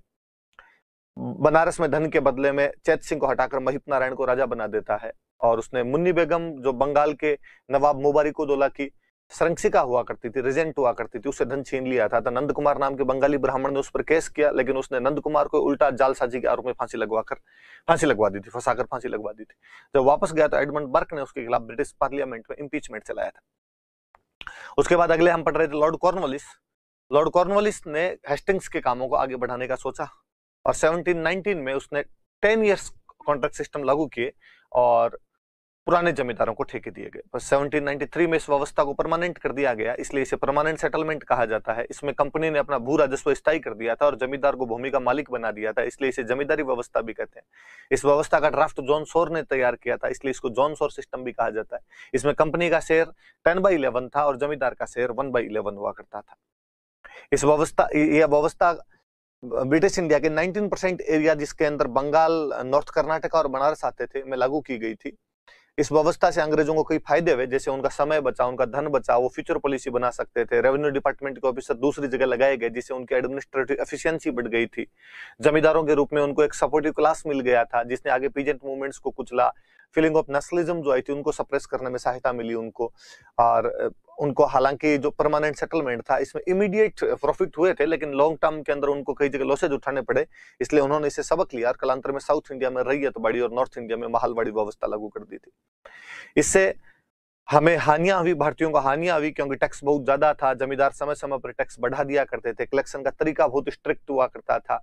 बनारस में धन के बदले में चैत सिंह को हटाकर महिप नारायण को राजा बना देता है। और उसने मुन्नी बेगम, जो बंगाल के नवाब मुबारिकुद्दौला की संरक्षिका हुआ करती थी, रेजेंट हुआ करती थी, उससे धन छीन लिया था। तो नंद कुमार नाम के बंगाली ब्राह्मण ने उस पर केस किया, लेकिन उसने नंद कुमार को उल्टा जालसाजी के आरोप में फांसी लगवा दी थी, फंसाकर फांसी लगवा दी थी। जब वापस गया तो एडमंड बर्क ने उसके खिलाफ ब्रिटिश पार्लियामेंट में इंपीचमेंट चलाया था। उसके बाद अगले हम पढ़ रहे थे लॉर्ड कॉर्नवालिस। लॉर्ड कॉर्नवालिस ने हेस्टिंग्स के कामों को आगे बढ़ाने का सोचा और 1719 में उसने 10 इयर्स कॉन्ट्रैक्ट सिस्टम लागू किए और पुराने जमींदारों को ठेके दिए गए। पर 1793 में इस व्यवस्था को परमानेंट कर दिया गया, इसलिए इसे परमानेंट सेटलमेंट कहा जाता है। इसमें कंपनी ने अपना भू राजस्व स्थायी कर दिया था और जमींदार को भूमि का मालिक बना दिया था, इसलिए इसे जमींदारी व्यवस्था भी कहते हैं। इस व्यवस्था का ड्राफ्ट जॉन सोर ने तैयार किया था, इसलिए इसको जॉन सोर सिस्टम भी कहा जाता है। इसमें कंपनी का शेयर 10/11 था और जमींदार का शेयर 1/11 हुआ करता था। यह व्यवस्था ब्रिटिश इंडिया के 19% एरिया, जिसके अंदर बंगाल, नॉर्थ कर्नाटक और बनारस आते थे, में लागू की गई थी। इस व्यवस्था से अंग्रेजों को कई फायदे हुए, जैसे उनका समय बचा, उनका धन बचा, वो फ्यूचर पॉलिसी बना सकते थे। रेवेन्यू डिपार्टमेंट के ऑफिसर दूसरी जगह लगाए गए, जिससे उनकी एडमिनिस्ट्रेटिव एफिशिएंसी बढ़ गई थी। जमींदारों के रूप में उनको एक सपोर्टिव क्लास मिल गया था, जिसने आगे पीजेंट मूवमेंट्स को कुचला। फीलिंग ऑफ नेशनलिज्म जो आई थी, उनको सप्रेस करने में सहायता मिली उनको। और उनको, हालांकि जो परमानेंट सेटलमेंट था, इसमें इमीडिएट प्रॉफिट हुए थे, लेकिन लॉन्ग टर्म के अंदर उनको कई जगह लॉसेज उठाने पड़े, इसलिए उन्होंने इसे सबक लिया और कालांतर में साउथ इंडिया में रैयतबाड़ी और नॉर्थ इंडिया में महलबाड़ी व्यवस्था लागू कर दी थी। इससे हमें हानियां हुई, भारतीयों को हानियां हुई, क्योंकि टैक्स बहुत ज्यादा था। जमींदार समय समय पर टैक्स बढ़ा दिया करते थे। कलेक्शन का तरीका बहुत स्ट्रिक्ट हुआ करता था।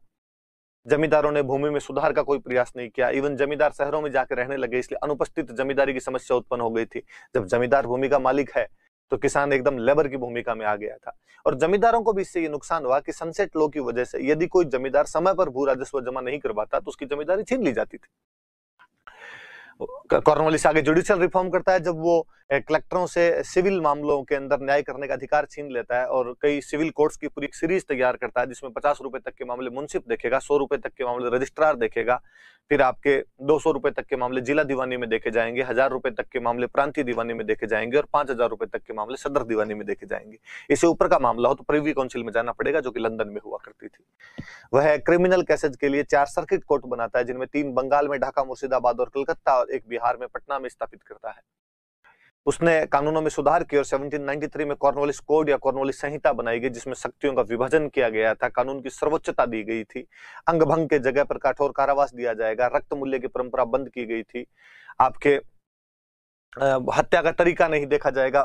जमींदारों ने भूमि में सुधार का कोई प्रयास नहीं किया। इवन जमींदार शहरों में जाकर रहने लगे, इसलिए अनुपस्थित जमींदारी की समस्या उत्पन्न हो गई थी। जब जमींदार भूमि का मालिक है तो किसान एकदम लेबर की भूमिका में आ गया था। और जमींदारों को भी इससे ये नुकसान हुआ कि सनसेट लॉ की वजह से यदि कोई जमींदार समय पर भू राजस्व जमा नहीं करवाता तो उसकी जमींदारी छीन ली जाती थी। कॉर्नवालिस आगे जुडिशियल रिफॉर्म करता है, जब वो कलेक्टरों से सिविल मामलों के अंदर न्याय करने का अधिकार छीन लेता है और कई सिविल कोर्ट्स की पूरी सीरीज तैयार करता है, जिसमें 50 रुपए तक के मामले मुंसिफ देखेगा, 100 रुपए तक के मामले रजिस्ट्रार देखेगा, फिर आपके 200 रुपए तक के मामले जिला दीवानी में देखे जाएंगे, 1000 रुपए तक के मामले प्रांतीय दीवानी में देखे जाएंगे और 5000 रुपए तक के मामले सदर दीवानी में देखे जाएंगे। इससे ऊपर का मामला हो तो प्रिवी काउंसिल में जाना पड़ेगा, जो कि लंदन में हुआ करती थी। वह क्रिमिनल केसेज के लिए 4 सर्किट कोर्ट बनाता है, जिनमें 3 बंगाल में ढाका, मुर्शिदाबाद और कलकत्ता, और एक बिहार में पटना में स्थापित करता है। उसने कानूनों में सुधार किए और 1793 में कॉर्नवालिस कोड या कॉर्नवालिस संहिता बनाई गई, जिसमें शक्तियों का विभाजन किया गया था। कानून की सर्वोच्चता दी गई थी। अंग भंग के जगह पर कठोर कारावास दिया जाएगा। रक्त मूल्य की परंपरा बंद की गई थी। आपके हत्या का तरीका नहीं देखा जाएगा,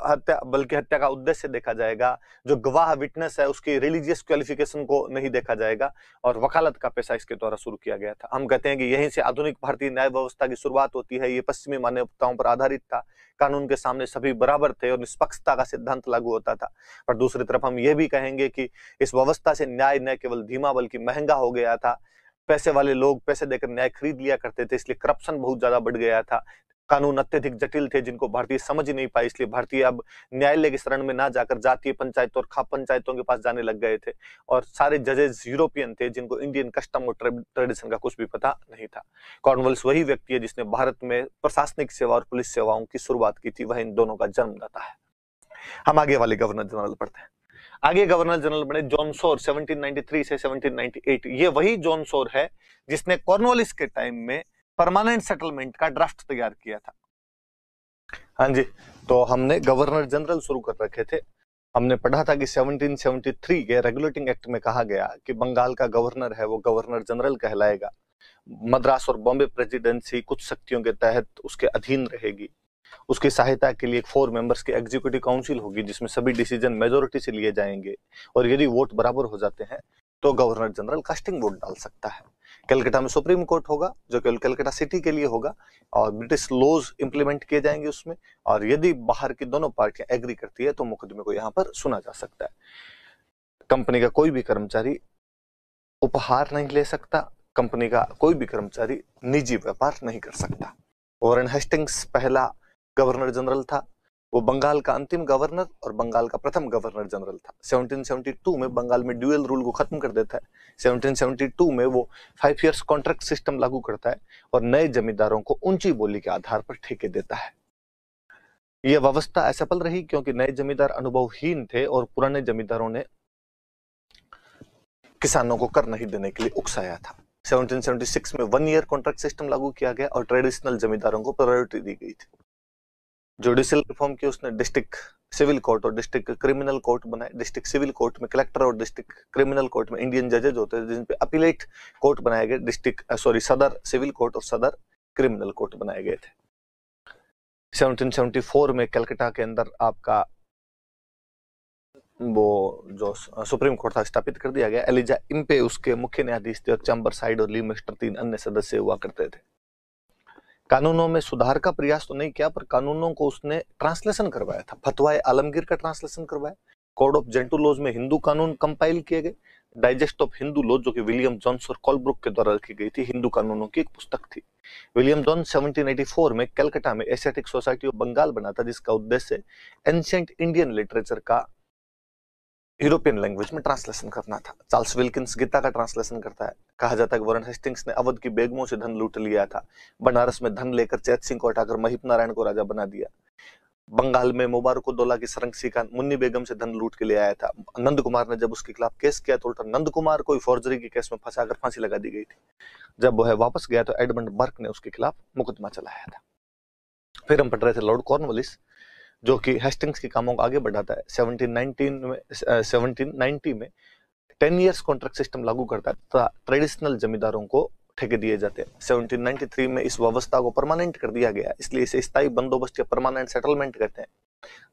बल्कि हत्या का उद्देश्य देखा जाएगा। जो गवाह विटनेस है उसकी रिलीजियस क्वालिफिकेशन को नहीं देखा जाएगा। और वकालत का पेशा इसके द्वारा शुरू किया गया था। हम कहते हैं कि यहीं से आधुनिक भारतीय न्याय व्यवस्था की शुरुआत होती है। ये पश्चिमी मान्यताओं पर आधारित था। कानून के सामने सभी बराबर थे और निष्पक्षता का सिद्धांत लागू होता था। पर दूसरी तरफ हम ये भी कहेंगे कि इस व्यवस्था से न्याय न केवल धीमा बल्कि महंगा हो गया था। पैसे वाले लोग पैसे देकर न्याय खरीद लिया करते थे, इसलिए करप्शन बहुत ज्यादा बढ़ गया था। कानून अत्यधिक जटिल थे, जिनको भारतीय समझ नहीं पाए, इसलिए भारतीय अब न्यायालय की शरण में ना जाकर जातीय पंचायतों और खाप पंचायतों के पास जाने लग गए थे। और सारे जजेस यूरोपियन थे, जिनको इंडियन कस्टम और ट्रेडिशन का कुछ भी पता नहीं था। कॉर्नवालिस वही व्यक्ति है जिसने भारत में प्रशासनिक सेवा और पुलिस सेवाओं की शुरुआत की थी। वह इन दोनों का जन्मदाता है। हम आगे वाले गवर्नर जनरल पढ़ते हैं। आगे गवर्नर जनरल बने जॉन सोर 1793 से 1798। ये वही जॉन सोर है जिसने कॉर्नवालिस के टाइम में परमानेंट सेटलमेंट का ड्राफ्ट तैयार किया था। हाँ जी, तो हमने गवर्नर जनरल शुरू कर रखे थे। हमने पढ़ा था कि 1773 के रेगुलेटिंग एक्ट में कहा गया कि बंगाल का गवर्नर है वो गवर्नर जनरल कहलाएगा। मद्रास और बॉम्बे प्रेसिडेंसी कुछ शक्तियों के तहत उसके अधीन रहेगी। उसकी सहायता के लिए 4 मेंबर्स की एग्जीक्यूटिव काउंसिल होगी, जिसमें सभी डिसीजन मेजोरिटी से लिए जाएंगे। और यदि वोट बराबर हो जाते हैं तो गवर्नर जनरल कास्टिंग वोट डाल सकता है। कलकत्ता में सुप्रीम कोर्ट होगा जो केवल कलकत्ता सिटी के लिए होगा और ब्रिटिश लॉज इंप्लीमेंट किए जाएंगे उसमें, और यदि बाहर की दोनों पार्टियां एग्री करती है तो मुकदमे को यहाँ पर सुना जा सकता है। कंपनी का कोई भी कर्मचारी उपहार नहीं ले सकता, कंपनी का कोई भी कर्मचारी निजी व्यापार नहीं कर सकता। वॉरेन हेस्टिंग्स पहला गवर्नर जनरल था, वो बंगाल का अंतिम गवर्नर और बंगाल का प्रथम गवर्नर जनरल था। 1772 में बंगाल में ड्यूअल रूल को खत्म कर देता है। 1772 में वो 5 इयर्स कॉन्ट्रैक्ट सिस्टम लागू करता है और नए जमींदारों को ऊंची बोली के आधार पर ठेके देता है। यह व्यवस्था असफल रही क्योंकि नए जमींदार अनुभवहीन थे और पुराने जमींदारों ने किसानों को कर नहीं देने के लिए उकसाया था। 1776 में 1 ईयर कॉन्ट्रैक्ट सिस्टम लागू किया गया और ट्रेडिशनल जमींदारों को प्रायोरिटी दी गई थी। जुडिशियल रिफॉर्म की उसने डिस्ट्रिक्ट सिविल कोर्ट और डिस्ट्रिक्ट क्रिमिनल कोर्ट बनाए। डिस्ट्रिक्ट सिविल कोर्ट में कलेक्टर और डिस्ट्रिक्ट क्रिमिनल कोर्ट में इंडियन जजेज होते हैं, जिन पे अपीलेट कोर्ट बनाए गए। सदर सिविल कोर्ट और सदर क्रिमिनल कोर्ट बनाए गए थे। 1774 में कलकत्ता के अंदर आपका वो जो सुप्रीम कोर्ट था स्थापित कर दिया गया। एलिजा इम्पे उसके मुख्य न्यायाधीश थे और चैम्बरसाइड और लीमेस्टर 3 अन्य सदस्य हुआ करते थे। कानूनों में सुधार का प्रयास तो नहीं किया, पर कानूनों को उसने ट्रांसलेशन करवाया था। फतवाए आलमगीर का ट्रांसलेशन करवाया। कोड ऑफ जेंटू लॉज में हिंदू कानून कंपाइल किए गए। डाइजेस्ट ऑफ हिंदू लॉ जो कि विलियम जोन्स और कॉलब्रुक के द्वारा लिखी गई थी, हिंदू कानूनों की एक पुस्तक थी। विलियम जोन्स 1784 में कलकत्ता में एशियाटिक सोसाइटी ऑफ बंगाल बना था, जिसका उद्देश्य एंशिएंट इंडियन लिटरेचर का यूरोपियन लैंग्वेज में ट्रांसलेशन करना था। चार्ल्स विल्किंस गीता का ट्रांसलेशन करता है। कहा जाता है कि वॉरेन हेस्टिंग्स ने अवध की बेगमों से धन लूट लिया था। बनारस में धन लेकर चैत सिंह को हटाकर महिप नारायण को राजा बना दिया। बंगाल में मुबारकुद्दौला की सरंगसी का मुन्नी बेगम से धन लूट के ले आया था। नंद कुमार ने जब उसके खिलाफ केस किया तो उल्टा नंद कुमार को फॉर्जरी के केस में फंसाकर फांसी लगा दी गई थी। जब वह वापस गया तो एडमंड बर्क ने उसके खिलाफ मुकदमा चलाया था। फिर हम पढ़ रहे थे लॉर्ड कॉर्नवालिस, जो कि हेस्टिंग्स के कामों को आगे बढ़ाता है। 1790 में 10 इयर्स कॉन्ट्रैक्ट सिस्टम लागू करता है तथा ट्रेडिशनल जमींदारों को ठेके दिए जाते हैं। 1793 में इस व्यवस्था को परमानेंट कर दिया गया, इसलिए इसे स्थायी बंदोबस्त या परमानेंट सेटलमेंट कहते हैं।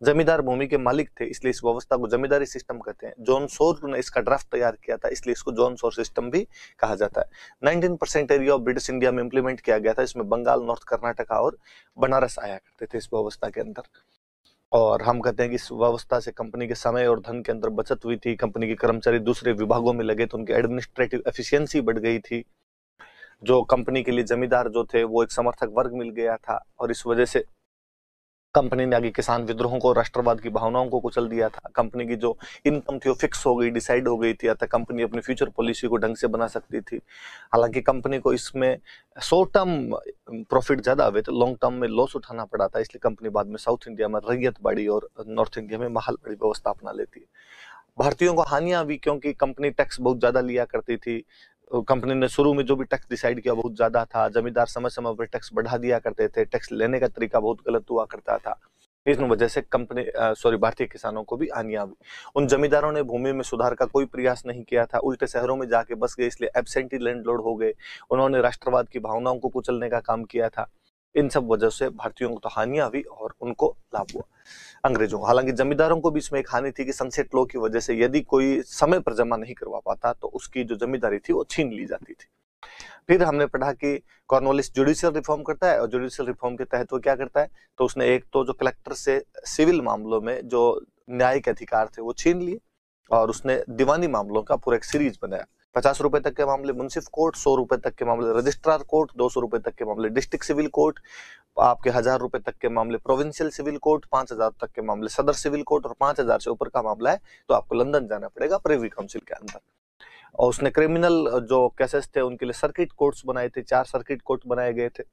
जमींदार भूमि के मालिक थे, इसलिए इस व्यवस्था को जमींदारी सिस्टम कहते हैं। जॉन सोर ने इसका ड्राफ्ट तैयार किया था, इसलिए इसको जॉन सोर सिस्टम भी कहा जाता है। 19% एरिया ऑफ ब्रिटिश इंडिया में इंप्लीमेंट किया गया था। इसमें बंगाल, नॉर्थ कर्नाटका और बनारस आया करते थे इस व्यवस्था के अंदर। और हम कहते हैं कि इस व्यवस्था से कंपनी के समय और धन के अंदर बचत हुई थी। कंपनी के कर्मचारी दूसरे विभागों में लगे तो उनकी एडमिनिस्ट्रेटिव एफिशिएंसी बढ़ गई थी। जो कंपनी के लिए जमींदार जो थे वो एक समर्थक वर्ग मिल गया था और इस वजह से कंपनी ने आगे किसान विद्रोहों को, राष्ट्रवाद की भावनाओं को कुचल दिया था। कंपनी की जो इनकम थी वो फिक्स हो गई, डिसाइड हो गई थी, अतः कंपनी अपनी फ्यूचर पॉलिसी को ढंग से बना सकती थी। हालांकि कंपनी को इसमें शॉर्ट टर्म प्रॉफिट ज्यादा हुए तो लॉन्ग टर्म में लॉस उठाना पड़ा था, इसलिए कंपनी बाद में साउथ इंडिया में रैयत बाड़ी और नॉर्थ इंडिया में महलबाड़ी व्यवस्था अपना लेती है। भारतीयों को हानियां हुई क्योंकि कंपनी टैक्स बहुत ज्यादा लिया करती थी। कंपनी ने शुरू में जो भी टैक्स डिसाइड किया बहुत ज्यादा था। जमींदार समय समय पर टैक्स बढ़ा दिया करते थे। टैक्स लेने का तरीका बहुत गलत हुआ करता था। इस वजह से भारतीय किसानों को भी हानियां हुई। उन जमींदारों ने भूमि में सुधार का कोई प्रयास नहीं किया था, उल्टे शहरों में जाके बस गए, इसलिए एब्सेंटी लैंडलॉर्ड हो गए। उन्होंने राष्ट्रवाद की भावनाओं को कुचलने का काम किया था। इन सब वजह से भारतीयों को तो हानियां हुई और उनको लाभ हुआ अंग्रेजों को। हालांकि जमींदारों को भी इसमें एक हानि थी कि सनसेट लॉ की वजह से यदि कोई समय पर जमा नहीं करवा पाता तो उसकी जो जमींदारी थी वो छीन ली जाती थी। फिर हमने पढ़ा कि कॉर्नवालिस जुडिशियल रिफॉर्म करता है और जुडिशियल रिफॉर्म के तहत वो क्या करता है, तो उसने एक तो जो कलेक्टर से सिविल मामलों में जो न्यायिक अधिकार थे वो छीन लिए और उसने दीवानी मामलों का पूरा एक सीरीज बनाया। 50 रुपए तक के मामले मुंसिफ कोर्ट, 100 रुपए तक के मामले रजिस्ट्रार कोर्ट, 200 रुपए तक के मामले डिस्ट्रिक्ट सिविल कोर्ट, आपके 1000 रुपए तक के मामले प्रोविंशियल सिविल कोर्ट, 5000 तक के मामले सदर सिविल कोर्ट और 5000 से ऊपर का मामला है तो आपको लंदन जाना पड़ेगा प्रिवी काउंसिल के अंदर। और उसने क्रिमिनल जो केसेस थे उनके लिए सर्किट कोर्ट्स बनाए थे। 4 सर्किट कोर्ट बनाए गए थे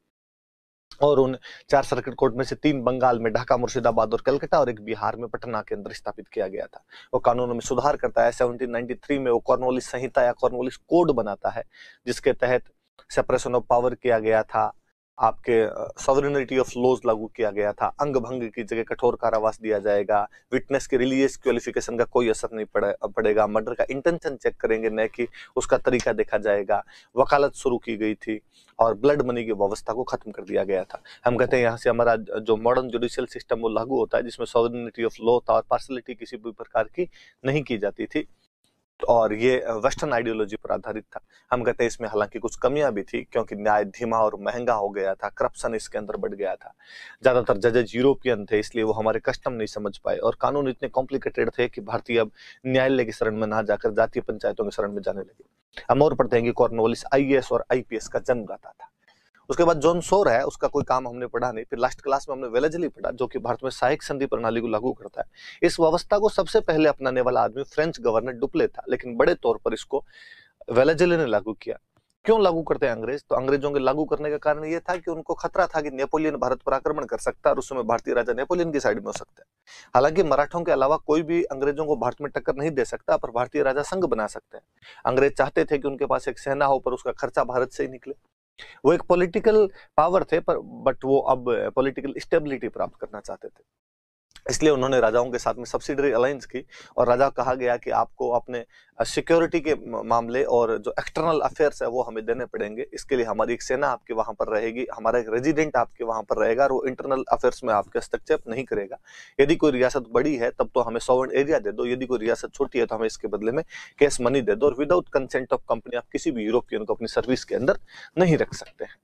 और उन 4 सर्किट कोर्ट में से 3 बंगाल में ढाका, मुर्शिदाबाद और कलकत्ता और एक बिहार में पटना के अंदर स्थापित किया गया था। वो कानूनों में सुधार करता है। 1793 में वो कॉर्नवालिस संहिता या कॉर्नवालिस कोड बनाता है, जिसके तहत सेपरेशन ऑफ पावर किया गया था, आपके सॉवरेनिटी ऑफ लॉज लागू किया गया था, अंग भंग की जगह कठोर कारावास दिया जाएगा, विटनेस के रिलीजियस क्वालिफिकेशन का कोई असर नहीं पड़ेगा, मर्डर का इंटेंशन चेक करेंगे न कि उसका तरीका देखा जाएगा, वकालत शुरू की गई थी और ब्लड मनी की व्यवस्था को खत्म कर दिया गया था। हम कहते हैं यहाँ से हमारा जो मॉडर्न जुडिशियल सिस्टम वो लागू होता है, जिसमें सॉवरेनिटी ऑफ लॉ था और पार्शलिटी किसी भी प्रकार की नहीं की जाती थी। और ये वेस्टर्न आइडियोलॉजी पर आधारित था। हम कहते हैं इसमें हालांकि कुछ कमियां भी थी, क्योंकि न्याय धीमा और महंगा हो गया था, करप्शन इसके अंदर बढ़ गया था, ज्यादातर जजेज यूरोपियन थे, इसलिए वो हमारे कस्टम नहीं समझ पाए, और कानून इतने कॉम्प्लिकेटेड थे कि भारतीय अब न्यायालय की शरण में ना जाकर जातीय पंचायतों की शरण में जाने लगे। हम और पढ़ते हैं कि कॉर्नवालिस आईएएस और आईपीएस का जन्मदाता था। उसके बाद जॉन सोर है, उसका कोई काम हमने पढ़ा नहीं। फिर लास्ट क्लास में हमने वेलेजली पढ़ा, जो कि भारत में सहायक संधि प्रणाली को लागू करता है। इस व्यवस्था को सबसे पहले अपनाने वाला आदमी फ्रेंच गवर्नर डुप्ले था, लेकिन बड़े तौर पर इसको वेलेजली ने लागू किया। क्यों लागू करते हैं अंग्रेज? तो अंग्रेजों के लागू करने का कारण यह था कि उनको खतरा था कि नेपोलियन भारत पर आक्रमण कर सकता है, और उस समय भारतीय राजा नेपोलियन की साइड में हो सकता है। हालांकि मराठों के अलावा कोई भी अंग्रेजों को भारत में टक्कर नहीं दे सकता, पर भारतीय राजा संघ बना सकते हैं। अंग्रेज चाहते थे कि उनके पास एक सेना हो, पर उसका खर्चा भारत से ही निकले। वो एक पॉलिटिकल पावर थे, पर बट वो अब पॉलिटिकल स्टेबिलिटी प्राप्त करना चाहते थे, इसलिए उन्होंने राजाओं के साथ में सब्सिडरी अलायंस की, और राजा कहा गया कि आपको अपने सिक्योरिटी के मामले और जो एक्सटर्नल अफेयर्स है वो हमें देने पड़ेंगे। इसके लिए हमारी एक सेना आपके वहां पर रहेगी, हमारा एक रेजिडेंट आपके वहां पर रहेगा, और वो इंटरनल अफेयर्स में आपके हस्तक्षेप नहीं करेगा। यदि कोई रियासत बड़ी है तब तो हमें सॉवरेन एरिया दे दो, यदि कोई रियासत छोटी है तो हमें इसके बदले में कैश मनी दे दो, और विदाउट कंसेंट ऑफ कंपनी आप किसी भी यूरोपियन को अपनी सर्विस के अंदर नहीं रख सकते हैं।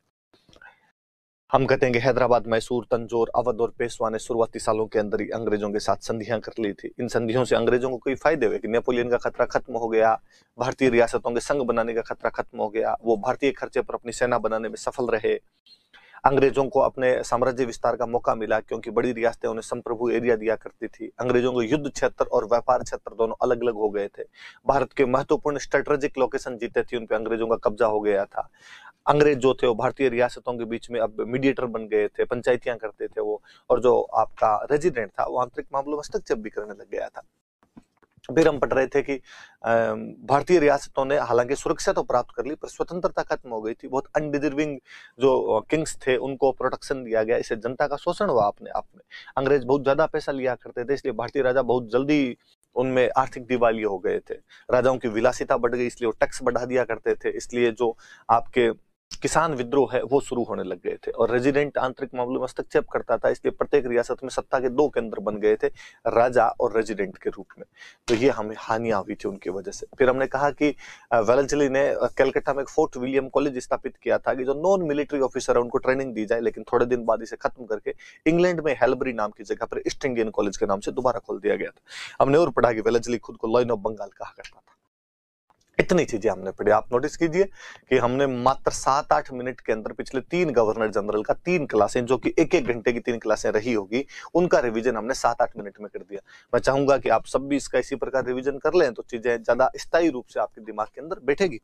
हम कहते हैं कि हैदराबाद, मैसूर, तंजौर, अवध और पेशवा ने शुरुआती सालों के अंदर ही अंग्रेजों के साथ संधियां कर ली थी। इन संधियों से अंग्रेजों को कई फायदे हुए कि नेपोलियन का खतरा खत्म हो गया, भारतीय रियासतों के संघ बनाने का खतरा खत्म हो गया, वो भारतीय खर्चे पर अपनी सेना बनाने में सफल रहे। अंग्रेजों को अपने साम्राज्य विस्तार का मौका मिला, क्योंकि बड़ी रियासतें उन्हें संप्रभु एरिया दिया करती थी। अंग्रेजों को युद्ध क्षेत्र और व्यापार क्षेत्र दोनों अलग अलग हो गए थे। भारत के महत्वपूर्ण स्ट्रेटेजिक लोकेशन जीते थे, उन पे अंग्रेजों का कब्जा हो गया था। अंग्रेज जो थे वो भारतीय रियासतों के बीच में अब मीडिएटर बन गए थे, पंचायतियां करते थे वो, और जो आपका रेजिडेंट था वो आंतरिक मामलों में हस्तक्षेप भी करने लग गया था। फिर हम पढ़ रहे थे कि भारतीय रियासतों ने हालांकि सुरक्षा तो प्राप्त कर ली, पर स्वतंत्रता खत्म हो गई थी। बहुत अनडिजर्विंग जो किंग्स थे उनको प्रोटेक्शन दिया गया, इससे जनता का शोषण हुआ अपने आप में। अंग्रेज बहुत ज्यादा पैसा लिया करते थे, इसलिए भारतीय राजा बहुत जल्दी उनमें आर्थिक दिवालिये हो गए थे। राजाओं की विलासिता बढ़ गई, इसलिए वो टैक्स बढ़ा दिया करते थे, इसलिए जो आपके किसान विद्रोह है वो शुरू होने लग गए थे। और रेजिडेंट आंतरिक मामलों में हस्तक्षेप करता था, इसलिए प्रत्येक रियासत में सत्ता के दो केंद्र बन गए थे, राजा और रेजिडेंट के रूप में। तो ये हमें हानियां हुई थी उनकी वजह से। फिर हमने कहा कि वेलेस्ली ने कलकत्ता में एक फोर्ट विलियम कॉलेज स्थापित किया था कि जो नॉन मिलिट्री ऑफिसर है उनको ट्रेनिंग दी जाए, लेकिन थोड़े दिन बाद इसे खत्म करके इंग्लैंड में हेल्बरी नाम की जगह पर ईस्ट इंडियन कॉलेज के नाम से दोबारा खोल दिया गया था। हमने और पढ़ा कि वेलेस्ली खुद को लॉयन ऑफ बंगाल कहा करता था। इतनी चीजें हमने पढ़ी। आप नोटिस कीजिए कि हमने मात्र 7-8 मिनट के अंदर पिछले 3 गवर्नर जनरल का 3 क्लासें, जो कि 1-1 घंटे की 3 क्लासें रही होगी, उनका रिवीजन हमने 7-8 मिनट में कर दिया। मैं चाहूंगा कि आप सब भी इसका इसी प्रकार रिवीजन कर लें, तो चीजें ज्यादा स्थायी रूप से आपके दिमाग के अंदर बैठेगी।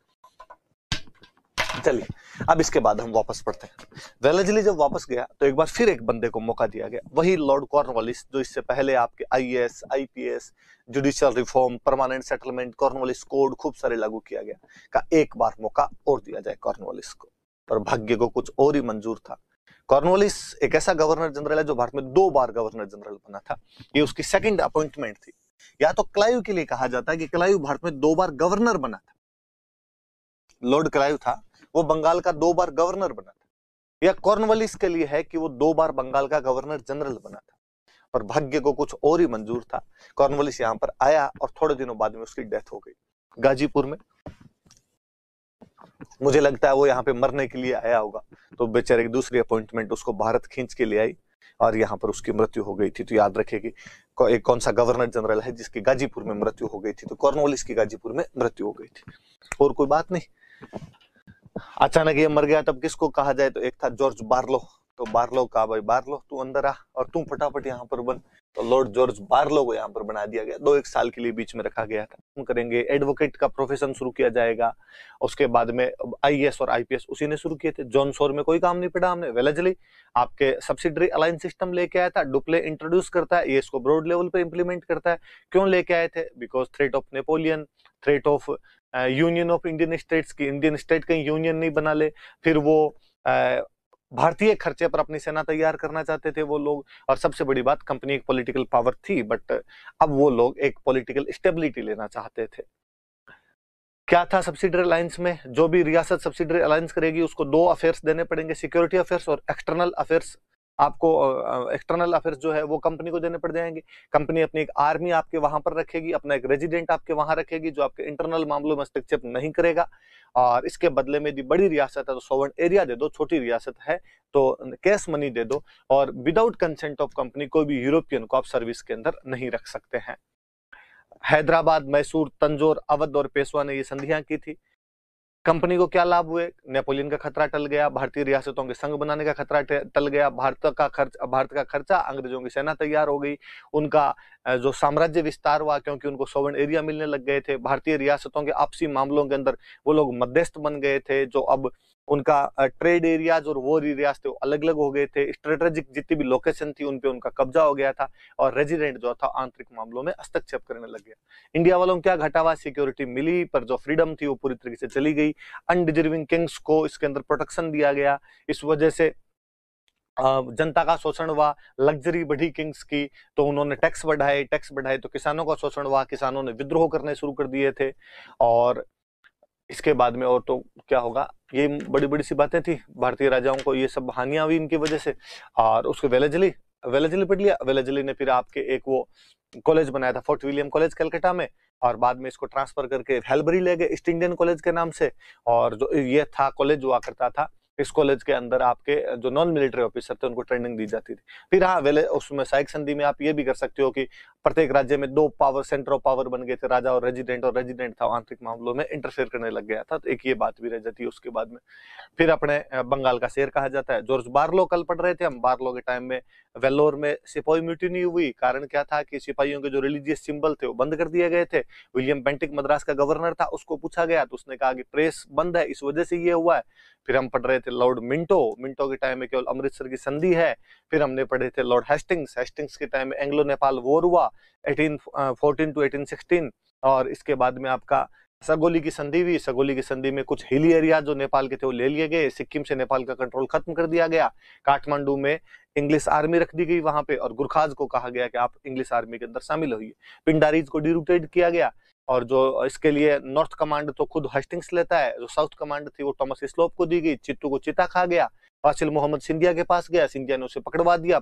चलिए अब इसके बाद हम वापस पढ़ते हैं। वेलेस्ली जब वापस गया तो एक बार फिर एक बंदे को मौका दिया गया, वही लॉर्ड कॉर्नवालिस, जो इससे पहले आपके IAS, IPS, judicial reform, permanent settlement, Cornwallis code खूब सारे लागू किया गया। का एक बार मौका और दिया जाए कॉर्नवालिस को, पर भाग्य को कुछ और ही मंजूर था। कॉर्नवालिस एक ऐसा गवर्नर जनरल है जो भारत में 2 बार गवर्नर जनरल बना था। ये उसकी सेकंड अपॉइंटमेंट थी। या तो क्लाइव के लिए कहा जाता है कि क्लाइव भारत में 2 बार गवर्नर बना था। लॉर्ड क्लाइव था, वो बंगाल का 2 बार गवर्नर बना था। या कॉर्नवालिस के लिए है कि वो 2 बार बंगाल का गवर्नर जनरल बना था, पर भाग्य को कुछ और ही मंजूर था। कॉर्नवालिस यहाँ पर आया और थोड़े दिनों बाद में उसकी डेथ हो गई गाजीपुर में। मुझे लगता है वो यहाँ पे मरने के लिए आया होगा, तो बेचारे की दूसरी अपॉइंटमेंट उसको भारत खींच के ले आई और यहाँ पर उसकी मृत्यु हो गई थी। तो याद रखिए कि एक कौन सा गवर्नर जनरल है जिसकी गाजीपुर में मृत्यु हो गई थी, तो कॉर्नवालिस की गाजीपुर में मृत्यु हो गई थी। और कोई बात नहीं, अचानक ये मर गया, तब किसको कहा जाए? तो एक था जॉर्ज बार्लो। तो बार्लो का भाई बार्लो तू अंदर आ और तू फटाफट यहाँ पर बन। तो लॉर्ड जॉर्ज बार्लो को यहाँ पर बना दिया गया। 2-1 साल के लिए बीच में रखा गया था। हम करेंगे एडवोकेट का प्रोफेशन शुरू किया जाएगा। उसके बाद में आईएएस और आईपीएस उसी ने शुरू किए थे। जॉन सोर में कोई काम नहीं पड़ा हमने। वेलेस्ली आपके सब्सिडरी अलायंस सिस्टम लेके आया था, डुप्ले इंट्रोड्यूस करता है, ये इसको ब्रॉड लेवल पे इंप्लीमेंट करता है। क्यों लेके आए थे? Because threat of Napoleon, threat of union of Indian states की इंडियन स्टेट कहीं यूनियन नहीं बना ले। फिर वो भारतीय खर्चे पर अपनी सेना तैयार करना चाहते थे वो लोग। और सबसे बड़ी बात, कंपनी एक पॉलिटिकल पावर थी, बट अब वो लोग एक पॉलिटिकल स्टेबिलिटी लेना चाहते थे। क्या था सब्सिडरी अलायंस में? जो भी रियासत सब्सिडरी अलायंस करेगी उसको 2 अफेयर्स देने पड़ेंगे, सिक्योरिटी अफेयर्स और एक्सटर्नल अफेयर्स। आपको एक्सटर्नल अफेयर्स जो है वो कंपनी को देने पड़ जाएंगे। कंपनी अपनी एक आर्मी आपके वहां पर रखेगी, अपना एक रेजिडेंट आपके वहां रखेगी जो आपके इंटरनल मामलों में हस्तक्षेप नहीं करेगा, और इसके बदले में यदि बड़ी रियासत है तो सॉवरेन एरिया दे दो, छोटी रियासत है तो कैश मनी दे दो, और विदाउट कंसेंट ऑफ कंपनी कोई भी यूरोपियन को आप सर्विस के अंदर नहीं रख सकते हैं। हैदराबाद, मैसूर, तंजौर, अवध और पेशवा ने ये संधियां की थी। कंपनी को क्या लाभ हुए? नेपोलियन का खतरा टल गया, भारतीय रियासतों के संघ बनाने का खतरा टल गया, भारत का खर्चा, अंग्रेजों की सेना तैयार हो गई, उनका जो साम्राज्य विस्तार हुआ क्योंकि उनको सॉवरेन एरिया मिलने लग गए थे, भारतीय रियासतों के आपसी मामलों के अंदर वो लोग मध्यस्थ बन गए थे, जो अब उनका ट्रेड एरियाज और वो एरियाज थे वो अलग अलग हो गए थे, स्ट्रेटेजिक जितनी भी लोकेशन थी उन पे उनका कब्जा हो गया था, और रेजिडेंट जो था आंतरिक मामलों में हस्तक्षेप करने लग गया। इंडिया वालों को क्या घटा हुआ? सिक्योरिटी मिली पर जो फ्रीडम थी वो पूरी तरीके से चली गई। अनडिजर्विंग किंग्स को इसके अंदर प्रोटेक्शन दिया गया, इस वजह से जनता का शोषण हुआ, लग्जरी बढ़ी किंग्स की तो उन्होंने टैक्स बढ़ाए तो किसानों का शोषण हुआ, किसानों ने विद्रोह करने शुरू कर दिए थे। और इसके बाद में और तो क्या होगा, ये बड़ी बड़ी सी बातें थी, भारतीय राजाओं को ये सब हानियां हुई इनकी वजह से। और उसको वेलेजली पढ़ लिया, वेलेजली ने फिर आपके एक वो कॉलेज बनाया था फोर्ट विलियम कॉलेज कलकत्ता में, और बाद में इसको ट्रांसफर करके हेल्बरी ले गए ईस्ट इंडियन कॉलेज के नाम से, और जो ये था कॉलेज हुआ करता था, इस कॉलेज के अंदर आपके जो नॉन मिलिट्री ऑफिसर थे उनको ट्रेनिंग दी जाती थी। फिर हाँ उसमें साइक संधि में आप ये भी कर सकते हो कि प्रत्येक राज्य में दो पावर सेंटर ऑफ पावर बन गए थे, राजा और रेजिडेंट था आंतरिक मामलों में इंटरफेयर करने लग गया था, तो एक ये बात भी रह जाती है उसके बाद में। फिर अपने बंगाल का शेर कहा जाता है, जॉर्ज बार्लो कल पढ़ रहे थे हम, बार्लो के टाइम में वेल्लोर में सिपाही म्यूटिनी हुई, कारण क्या था कि सिपाहियों के जो रिलीजियस सिंबल थे वो बंद कर दिए गए थे। विलियम बेंटिक मद्रास का गवर्नर था, उसको पूछा गया तो उसने कहा कि प्रेस बंद है इस वजह से ये हुआ है। फिर हम पढ़ रहे थे लॉर्ड मिंटो के टाइम में केवल अमृतसर की संधि है। फिर हमने पढ़े थे लॉर्ड हेस्टिंग्स के टाइम में एंग्लो नेपाल वॉर हुआ 1814 टू 1816, और इसके बाद में आपका सगोली की संधि हुई। सगोली की संधि में कुछ हिली एरिया जो नेपाल के थे वो ले लिए गए, सिक्किम से नेपाल का कंट्रोल खत्म कर दिया गया, काठमांडू में इंग्लिश आर्मी रख दी गई वहां पे, और गुरखाज को कहा गया कि आप इंग्लिश आर्मी के अंदर शामिल होइए। पिंडारीज को डिरूटेड किया गया, और जो इसके लिए नॉर्थ कमांड तो खुद हेस्टिंग्स लेता है, जो साउथ कमांड थी वो थॉमस स्लोप को दी गई। चित्तू को चिता खा गया, फासिल मोहम्मद सिंधिया के पास गया, सिंधिया ने उसे पकड़वा दिया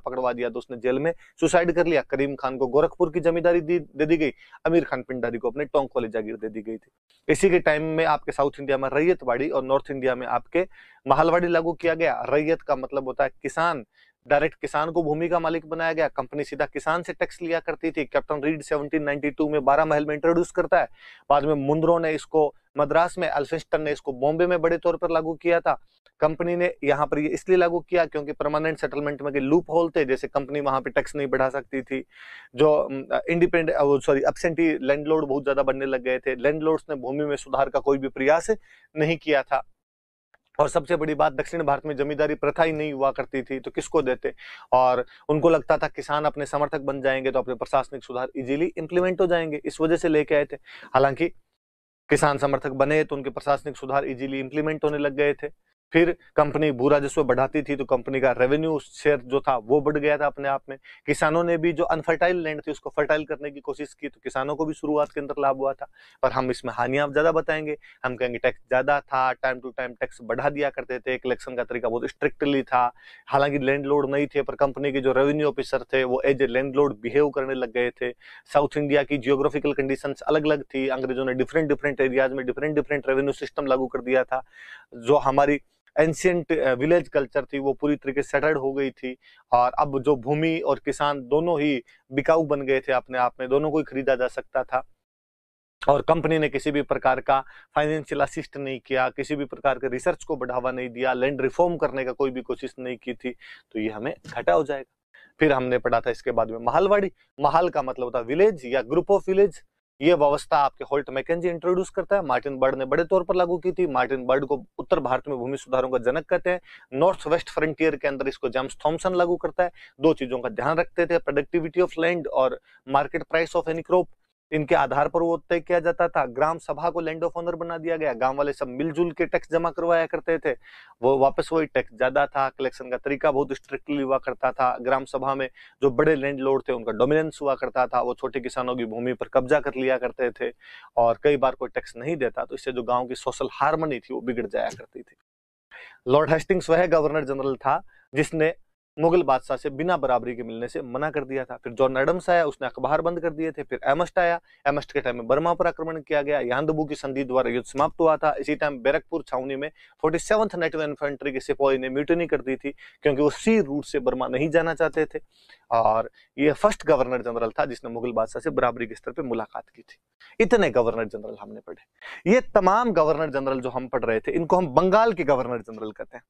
तो उसने जेल में सुसाइड कर लिया। करीम खान को गोरखपुर की जमींदारी दे दी गई, अमीर खान पिंडारी को अपने टोंक वाली जागीर दे दी गई थी। इसी के टाइम में आपके साउथ इंडिया में रैयतवाड़ी और नॉर्थ इंडिया में आपके महलवाड़ी लागू किया गया। रैयत का मतलब होता है किसान, डायरेक्ट किसान को भूमि का मालिक बनाया गया, कंपनी सीधा किसान से टैक्स लिया करती थी। कैप्टन रीड 1792 में 12 महल में इंट्रोड्यूस करता है, बाद में मुंद्रो ने इसको मद्रास में, अल्फिंस्टन ने इसको बॉम्बे में बड़े तौर पर लागू किया था। कंपनी ने यहाँ पर ये इसलिए लागू किया क्योंकि परमानेंट सेटलमेंट में लूप होल थे, जैसे कंपनी वहां पे टैक्स नहीं बढ़ा सकती थी। जो एब्सेंटी लैंडलॉर्ड बहुत ज्यादा बनने लग गए थे, लैंडलॉर्ड्स ने भूमि में सुधार का कोई भी प्रयास नहीं किया था। और सबसे बड़ी बात, दक्षिण भारत में जमींदारी प्रथा ही नहीं हुआ करती थी, तो किसको देते, और उनको लगता था किसान अपने समर्थक बन जाएंगे तो अपने प्रशासनिक सुधार इजीली इंप्लीमेंट हो जाएंगे, इस वजह से लेके आए थे। हालांकि किसान समर्थक बने तो उनके प्रशासनिक सुधार इजीली इंप्लीमेंट होने लग गए थे। फिर कंपनी भू राजस्व बढ़ाती थी तो कंपनी का रेवेन्यू शेयर जो था वो बढ़ गया था अपने आप में। किसानों ने भी जो अनफर्टाइल लैंड थी उसको फर्टाइल करने की कोशिश की, तो किसानों को भी शुरुआत के अंदर लाभ हुआ था। पर हम इसमें हानियां ज्यादा बताएंगे, हम कहेंगे टैक्स ज्यादा था, टाइम टू टाइम टैक्स बढ़ा दिया करते थे, कलेक्शन का तरीका बहुत स्ट्रिक्टली था। हालांकि लैंडलॉर्ड नहीं थे पर कंपनी के जो रेवेन्यू ऑफिसर थे वो एज ए लैंडलॉर्ड बिहेव करने लग गए थे। साउथ इंडिया की जियोग्राफिकल कंडीशंस अलग अलग थी, अंग्रेजों ने डिफरेंट एरियाज में डिफरेंट रेवेन्यू सिस्टम लागू कर दिया था। जो हमारी एंशियंट विलेज कल्चर थी वो पूरी तरीके से सेटल्ड हो गई थी, और अब जो भूमि और किसान दोनों ही बिकाऊ बन गए थे अपने आप में, दोनों को ही खरीदा जा सकता था। और कंपनी ने किसी भी प्रकार का फाइनेंशियल असिस्ट नहीं किया, किसी भी प्रकार के रिसर्च को बढ़ावा नहीं दिया, लैंड रिफॉर्म करने का कोई भी कोशिश नहीं की थी, तो ये हमें घाटा हो जाएगा। फिर हमने पढ़ा था इसके बाद में महलवाड़ी। महल का मतलब होता है विलेज या ग्रुप ऑफ विलेज। ये व्यवस्था आपके होल्ट मैकेंजी इंट्रोड्यूस करता है, मार्टिन बर्ड ने बड़े तौर पर लागू की थी। मार्टिन बर्ड को उत्तर भारत में भूमि सुधारों का जनक कहते हैं। नॉर्थ वेस्ट फ्रंटियर के अंदर इसको जेम्स थॉमसन लागू करता है। दो चीजों का ध्यान रखते थे, प्रोडक्टिविटी ऑफ लैंड और market price of any crop, इनके आधार पर वो तय किया जाता था। ग्राम सभा को लैंड ऑफ ऑनर बना दिया गया, गांव वाले सब मिलजुल के टैक्स जमा करवाया करते थे, वो वापस वही टैक्स ज्यादा था। कलेक्शन का तरीका बहुत स्ट्रिक्टली हुआ करता था। ग्राम सभा में जो बड़े लैंड लॉर्ड थे उनका डोमिनेंस हुआ करता था, वो छोटे किसानों की भूमि पर कब्जा कर लिया करते थे, और कई बार कोई टैक्स नहीं देता तो इससे जो गाँव की सोशल हार्मनी थी वो बिगड़ जाया करती थी। लॉर्ड हेस्टिंग्स वह गवर्नर जनरल था जिसने मुगल बादशाह से बिना बराबरी के मिलने से मना कर दिया था। फिर जॉन एडम्स आया, उसने अखबार बंद कर दिए थे। फिर एमस्ट आया, एमस्ट के टाइम में बर्मा पर आक्रमण किया गया, यांदबू की संधि द्वारा युद्ध समाप्त हुआ था। इसी टाइम बैरकपुर छावनी में 47th नेटिव इन्फेंट्री के सिपाही ने म्यूटिनी कर दी थी, क्योंकि वो सी रूट से बर्मा नहीं जाना चाहते थे। और ये फर्स्ट गवर्नर जनरल था जिसने मुगल बादशाह से बराबरी के स्तर पर मुलाकात की थी। इतने गवर्नर जनरल हमने पढ़े। ये तमाम गवर्नर जनरल जो हम पढ़ रहे थे, इनको हम बंगाल के गवर्नर जनरल कहते हैं।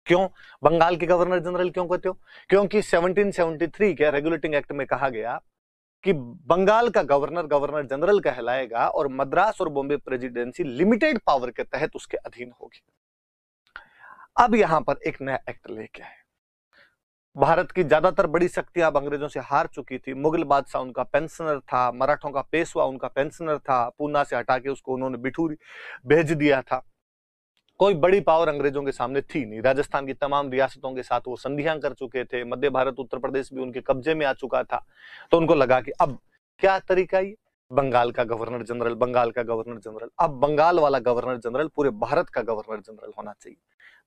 क्यों बंगाल के गवर्नर जनरल क्यों कहते हो? क्योंकि 1773 के रेगुलेटिंग एक्ट में कहा गया कि बंगाल का गवर्नर गवर्नर जनरल कहलाएगा और मद्रास और बॉम्बे प्रेसिडेंसी लिमिटेड पावर के तहत उसके अधीन होगी। अब यहां पर एक नया एक्ट लेके आए। भारत की ज्यादातर बड़ी शक्तियां अब अंग्रेजों से हार चुकी थी। मुगल बादशाह उनका पेंशनर था, मराठों का पेशवा उनका पेंशनर था, पूना से हटा के उसको उन्होंने बिठूर भेज दिया था। कोई बड़ी पावर अंग्रेजों के सामने थी नहीं। राजस्थान की तमाम रियासतों के साथ वो संधियां कर चुके थे, मध्य भारत उत्तर प्रदेश भी उनके कब्जे में आ चुका था। तो उनको लगा कि अब क्या तरीका, ये बंगाल का गवर्नर जनरल, बंगाल का गवर्नर जनरल, अब बंगाल वाला गवर्नर जनरल पूरे भारत का गवर्नर जनरल होना चाहिए।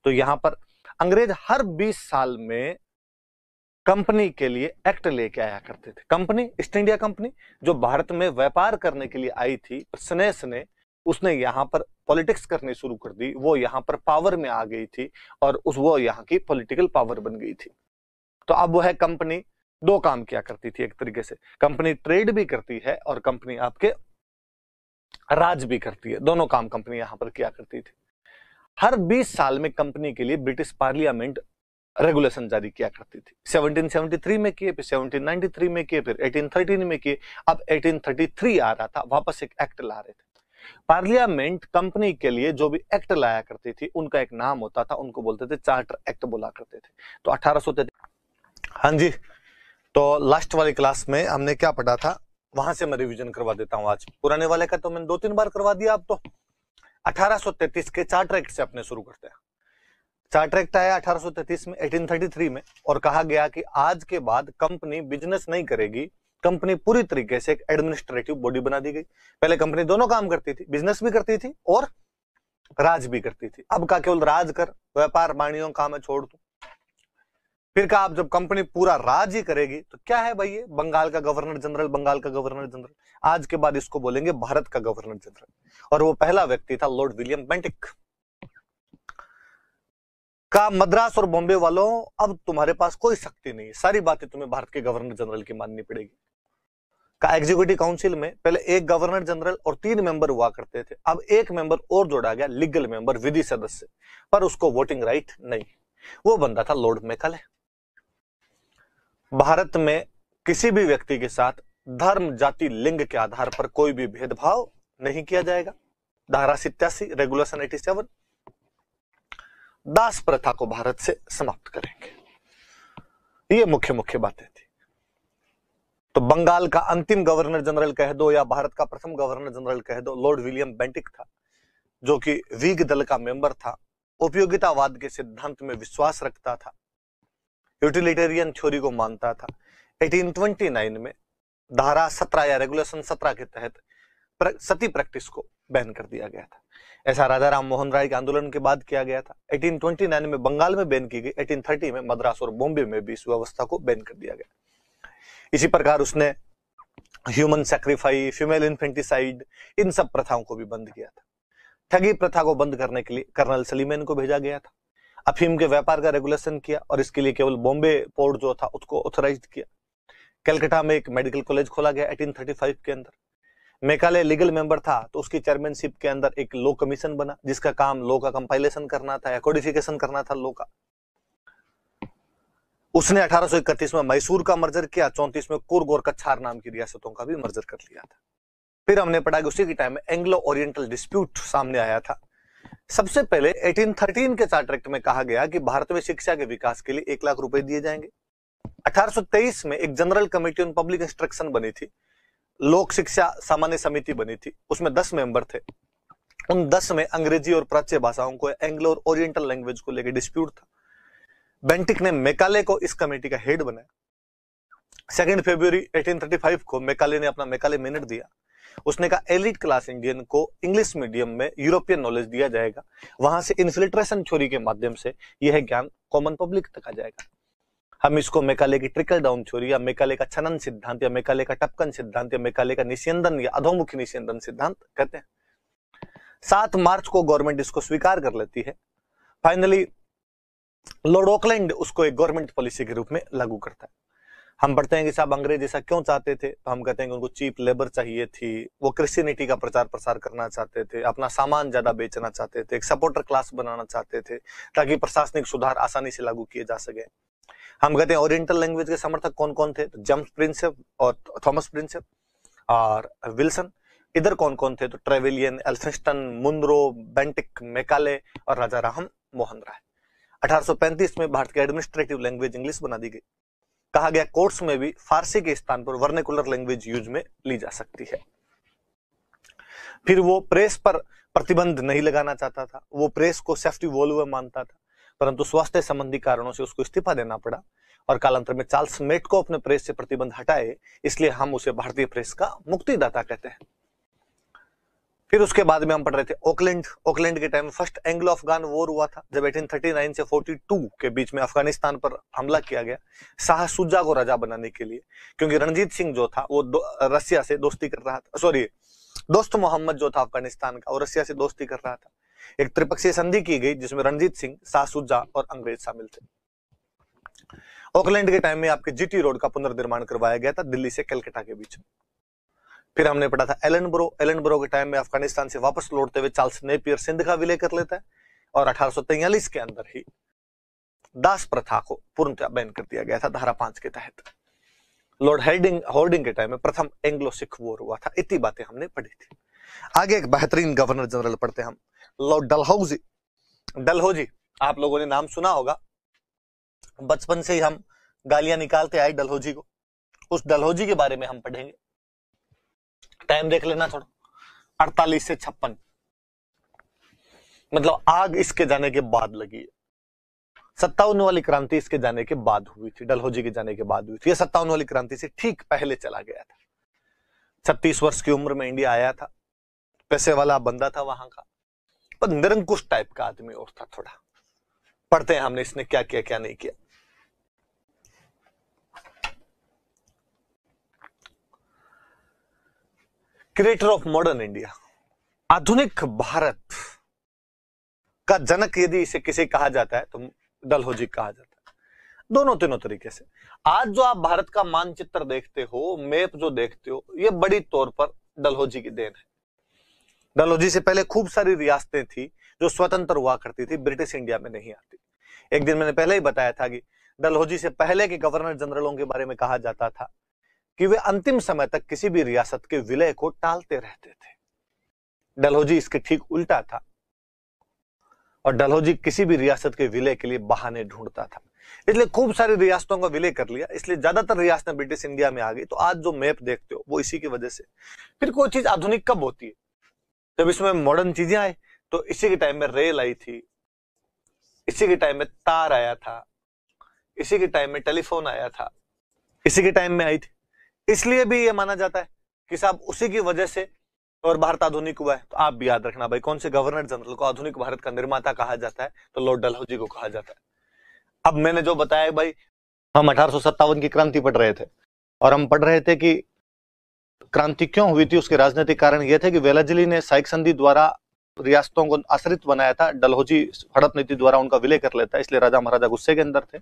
तो यहां पर अंग्रेज हर 20 साल में कंपनी के लिए एक्ट लेके आया करते थे। कंपनी, ईस्ट इंडिया कंपनी, जो भारत में व्यापार करने के लिए आई थी, स्नेह ने उसने यहां पर पॉलिटिक्स करनी शुरू कर दी। वो यहां पर पावर में आ गई थी और वो यहां की पॉलिटिकल पावर बन गई थी। तो अब वो है कंपनी दो काम किया करती थी। एक तरीके से कंपनी ट्रेड भी करती है और कंपनी आपके राज भी करती है। दोनों काम कंपनी यहां पर किया करती थी। हर 20 साल में कंपनी के लिए ब्रिटिश पार्लियामेंट रेगुलेशन जारी किया करती थी। 1773 में किए, फिर 1793 में किए, फिर 1813 में किए। अब 1833 आ रहा था, वापस एक एक्ट ला रहे थे। पार्लियामेंट कंपनी के लिए जो भी एक्ट लाया करती थी उनका एक नाम होता था, उनको बोलते थे चार्टर एक्ट बोला करते थे। तो 1833। हाँ जी, तो लास्ट वाली क्लास में हमने क्या पढ़ा था, वहां से मैं रिवीजन करवा देता हूं। आज पुराने वाले का तो मैंने 2-3 बार करवा दिया। अब तो 1833 के चार्टर एक्ट से अपने शुरू करते हैं। चार्टर एक्ट आया 1833 में, 1833 में, और कहा गया कि आज के बाद कंपनी बिजनेस नहीं करेगी। कंपनी पूरी तरीके से एक एडमिनिस्ट्रेटिव बॉडी बना दी गई। पहले कंपनी दोनों काम करती थी, बिजनेस भी करती थी और राज भी करती थी। अब का केवल राज कर, व्यापार वाणिज्यों काम है छोड़ दो। फिर कहा अब जब कंपनी पूरा राज ही करेगी तो क्या है भाई, ये बंगाल का गवर्नर जनरल, बंगाल का गवर्नर जनरल। आज के बाद इसको बोलेंगे भारत का गवर्नर जनरल। और वो पहला व्यक्ति था लॉर्ड विलियम बेंटिक। का मद्रास और बॉम्बे वालों, अब तुम्हारे पास कोई शक्ति नहीं, सारी बातें तुम्हें भारत के गवर्नर जनरल की माननी पड़ेगी। का एग्जीक्यूटिव काउंसिल में पहले एक गवर्नर जनरल और 3 मेंबर हुआ करते थे। अब एक मेंबर और जोड़ा गया, लीगल मेंबर, विधि सदस्य, पर उसको वोटिंग राइट नहीं। वो बंदा था लॉर्ड मैकाले। भारत में किसी भी व्यक्ति के साथ धर्म, जाति, लिंग के आधार पर कोई भी भेदभाव नहीं किया जाएगा। धारा 87, रेगुलेशन 87, दास प्रथा को भारत से समाप्त करेंगे। ये मुख्य मुख्य बातें थी। तो बंगाल का अंतिम गवर्नर जनरल कह दो या भारत का प्रथम गवर्नर जनरल कह दो, लॉर्ड विलियम बेंटिक था, जो कि व्हिग दल का मेंबर था, उपयोगितावाद के सिद्धांत में विश्वास रखता था, यूटिलिटेरियन थ्योरी को मानता था। 1829 में धारा 17 या रेगुलेशन 17 के तहत सती प्रैक्टिस को बैन कर दिया गया था। ऐसा राजा राम मोहन राय के आंदोलन के बाद किया गया था। 1829 में बंगाल में बैन की गई, 1830 में मद्रास और बॉम्बे में भी इस व्यवस्था को बैन कर दिया गया। इसी प्रकार उसने ह्यूमन सैक्रिफाइस, फीमेल इन्फेंटिसाइड, इन सब प्रथाओं को भी बंद किया था। ठगी प्रथा को बंद करने के लिए कर्नल सलीमैन को भेजा गया था। अफीम के व्यापार का रेगुलेशन किया और इसके लिए केवल बॉम्बे पोर्ट जो था उसको ऑथराइज किया। कलकत्ता में एक मेडिकल कॉलेज खोला गया 1835 के अंदर। मैकाले लीगल मेंबर था तो उसकी चेयरमैनशिप के अंदर एक लॉ कमीशन बना, जिसका काम लॉ का कंपाइलेशन करना था या कोडिफिकेशन करना था लॉ का। उसने 1831 में मैसूर का मर्जर किया, 34 में कुर्ग और कछार नाम की रियासतों का भी मर्जर कर लिया था। फिर हमने पढ़ा कि उसी के टाइम में एंग्लो ओरिएंटल डिस्प्यूट सामने आया था। सबसे पहले 1813 के चार्टर एक्ट में कहा गया कि भारत में शिक्षा के विकास के लिए 1 लाख रुपए दिए जाएंगे। 1823 में एक general committee on public instruction बनी थी, लोक शिक्षा सामान्य समिति बनी थी, उसमें 10 मेंबर थे। उन 10 में अंग्रेजी और प्राच्य भाषाओं को, एंग्लो और ओरिएंटल लैंग्वेज को लेकर डिस्प्यूट था। बेंटिक ने मैकाले को इस कमेटी का हेड बनाया। 2 फरवरी 1835 को मैकाले ने अपना मैकाले मिनट दिया। उसने कहा एलिट क्लास इंडियन को इंग्लिश मीडियम में यूरोपियन नॉलेज दिया जाएगा, वहां से इन्फिल्ट्रेशन थ्योरी के माध्यम से यह ज्ञान कॉमन पब्लिक तक आ जाएगा। हम इसको मैकाले की ट्रिकल डाउन थ्योरी या मैकाले का छनन सिद्धांत या मैकाले का टपकन सिद्धांत या मैकाले का निस्यंदन या अधोमुखी निस्यंदन सिद्धांत कहते हैं। 7 मार्च को गवर्नमेंट इसको स्वीकार कर लेती है। फाइनली लॉर्ड ऑकलैंड उसको एक गवर्नमेंट पॉलिसी के रूप में लागू करता है। हम पढ़ते हैं कि साहब अंग्रेज ऐसा क्यों चाहते थे, तो हम कहते हैं कि उनको चीप लेबर चाहिए थी, वो क्रिश्चियनिटी का प्रचार प्रसार करना चाहते थे, अपना सामान ज्यादा बेचना चाहते थे, एक सपोर्टर क्लास बनाना चाहते थे ताकि प्रशासनिक सुधार आसानी से लागू किए जा सके। हम कहते हैं ओरिएंटल लैंग्वेज के समर्थक कौन कौन थे, तो जेम्स प्रिंसेप और थॉमस प्रिंसेप और विल्सन। इधर कौन कौन थे, तो Trevelyan, Elphinstone, Munro, Bentinck, Macaulay और राजा राम मोहन राय। 1835 में भारत की एडमिनिस्ट्रेटिव लैंग्वेज इंग्लिश बना दी गई। कहा गया कोर्ट्स में भी फारसी के स्थान पर वर्नाकुलर लैंग्वेज यूज में ली जा सकती है। फिर वो प्रेस पर प्रतिबंध नहीं लगाना चाहता था, वो प्रेस को सेफ्टी वॉल्व मानता था, परंतु स्वास्थ्य संबंधी कारणों से उसको इस्तीफा देना पड़ा और कालांतर में चार्ल्स मेट को अपने प्रेस से प्रतिबंध हटाए, इसलिए हम उसे भारतीय प्रेस का मुक्तिदाता कहते हैं। फिर उसके बाद में हम पढ़ रहे थे ऑकलैंड के टाइम में फर्स्ट एंग्लो अफगान वॉर हुआ था, जब 1839 से 42 के बीच में अफगानिस्तान पर हमला किया गया शाह शुजा को राजा बनाने के लिए, क्योंकि रणजीत सिंह जो था वो रसिया से दोस्ती कर रहा था, सॉरी दोस्त मोहम्मद जो था अफगानिस्तान का, वो रसिया से दोस्ती कर रहा था। एक त्रिपक्षीय संधि की गई जिसमें रणजीत सिंह, शाह शुजा और अंग्रेज शामिल थे। ऑकलैंड के टाइम में आपके जीटी रोड का पुनर्निर्माण करवाया गया था दिल्ली से कलकत्ता के बीच में। फिर हमने पढ़ा था एलनब्रो के टाइम में अफगानिस्तान से वापस लौटते हुए चार्ल्स नेपियर सिंध का विलय कर लेता है और 1843 के अंदर ही दास प्रथा को पूर्णतः बैन कर दिया गया था धारा 5 के तहत। लॉर्ड होर्डिंग के टाइम में प्रथम एंग्लो सिख वॉर हुआ था। इतनी बातें हमने पढ़ी थी। आगे एक बेहतरीन गवर्नर जनरल पढ़ते हैं हम, लॉर्ड डलहौजी। आप लोगों ने नाम सुना होगा, बचपन से ही हम गालियां निकालते आए डलहौजी को। उस डलहौजी के बारे में हम पढ़ेंगे। टाइम देख लेना थोड़ा, 48 से 56, मतलब आग इसके जाने के बाद लगी है। 57 वाली क्रांति इसके जाने के बाद हुई थी, डलहौजी के जाने के बाद हुई थी। 57 वाली क्रांति से ठीक पहले चला गया था। 36 वर्ष की उम्र में इंडिया आया था, पैसे वाला बंदा था वहां का, पर निरंकुश टाइप का आदमी और था थोड़ा। पढ़ते हैं हमने इसने क्या किया क्या नहीं किया। क्रिएटर ऑफ मॉडर्न इंडिया, आधुनिक भारत का जनक यदि इसे किसे कहा जाता है तो डलहौजी कहा जाता है। दोनों तीनों तरीके से। आज जो आप भारत का मानचित्र देखते हो, मैप जो देखते हो, ये बड़ी तौर पर डलहौजी की देन है। डलहौजी से पहले खूब सारी रियासतें थी जो स्वतंत्र हुआ करती थी, ब्रिटिश इंडिया में नहीं आती। एक दिन मैंने पहले ही बताया था कि डलहौजी से पहले के गवर्नर जनरलों के बारे में कहा जाता था कि वे अंतिम समय तक किसी भी रियासत के विलय को टालते रहते थे। डलहौजी इसके ठीक उल्टा था और डलहौजी किसी भी रियासत के विलय के लिए बहाने ढूंढता था, इसलिए खूब सारी रियासतों का विलय कर लिया, इसलिए ज्यादातर रियासतें ब्रिटिश इंडिया में आ गई। तो आज जो मैप देखते हो वो इसी की वजह से। फिर कोई चीज आधुनिक कब होती है, जब इसमें मॉडर्न चीजें आए। तो इसी के टाइम में रेल आई थी, इसी के टाइम में तार आया था, इसी के टाइम में टेलीफोन आया था, इसी के टाइम में आई थी। इसलिए भी ये माना जाता है कि साहब उसी की वजह से और भारत आधुनिक हुआ है। तो आप भी याद रखना भाई, कौन से गवर्नर जनरल को आधुनिक भारत का निर्माता कहा जाता है, तो लॉर्ड डलहौजी को कहा जाता है। अब मैंने जो बताया भाई, हम 1857 की क्रांति पढ़ रहे थे और हम पढ़ रहे थे कि क्रांति क्यों हुई थी। उसके राजनीतिक कारण यह थे कि वेलाजिली ने साइक संधि द्वारा रियासतों को आश्रित बनाया था, डलहौजी हड़प नीति द्वारा उनका विलय कर लेता है, इसलिए राजा महाराजा गुस्से के अंदर थे।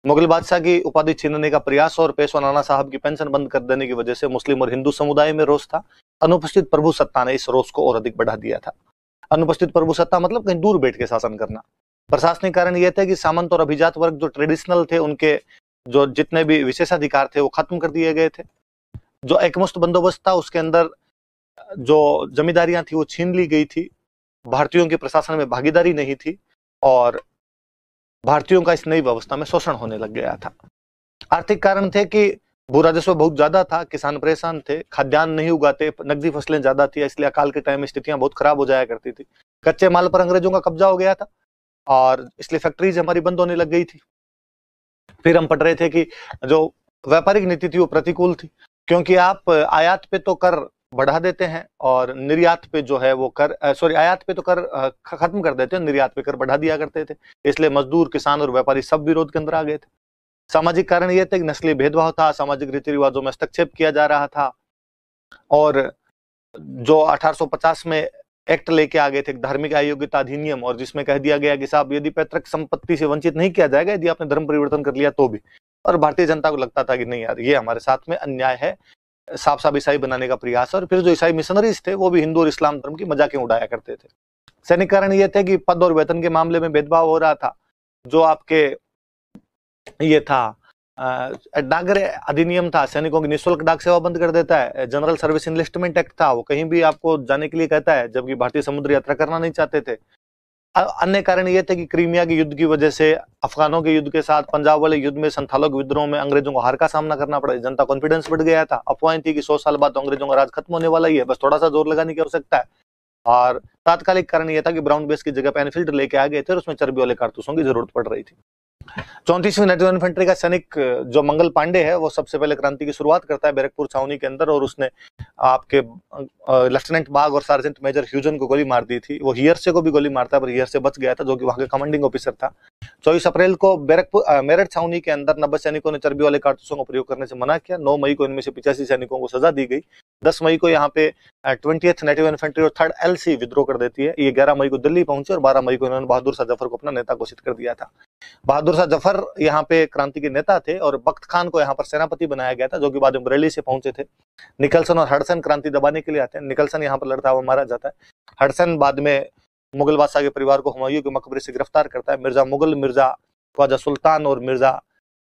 मुगल बादशाह की उपाधि छीनने का प्रयास और पेशवा नाना साहब की पेंशन बंद कर देने की वजह से मुस्लिम और हिंदू समुदाय में रोष था। अनुपस्थित प्रभु सत्ता ने इस रोष को और अधिक बढ़ा दिया था। अनुपस्थित प्रभु सत्ता मतलब कहीं दूर बैठ के शासन करना। प्रशासनिक कारण यह था कि सामंत और अभिजात वर्ग जो ट्रेडिशनल थे, उनके जो जितने भी विशेषाधिकार थे वो खत्म कर दिए गए थे। जो एकमुश्त बंदोबस्त था उसके अंदर जो जमींदारियां थी वो छीन ली गई थी। भारतीयों के प्रशासन में भागीदारी नहीं थी और भारतीयों का इस नई व्यवस्था में शोषण होने लग गया था। आर्थिक कारण थे कि भू राजस्व बहुत ज्यादा था, किसान परेशान थे, खाद्यान्न नहीं उगाते, नकदी फसलें ज्यादा थी, इसलिए अकाल के टाइम में स्थितियां बहुत खराब हो जाया करती थी। कच्चे माल पर अंग्रेजों का कब्जा हो गया था और इसलिए फैक्ट्रीज हमारी बंद होने लग गई थी। फिर हम पढ़ रहे थे कि जो व्यापारिक नीति थी वो प्रतिकूल थी, क्योंकि आप आयात पे तो कर बढ़ा देते हैं और निर्यात पे जो है वो कर आयात पे तो कर खत्म कर देते हैं, निर्यात पे कर बढ़ा दिया करते थे। इसलिए मजदूर, किसान और व्यापारी सब विरोध के अंदर आ गए थे। सामाजिक कारण ये थे कि नस्लीय भेदभाव था, सामाजिक रीति रिवाजों में हस्तक्षेप किया जा रहा था, और जो 1850 में एक्ट लेके आ गए थे, धार्मिक अयोग्यता अधिनियम, और जिसमें कह दिया गया कि साहब यदि पैतृक संपत्ति से वंचित नहीं किया जाएगा यदि आपने धर्म परिवर्तन कर लिया तो भी। और भारतीय जनता को लगता था कि नहीं यार, ये हमारे साथ में अन्याय है, साफ साफ ईसाई बनाने का प्रयास है। और फिर जो ईसाई मिशनरीज थे वो भी हिंदू और इस्लाम धर्म की मजाकें उड़ाया करते थे। सैनिक कारण ये थे कि पद और वेतन के मामले में भेदभाव हो रहा था। जो आपके ये था डाक अधिनियम था, सैनिकों की निःशुल्क डाक सेवा बंद कर देता है। जनरल सर्विस इनलिस्टमेंट एक्ट था, वो कहीं भी आपको जाने के लिए कहता है, जबकि भारतीय समुद्र यात्रा करना नहीं चाहते थे। अन्य कारण ये थे कि क्रीमिया के युद्ध की वजह से, अफगानों के युद्ध के साथ, पंजाब वाले युद्ध में, संथालों के विद्रोह में अंग्रेजों को हार का सामना करना पड़ा। जनता कॉन्फिडेंस बढ़ गया था। अफवाहें थी कि 100 साल बाद तो अंग्रेजों का राज खत्म होने वाला ही है, बस थोड़ा सा जोर लगाने की आवश्यकता है। और तात्कालिक कारण यह था कि ब्राउन बेस की जगह पे एनफील्ड लेके आ गए थे और उसमें चर्बी वाले कारतूसों की जरूरत पड़ रही थी। 34वीं नेटिव इन्फेंट्री का सैनिक जो मंगल पांडे है वो सबसे पहले क्रांति की शुरुआत करता है बैरकपुर छावनी के अंदर, और उसने आपके लेफ्टिनेंट बाग और सार्जेंट मेजर ह्यूजन को गोली मार दी थी। वो हियरसे को भी गोली मारता है, पर हियरसे बच गया था, जो कि वहां का कमांडिंग ऑफिसर था। 24 अप्रैल को बैरकपुर मेरठ छावनी के अंदर 90 सैनिकों ने चर्बी वाले कारतूसों का प्रयोग करने से मना किया। 9 मई को इनमें से 85 सैनिकों को सजा दी गई। 10 मई को यहाँ पे 20th नेटिव इन्फेंट्री और 3rd LC विद्रोह कर देती है। ये 11 मई को दिल्ली पहुंचे और 12 मई को इन्होंने बहादुर शाह जफर को अपना नेता घोषित कर दिया था। बहादुर शाह जफर यहाँ पे क्रांति के नेता थे और बख्त खान को यहाँ पर सेनापति बनाया गया था, जो कि बाद में बरेली से पहुंचे थे। निकलसन और हडसन क्रांति दबाने के लिए आते हैं। निकलसन यहाँ पर लड़ता हुआ मारा जाता है। हडसन बाद में मुगल बादशाह के परिवार को हुमायूं के मकबरे से गिरफ्तार करता है। मिर्जा मुगल, मिर्जा ख्वाजा सुल्तान और मिर्जा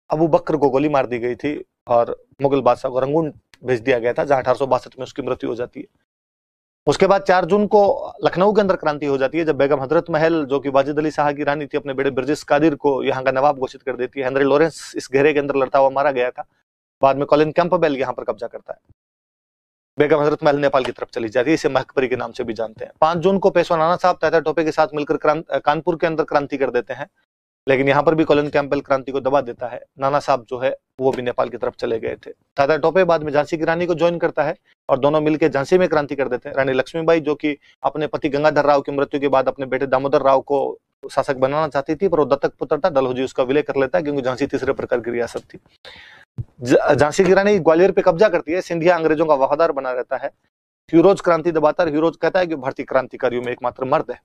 अबू बकर को गोली मार दी गई थी और मुगल बादशाह को रंगून भेज दिया गया था, जहां 1862 में उसकी मृत्यु हो जाती है। उसके बाद 4 जून को लखनऊ के अंदर क्रांति हो जाती है, जब बेगम हजरत महल, जो कि वाजिद अली शाह की रानी थी, अपने बेटे बिरजिस कादिर को यहाँ का नवाब घोषित कर देती है। हेनरी लॉरेंस इस घेरे के अंदर लड़ता हुआ मारा गया था। बाद में कॉलिन कैंपबेल यहाँ पर कब्जा करता है। बेगम हजरत महल नेपाल की तरफ चली जाती है, इसे महकपरी के नाम से भी जानते हैं। 5 जून को पेशवा नाना साहब तात्या टोपे के साथ मिलकर कानपुर के अंदर क्रांति कर देते हैं, लेकिन यहाँ पर भी कॉलिन कैंपबेल क्रांति को दबा देता है। नाना साहब जो है वो भी नेपाल की तरफ चले गए थे। तात्या टोपे बाद में झांसी की रानी को ज्वाइन करता है और दोनों मिलकर झांसी में क्रांति कर देते हैं। रानी लक्ष्मीबाई, जो कि अपने पति गंगाधर राव की मृत्यु के बाद अपने बेटे दामोदर राव को शासक बनाना चाहती थी, पर वो दत्तक पुत्र था, डलहौजी उसका विलय कर लेता है, क्योंकि झांसी तीसरे प्रकार की रियासत थी। झांसी की रानी ग्वालियर पे कब्जा करती है। सिंधिया अंग्रेजों का वफादार बना रहता है। ह्यूरोज क्रांति दबाता है। ह्यूरोज कहता है कि भारतीय क्रांतिकारियों में एकमात्र मर्द है।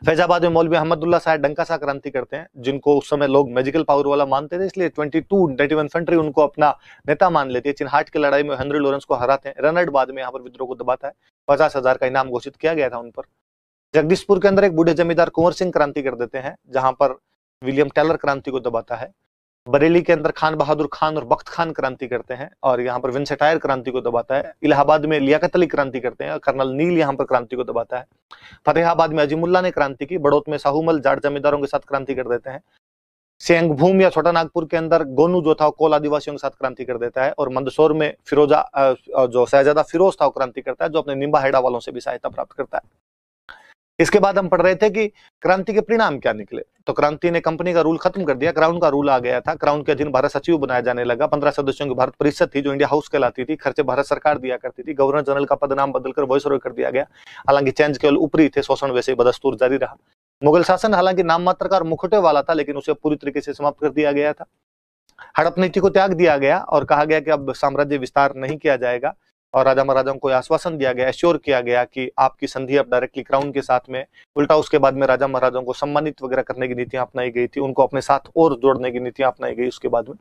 फैजाबाद में मौलवी अहमदुल्ला साहब डंका सा क्रांति करते हैं, जिनको उस समय लोग मैजिकल पावर वाला मानते थे, इसलिए 22 नेटिव इन्फेंट्री उनको अपना नेता मान लेती है। चिन्हाट की लड़ाई में हेनरी लॉरेंस को हराते हैं। रनर्ड बाद में यहाँ पर विद्रोह को दबाता है। 50,000 का इनाम घोषित किया गया था उन पर। जगदीशपुर के अंदर एक बूढ़े जमींदार कुंवर सिंह क्रांति कर देते हैं, जहां पर विलियम टेलर क्रांति को दबाता है। बरेली के अंदर खान बहादुर खान और बख्त खान क्रांति करते हैं और यहाँ पर विंसेटायर क्रांति को दबाता है। इलाहाबाद में लियाकत अली क्रांति करते हैं और कर्नल नील यहाँ पर क्रांति को दबाता है। फतेहाबाद में अजीमुल्ला ने क्रांति की। बड़ौत में साहूमल जाट जमींदारों के साथ क्रांति कर देते हैं। सेंगभूम या छोटा नागपुर के अंदर गोनू जो था, कोल आदिवासियों के साथ क्रांति कर देता है। और मंदसौर में फिरोजा जो शहजादा फिरोज था वो क्रांति करता है, जो अपने निम्बा हेडा वालों से भी सहायता प्राप्त करता है। इसके बाद हम पढ़ रहे थे कि क्रांति के परिणाम क्या निकले। तो क्रांति ने कंपनी का रूल खत्म कर दिया, क्राउन का रूल आ गया था। क्राउन के अधीन भारत सचिव बनाया जाने लगा। 15 सदस्यों की भारत परिषद थी, जो इंडिया हाउस कहलाती थी। खर्चे भारत सरकार दिया करती थी। गवर्नर जनरल का पद नाम बदलकर वायसरॉय कर दिया गया। हालांकि चेंज केवल ऊपरी थे, शोषण वैसे ही बदस्तूर जारी रहा। मुगल शासन हालांकि नाम मात्र का और मुखौटे वाला था, लेकिन उसे पूरी तरीके से समाप्त कर दिया गया था। हड़प नीति को त्याग दिया गया और कहा गया कि अब साम्राज्य विस्तार नहीं किया जाएगा। और राजा महाराजाओं को आश्वासन दिया गया, एश्योर किया गया कि आपकी संधि अब डायरेक्टली क्राउन के साथ में। उल्टा उसके बाद में राजा महाराजाओं को सम्मानित वगैरह करने की नीतियां अपनाई गई थी, उनको अपने साथ और जोड़ने की नीतियां अपनाई गई उसके बाद में।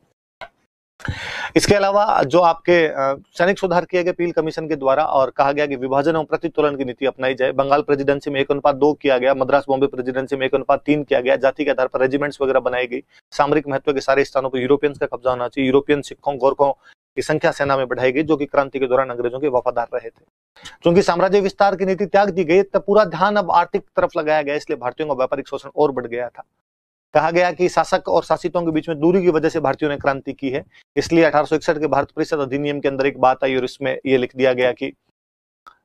इसके अलावा जो आपके सैनिक सुधार किए गए पील कमीशन के द्वारा, और कहा गया कि विभाजन और प्रतितोलन की नीति अपनाई जाए। बंगाल प्रेसिडेंसी में 1:2 किया गया। मद्रास बॉम्बे प्रेसिडेंसी में 1:3 किया गया। जाति के आधार पर रेजिमेंट्स वगैरह बनाई गई। सामरिक महत्व के सारे स्थानों पर यूरोपियंस का कब्जा होना चाहिए। यूरोपियन सिखों गोरखों की संख्या सेना में बढ़ाई गई, जो कि क्रांति के दौरान अंग्रेजों के वफादार रहे थे। क्योंकि साम्राज्य विस्तार की नीति त्याग दी गई, तब पूरा ध्यान अब आर्थिक तरफ लगाया गया, इसलिए भारतीयों का व्यापारिक शोषण और बढ़ गया था। कहा गया कि शासक और शासितों के बीच में दूरी की वजह से भारतीयों ने क्रांति की है, इसलिए 1861 के भारत परिषद अधिनियम के अंदर एक बात आई और इसमें यह लिख दिया गया कि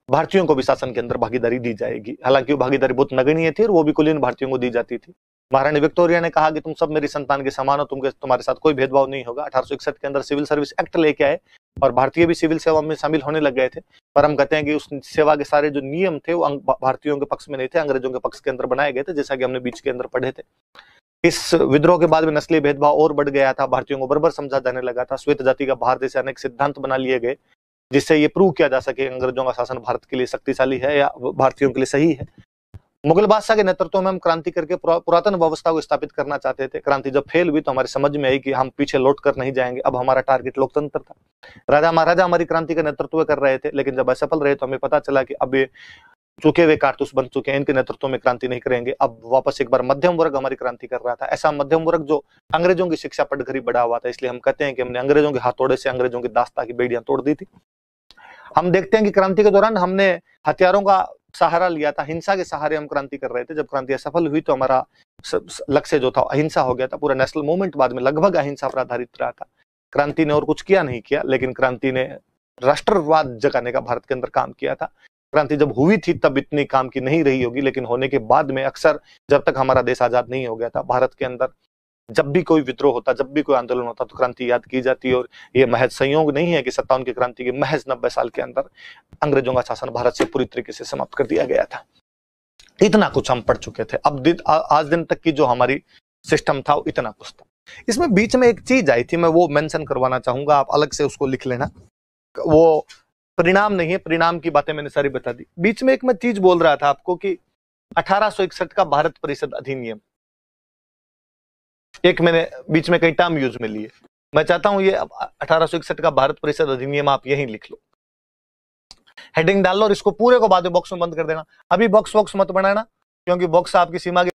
भारतीयों को भी शासन के अंदर भागीदारी दी जाएगी। हालांकि वो भागीदारी बहुत नगण्य थी और वो भी कुलीन भारतीयों को दी जाती थी। महारानी विक्टोरिया ने कहा कि तुम सब मेरी संतान के समान हो, तुम्हारे साथ कोई भेदभाव नहीं होगा। 1861 के अंदर सिविल सर्विस एक्ट लेके आए और भारतीय भी सिविल सेवा में शामिल होने लग गए थे। पर हम कहते हैं कि उस सेवा के सारे जो नियम थे वो भारतीयों के पक्ष में नहीं थे, अंग्रेजों के पक्ष के अंदर बनाए गए थे, जैसा कि हमने बीच के अंदर पढ़े थे। इस विद्रोह के बाद में नस्लीय भेदभाव और बढ़ गया था, भारतीयों को बर्बर समझा जाने लगा था, श्वेत जाति का भार जैसे अनेक सिद्धांत बना लिए गए जिससे ये प्रूव किया जा सके अंग्रेजों का शासन भारत के लिए शक्तिशाली है या भारतीयों के लिए सही है। मुगल बादशाह के नेतृत्व में हम क्रांति करके पुरातन व्यवस्था को स्थापित करना चाहते थे। क्रांति जब फेल हुई तो हमारी समझ में आई कि हम पीछे लौट कर नहीं जाएंगे, अब हमारा टारगेट लोकतंत्र था। राजा महाराजा हमारी क्रांति का नेतृत्व कर रहे थे, लेकिन जब असफल रहे तो हमें पता चला कि अब ये चुके हुए कारतूस बन चुके हैं, इनके नेतृत्व में क्रांति नहीं करेंगे। अब वापस एक बार मध्यम वर्ग हमारी क्रांति कर रहा था, ऐसा मध्यम वर्ग जो अंग्रेजों की शिक्षा पढ़कर ही बड़ा हुआ था। इसलिए हम कहते हैं कि हमने अंग्रेजों के हाथोड़े से अंग्रेजों की दास्ता की बेड़ियां तोड़ दी थी। हम देखते हैं कि क्रांति के दौरान हमने हथियारों का सहारा लिया था, हिंसा के सहारे हम क्रांति कर रहे थे। जब क्रांति असफल हुई तो हमारा लक्ष्य जो था अहिंसा हो गया था। पूरा नेशनल मूवमेंट बाद में लगभग अहिंसा पर आधारित रहा था। क्रांति ने और कुछ किया नहीं किया, लेकिन क्रांति ने राष्ट्रवाद जगाने का भारत के अंदर काम किया था। क्रांति जब हुई थी तब इतनी काम की नहीं रही होगी, लेकिन होने के बाद में अक्सर जब तक हमारा देश आजाद नहीं हो गया था, भारत के अंदर जब भी कोई विद्रोह होता, जब भी कोई आंदोलन होता तो क्रांति याद की जाती है। और ये महज संयोग नहीं है कि 57 की क्रांति के महज 90 साल के अंदर अंग्रेजों का शासन भारत से पूरी तरीके से समाप्त कर दिया गया था। इतना कुछ हम पढ़ चुके थे। अब आज दिन तक की जो हमारी सिस्टम था वो इतना कुछ था। इसमें बीच में एक चीज आई थी, मैं वो मेंशन करवाना चाहूंगा, आप अलग से उसको लिख लेना। वो परिणाम नहीं है, परिणाम की बातें मैंने सारी बता दी। बीच में एक मैं चीज बोल रहा था आपको कि 1861 का भारत परिषद अधिनियम, एक मैंने बीच में कई टर्म यूज में लिए, मैं चाहता हूं ये 1861 का भारत परिषद अधिनियम आप यहीं लिख लो, हेडिंग डाल लो और इसको पूरे को बाद में बॉक्स में बंद कर देना। अभी बॉक्स मत बनाना, क्योंकि बॉक्स आपकी सीमा के।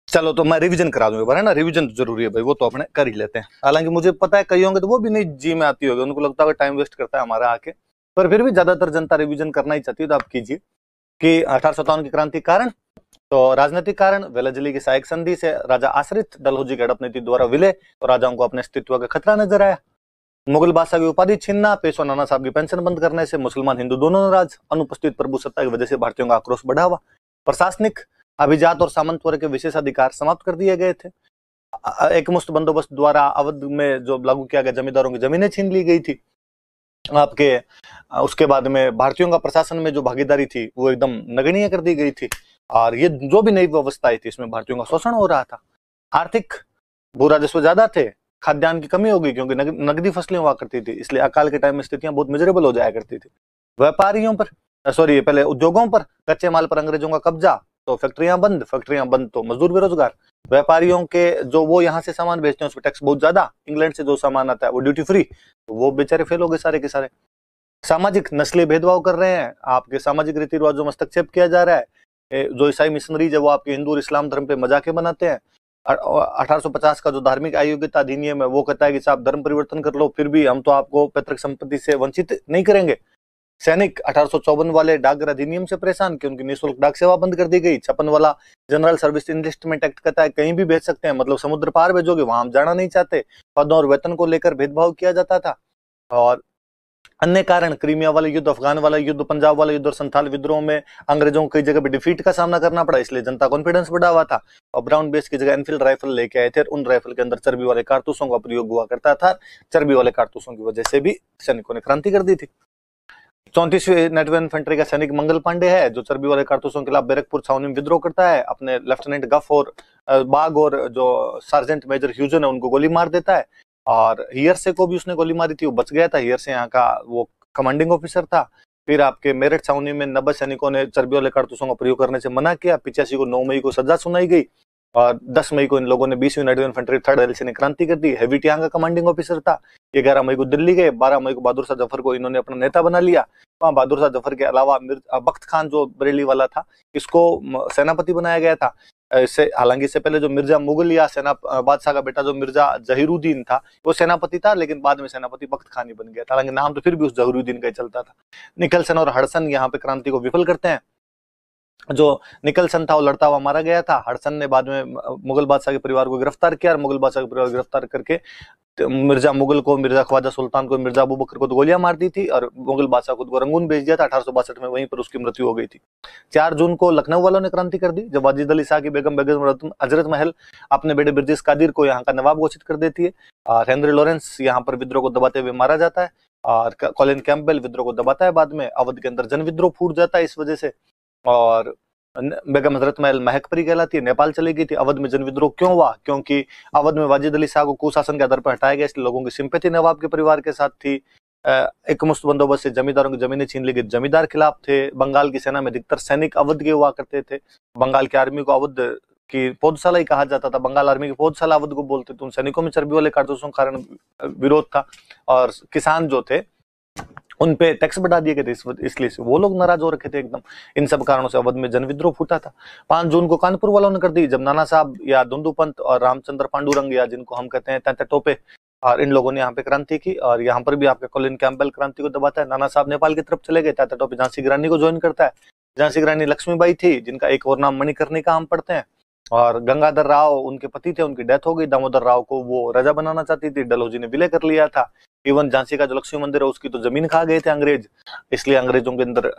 चलो तो मैं रिवीजन करा दूंगा, है ना, रिवीजन जरूरी है भाई, वो तो अपने कर ही लेते हैं। हालांकि मुझे पता है कई होंगे तो वो भी नहीं जी में आती होगी, उनको लगता है टाइम वेस्ट करता है हमारा आके, पर फिर भी ज्यादातर जनता रिवीजन करना ही चाहती है। तो आप कीजिए कि 1857 की क्रांति कारण, तो राजनीतिक कारण, वेलजली की सहायक संधि से राजा आश्रित डलहौजी की हड़प नीति द्वारा विलय तो राजाओं को अपने अस्तित्व का खतरा नजर आया। मुगल बादशाह की उपाधि छीनना, पेशवा नाना साहब की पेंशन बंद करने से मुसलमान हिंदू दोनों नाराज, अनुपस्थित प्रभु सत्ता की वजह से भारतीयों का आक्रोश बढ़ा हुआ, प्रशासनिक अभिजात और सामंत वर्ग के विशेषाधिकार समाप्त कर दिए गए थे, एकमुश्त बंदोबस्त द्वारा अवध में जो लागू किया गया जमींदारों की जमीनें छीन ली गई थी आपके। उसके बाद में भारतीयों का प्रशासन में जो भागीदारी थी वो एकदम नगण्य कर दी गई थी, और ये जो भी नई व्यवस्थाएं थी इसमें भारतीयों का शोषण हो रहा था। आर्थिक भू राजस्व ज्यादा थे, खाद्यान्न की कमी हो गई क्योंकि नगदी फसलें हुआ करती थी, इसलिए अकाल के टाइम में स्थितियां बहुत मिजरेबल हो जाया करती थी। व्यापारियों पर पहले उद्योगों पर, कच्चे माल पर अंग्रेजों का कब्जा, तो फैक्ट्रियां बंद तो मजदूर बेरोजगार। व्यापारियों के जो वो यहाँ से सामान बेचते हैं उस पर टैक्स बहुत ज्यादा, इंग्लैंड से जो सामान आता है वो ड्यूटी फ्री, तो वो बेचारे फेल हो गए सारे के सारे। सामाजिक नस्लीय भेदभाव कर रहे हैं, आपके सामाजिक रीति रिवाजों में हस्तक्षेप किया जा रहा है। जो ईसाई मिशनरीज है वो आपके हिंदू और इस्लाम धर्म पे मजाके बनाते हैं। 1850 का जो धार्मिक अयोग्यता अधिनियम है वो कहता है कि साहब धर्म परिवर्तन कर लो, फिर भी हम तो आपको पैतृक संपत्ति से वंचित नहीं करेंगे। सैनिक 1854 वाले डाकघर अधिनियम से परेशान कि उनकी निःशुल्क डाक सेवा बंद कर दी गई। 56 वाला जनरल सर्विस इनलिस्टमेंट एक्ट कहता है कहीं भी भेज सकते हैं, मतलब समुद्र पार भेजोगे, वहां हम जाना नहीं चाहते। पदों और वेतन को लेकर भेदभाव किया जाता था। और अन्य कारण, क्रीमिया वाला युद्ध, अफगान वाला युद्ध, पंजाब वाला युद्ध और संथाल विद्रोह में अंग्रेजों को कई जगह पे डिफीट का सामना करना पड़ा, इसलिए जनता कॉन्फिडेंस बढ़ा हुआ था। और ब्राउन बेस की जगह एनफील्ड राइफल लेके आए थे, उन राइफल के अंदर चर्बी वाले कारतूसों का प्रयोग हुआ करता था। चर्बी वाले कारतूसों की वजह से भी सैनिकों ने क्रांति कर दी थी। 34वीं नेटिव इन्फेंट्री का सैनिक मंगल पांडे है जो चर्बी वाले कारतूसों के खिलाफ बैरकपुर छावनी में विद्रोह करता है। अपने लेफ्टिनेंट गफ और बाग और जो सार्जेंट मेजर ह्यूजन है उनको गोली मार देता है। और हियरसे को भी उसने गोली मारी थी, वो बच गया था। हियरसे यहाँ का वो कमांडिंग ऑफिसर था। फिर आपके मेरठ छावनी में 90 सैनिकों ने चर्बी वाले कारतूसों का प्रयोग करने से मना किया। 85 को 9 मई को सजा सुनाई गई और 10 मई को इन लोगों ने 20वीं नेटिव इन्फेंट्री 3rd एलसी ने क्रांति कर दी। हेवी टैंक का कमांडिंग ऑफिसर था। 11 मई को दिल्ली गए। 12 मई को बहादुर शाह जफर को इन्होंने अपना नेता बना लिया। वहाँ बहादुर शाह जफर के अलावा बख्त खान जो बरेली वाला था इसको सेनापति बनाया गया था। हालांकि इससे पहले जो मिर्जा मुगलिया सेना बादशाह का बेटा जो मिर्जा जहीरुद्दीन था वो सेनापति था, लेकिन बाद में सेनापति बख्त खान ही बन गया था। हालांकि नाम तो फिर भी उस जहीरुद्दीन का ही चलता था। निकलसन और हडसन यहाँ पे क्रांति को विफल करते हैं। जो निकलसन था वो लड़ता हुआ मारा गया था। हडसन ने बाद में मुगल बादशाह के परिवार को गिरफ्तार किया और मुगल बादशाह के परिवार को गिरफ्तार करके मिर्जा मुगल को, मिर्जा ख्वाजा सुल्तान को, मिर्जा अबू बकर को तो गोलियां मार दी थी और मुगल बादशाह खुद को रंगून भेज दिया था। 1862 में वहीं पर उसकी मृत्यु हो गई थी। 4 जून को लखनऊ वालों ने क्रांति कर दी जब वाजिद अली शाह की बेगम हजरत महल अपने बेटे बिरजिस कादिर को यहाँ का नवाब घोषित कर देती है। और हेनरी लॉरेंस यहाँ पर विद्रोह को दबाते हुए मारा जाता है और कॉलिन कैम्पबेल विद्रोह को दबाता है। बाद में अवध के अंदर जन विद्रोह फूट जाता है इस वजह से। और बेगम हजरत महल महकपरी कहलाती है, नेपाल चली गई थी। अवध में जन विद्रोह क्यों हुआ? क्योंकि अवध में वाजिद अली शाह को कुशासन के आधार पर हटाया गया, इसलिए लोगों की सिंपैथी नवाब के परिवार के साथ थी। एक मुश्त बंदोबस्त से जमींदारों की जमीनें छीन ली गई, जमींदार खिलाफ थे। बंगाल की सेना में अधिकतर सैनिक अवध के हुआ करते थे। बंगाल की आर्मी को अवध की पौधशाला ही कहा जाता था, बंगाल आर्मी की पौधशाला अवध को बोलते थे। उन सैनिकों में चर्बी वाले कारतूसों के कारण विरोध था, और किसान जो थे उन पे टैक्स बढ़ा दिए गए थे, इसलिए से वो लोग नाराज हो रखे थे एकदम। इन सब कारणों से अवध में जन विद्रोह फूटा था। 5 जून को कानपुर वालों ने कर दी, जब नाना साहब या धुंधु पंत और रामचंद्र पांडुरंग, या जिनको हम कहते हैं तात्या टोपे, और इन लोगों ने यहाँ पे क्रांति की। और यहाँ पर भी आपका कॉलिन कैंपबेल क्रांति को दबाता है। नाना साहब नेपाल की तरफ चले गए, तात्या टोपे झांसी की रानी को ज्वाइन करता है। झांसी की रानी लक्ष्मीबाई थी, जिनका एक और नाम मणिकर्णिका हम पढ़ते हैं। और गंगाधर राव उनके पति थे, उनकी डेथ हो गई। दामोदर राव को वो राजा बनाना चाहती थी, डलहौजी ने विलय कर लिया था। इवन झांसी का जो लक्ष्मी मंदिर है उसकी तो जमीन खा गए थे अंग्रेज, इसलिए अंग्रेजों के अंदर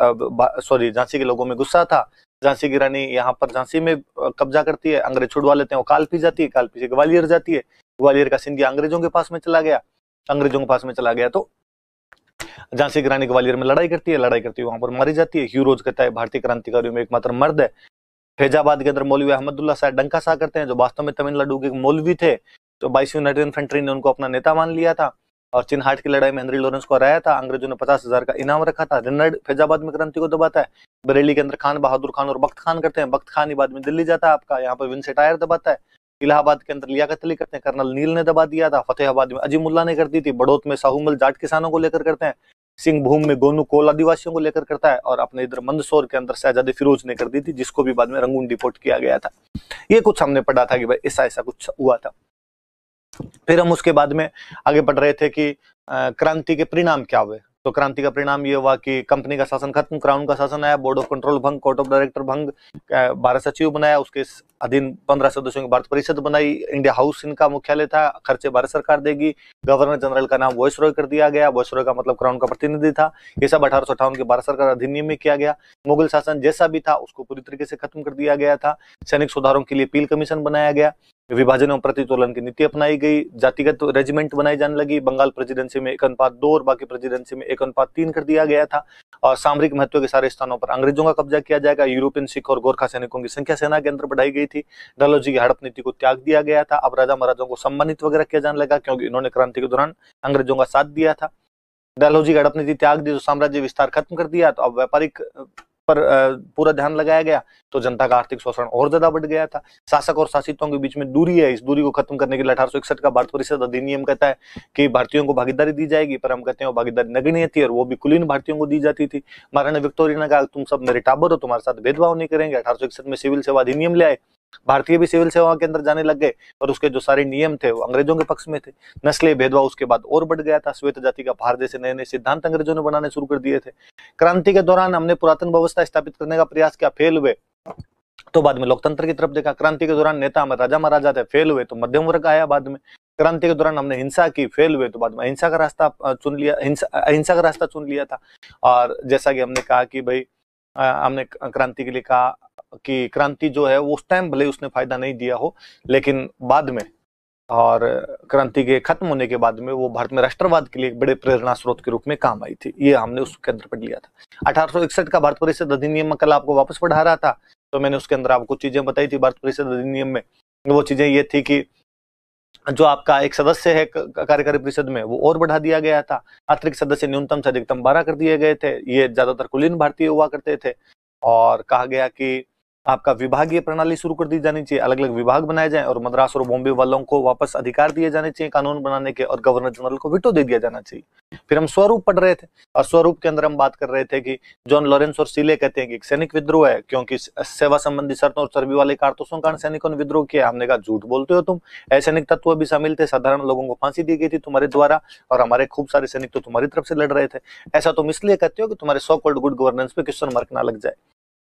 झांसी के लोगों में गुस्सा था। झांसी की रानी यहाँ पर झांसी में कब्जा करती है, अंग्रेज छुड़वा लेते हैं, वो कालपी जाती है, कालपी से ग्वालियर जाती है। ग्वालियर का सिंधिया अंग्रेजों के पास में चला गया, तो झांसी की रानी ग्वालियर में लड़ाई करती है, वहां पर मारी जाती है। ह्यू रोज कहता है भारतीय क्रांतिकारियों में एकमात्र मर्द है। फैजाबाद के अंदर मौलवी अहमदुल्ला शाह डंका शाह करते हैं, जो वास्तव में तमिलनाडु के मौलवी थे, तो 22वीं यूनाइटेड इन्फेंट्री ने उनको अपना नेता मान लिया था। और चिन्हाट की लड़ाई में हेनरी लॉरेंस को हराया था। अंग्रेजों ने 50,000 का इनाम रखा था। रेनल्ड फैजाबाद में क्रांति को दबाता है। बरेली के अंदर खान बहादुर खान और बख्त खान करते हैं। बख्त खान ही बाद में दिल्ली जाता है आपका, यहाँ पर विंसेंट आयर दबाता है। इलाहाबाद के अंदर लियाकत अली करते हैं, कर्नल नील ने दबा दिया था। फतेहाबाद में अजीमुल्ला ने कर दी थी। बड़ौत में साहूमल जाट किसानों को लेकर करते हैं। सिंहभूम में गोनू कोल आदिवासियों को लेकर करता है। और अपने इधर मंदसौर के अंदर शहजादे फिरोज ने कर दी थी, जिसको भी बाद में रंगून डिपोर्ट किया गया था। ये कुछ हमने पढ़ा था कि भाई ऐसा कुछ हुआ था। फिर हम उसके बाद में आगे बढ़ रहे थे कि क्रांति के परिणाम क्या हुए। तो क्रांति का परिणाम ये हुआ कि कंपनी का शासन खत्म, क्राउन का शासन आया, बोर्ड ऑफ कंट्रोल भंग, कोर्ट ऑफ डायरेक्टर भंग, भारत सचिव बनाया, उसके अधीन 15 सदस्यों की भारत परिषद बनाई। इंडिया हाउस इनका मुख्यालय था, खर्चे भारत सरकार देगी। गवर्नर जनरल का नाम वॉइसरॉय कर दिया गया, वॉइसरॉय का मतलब क्राउन का प्रतिनिधि था। ये सब 1858 के भारत सरकार अधिनियम में किया गया। मुगल शासन जैसा भी था उसको पूरी तरीके से खत्म कर दिया गया था। सैनिक सुधारों के लिए पील कमीशन बनाया गया। विभाजन एवं प्रतितोलन की नीति अपनाई गई। जातिगत रेजिमेंट बनाई जाने लगी। बंगाल प्रेसिडेंसी में 1:2 और बाकी प्रेसिडेंसी में 1:3 कर दिया गया था। और सामरिक महत्व के सारे स्थानों पर अंग्रेजों का कब्जा किया जाएगा। यूरोपियन सिख और गोरखा सैनिकों की संख्या सेना के अंदर बढ़ाई गई थी। डलहौजी की हड़प नीति को त्याग दिया गया था। अब राजा महाराजाओं को सम्मानित वगैरह किया जाने लगा, क्योंकि इन्होंने क्रांति के दौरान अंग्रेजों का साथ दिया था। डलहौजी की हड़प नीति त्याग दी तो साम्राज्य विस्तार खत्म कर दिया, तो अब व्यापारिक पर पूरा ध्यान लगाया गया, तो जनता का आर्थिक शोषण और ज्यादा बढ़ गया था। शासक और शासितों के बीच में दूरी है, इस दूरी को खत्म करने के लिए 1861 का भारत परिषद अधिनियम कहता है कि भारतीयों को भागीदारी दी जाएगी, पर हम कहते हैं भागीदारी नगण्य थी और वो भी कुलीन भारतीयों को दी जाती थी। महारानी विक्टोरिया ने कहा तुम सब मेरे टाबर हो, तुम्हारे साथ भेदभाव नहीं करेंगे। 1861 में सिविल सेवा अधिनियम ले आए। भारतीय भी सिविल सेवा के अंदर जाने लग गए, और उसके जो सारे नियम थे वो अंग्रेजों के पक्ष में थे। नस्लीय भेदभाव उसके बाद और बढ़ गया था। श्वेत जाति का भार जैसे नए नए सिद्धांत अंग्रेजों ने बनाने शुरू कर दिए थे। क्रांति के दौरान हमने पुरातन व्यवस्था स्थापित करने का प्रयास किया, फेल हुए, तो बाद में लोकतंत्र की तरफ देखा। क्रांति के दौरान नेता हमारे राजा महाराजा थे, फेल हुए, तो मध्यम वर्ग आया बाद में। क्रांति के दौरान हमने हिंसा की, फेल हुए, तो बाद में अहिंसा का रास्ता चुन लिया, अहिंसा का रास्ता चुन लिया था। और जैसा कि हमने कहा कि भाई हमने क्रांति के लिए कहा कि क्रांति जो है वो उस टाइम भले उसने फायदा नहीं दिया हो, लेकिन बाद में और क्रांति के खत्म होने के बाद में वो भारत में राष्ट्रवाद के लिए एक बड़े प्रेरणा स्रोत के रूप में काम आई थी। ये हमने उसके अंदर पढ़ लिया था। 1861 का भारत परिषद अधिनियम में कल आपको वापस पढ़ा रहा था, तो मैंने उसके अंदर आपको चीजें बताई थी भारत परिषद अधिनियम में। वो चीजें ये थी कि जो आपका एक सदस्य है कार्यकारी परिषद में वो और बढ़ा दिया गया था। अतिरिक्त सदस्य न्यूनतम से अधिकतम 12 कर दिए गए थे। ये ज्यादातर कुलीन भारतीय हुआ करते थे। और कहा गया कि आपका विभागीय प्रणाली शुरू कर दी जानी चाहिए, अलग अलग विभाग बनाए जाएं, और मद्रास और बॉम्बे वालों को वापस अधिकार दिए जाने चाहिए कानून बनाने के, और गवर्नर जनरल को विटो दे दिया जाना चाहिए। फिर हम स्वरूप पढ़ रहे थे, और स्वरूप के अंदर हम बात कर रहे थे कि जॉन लॉरेंस और सीले कहते हैं कि एक सैनिक विद्रोह है, क्योंकि सेवा संबंधी शर्तों और चर्बी वाले कारतूसों कारण सैनिकों ने विद्रोह किया। हमने कहा झूठ बोलते हो तुम, असैनिक तत्व भी शामिल थे, साधारण लोगों को फांसी दी गई थी तुम्हारे द्वारा, और हमारे खूब सारे सैनिक तो तुम्हारी तरफ से लड़ रहे थे। ऐसा तुम इसलिए कहते हो कि तुम्हारे सो कॉल्ड गुड गवर्नेंस पे क्वेश्चन मार्क ना लग जाए।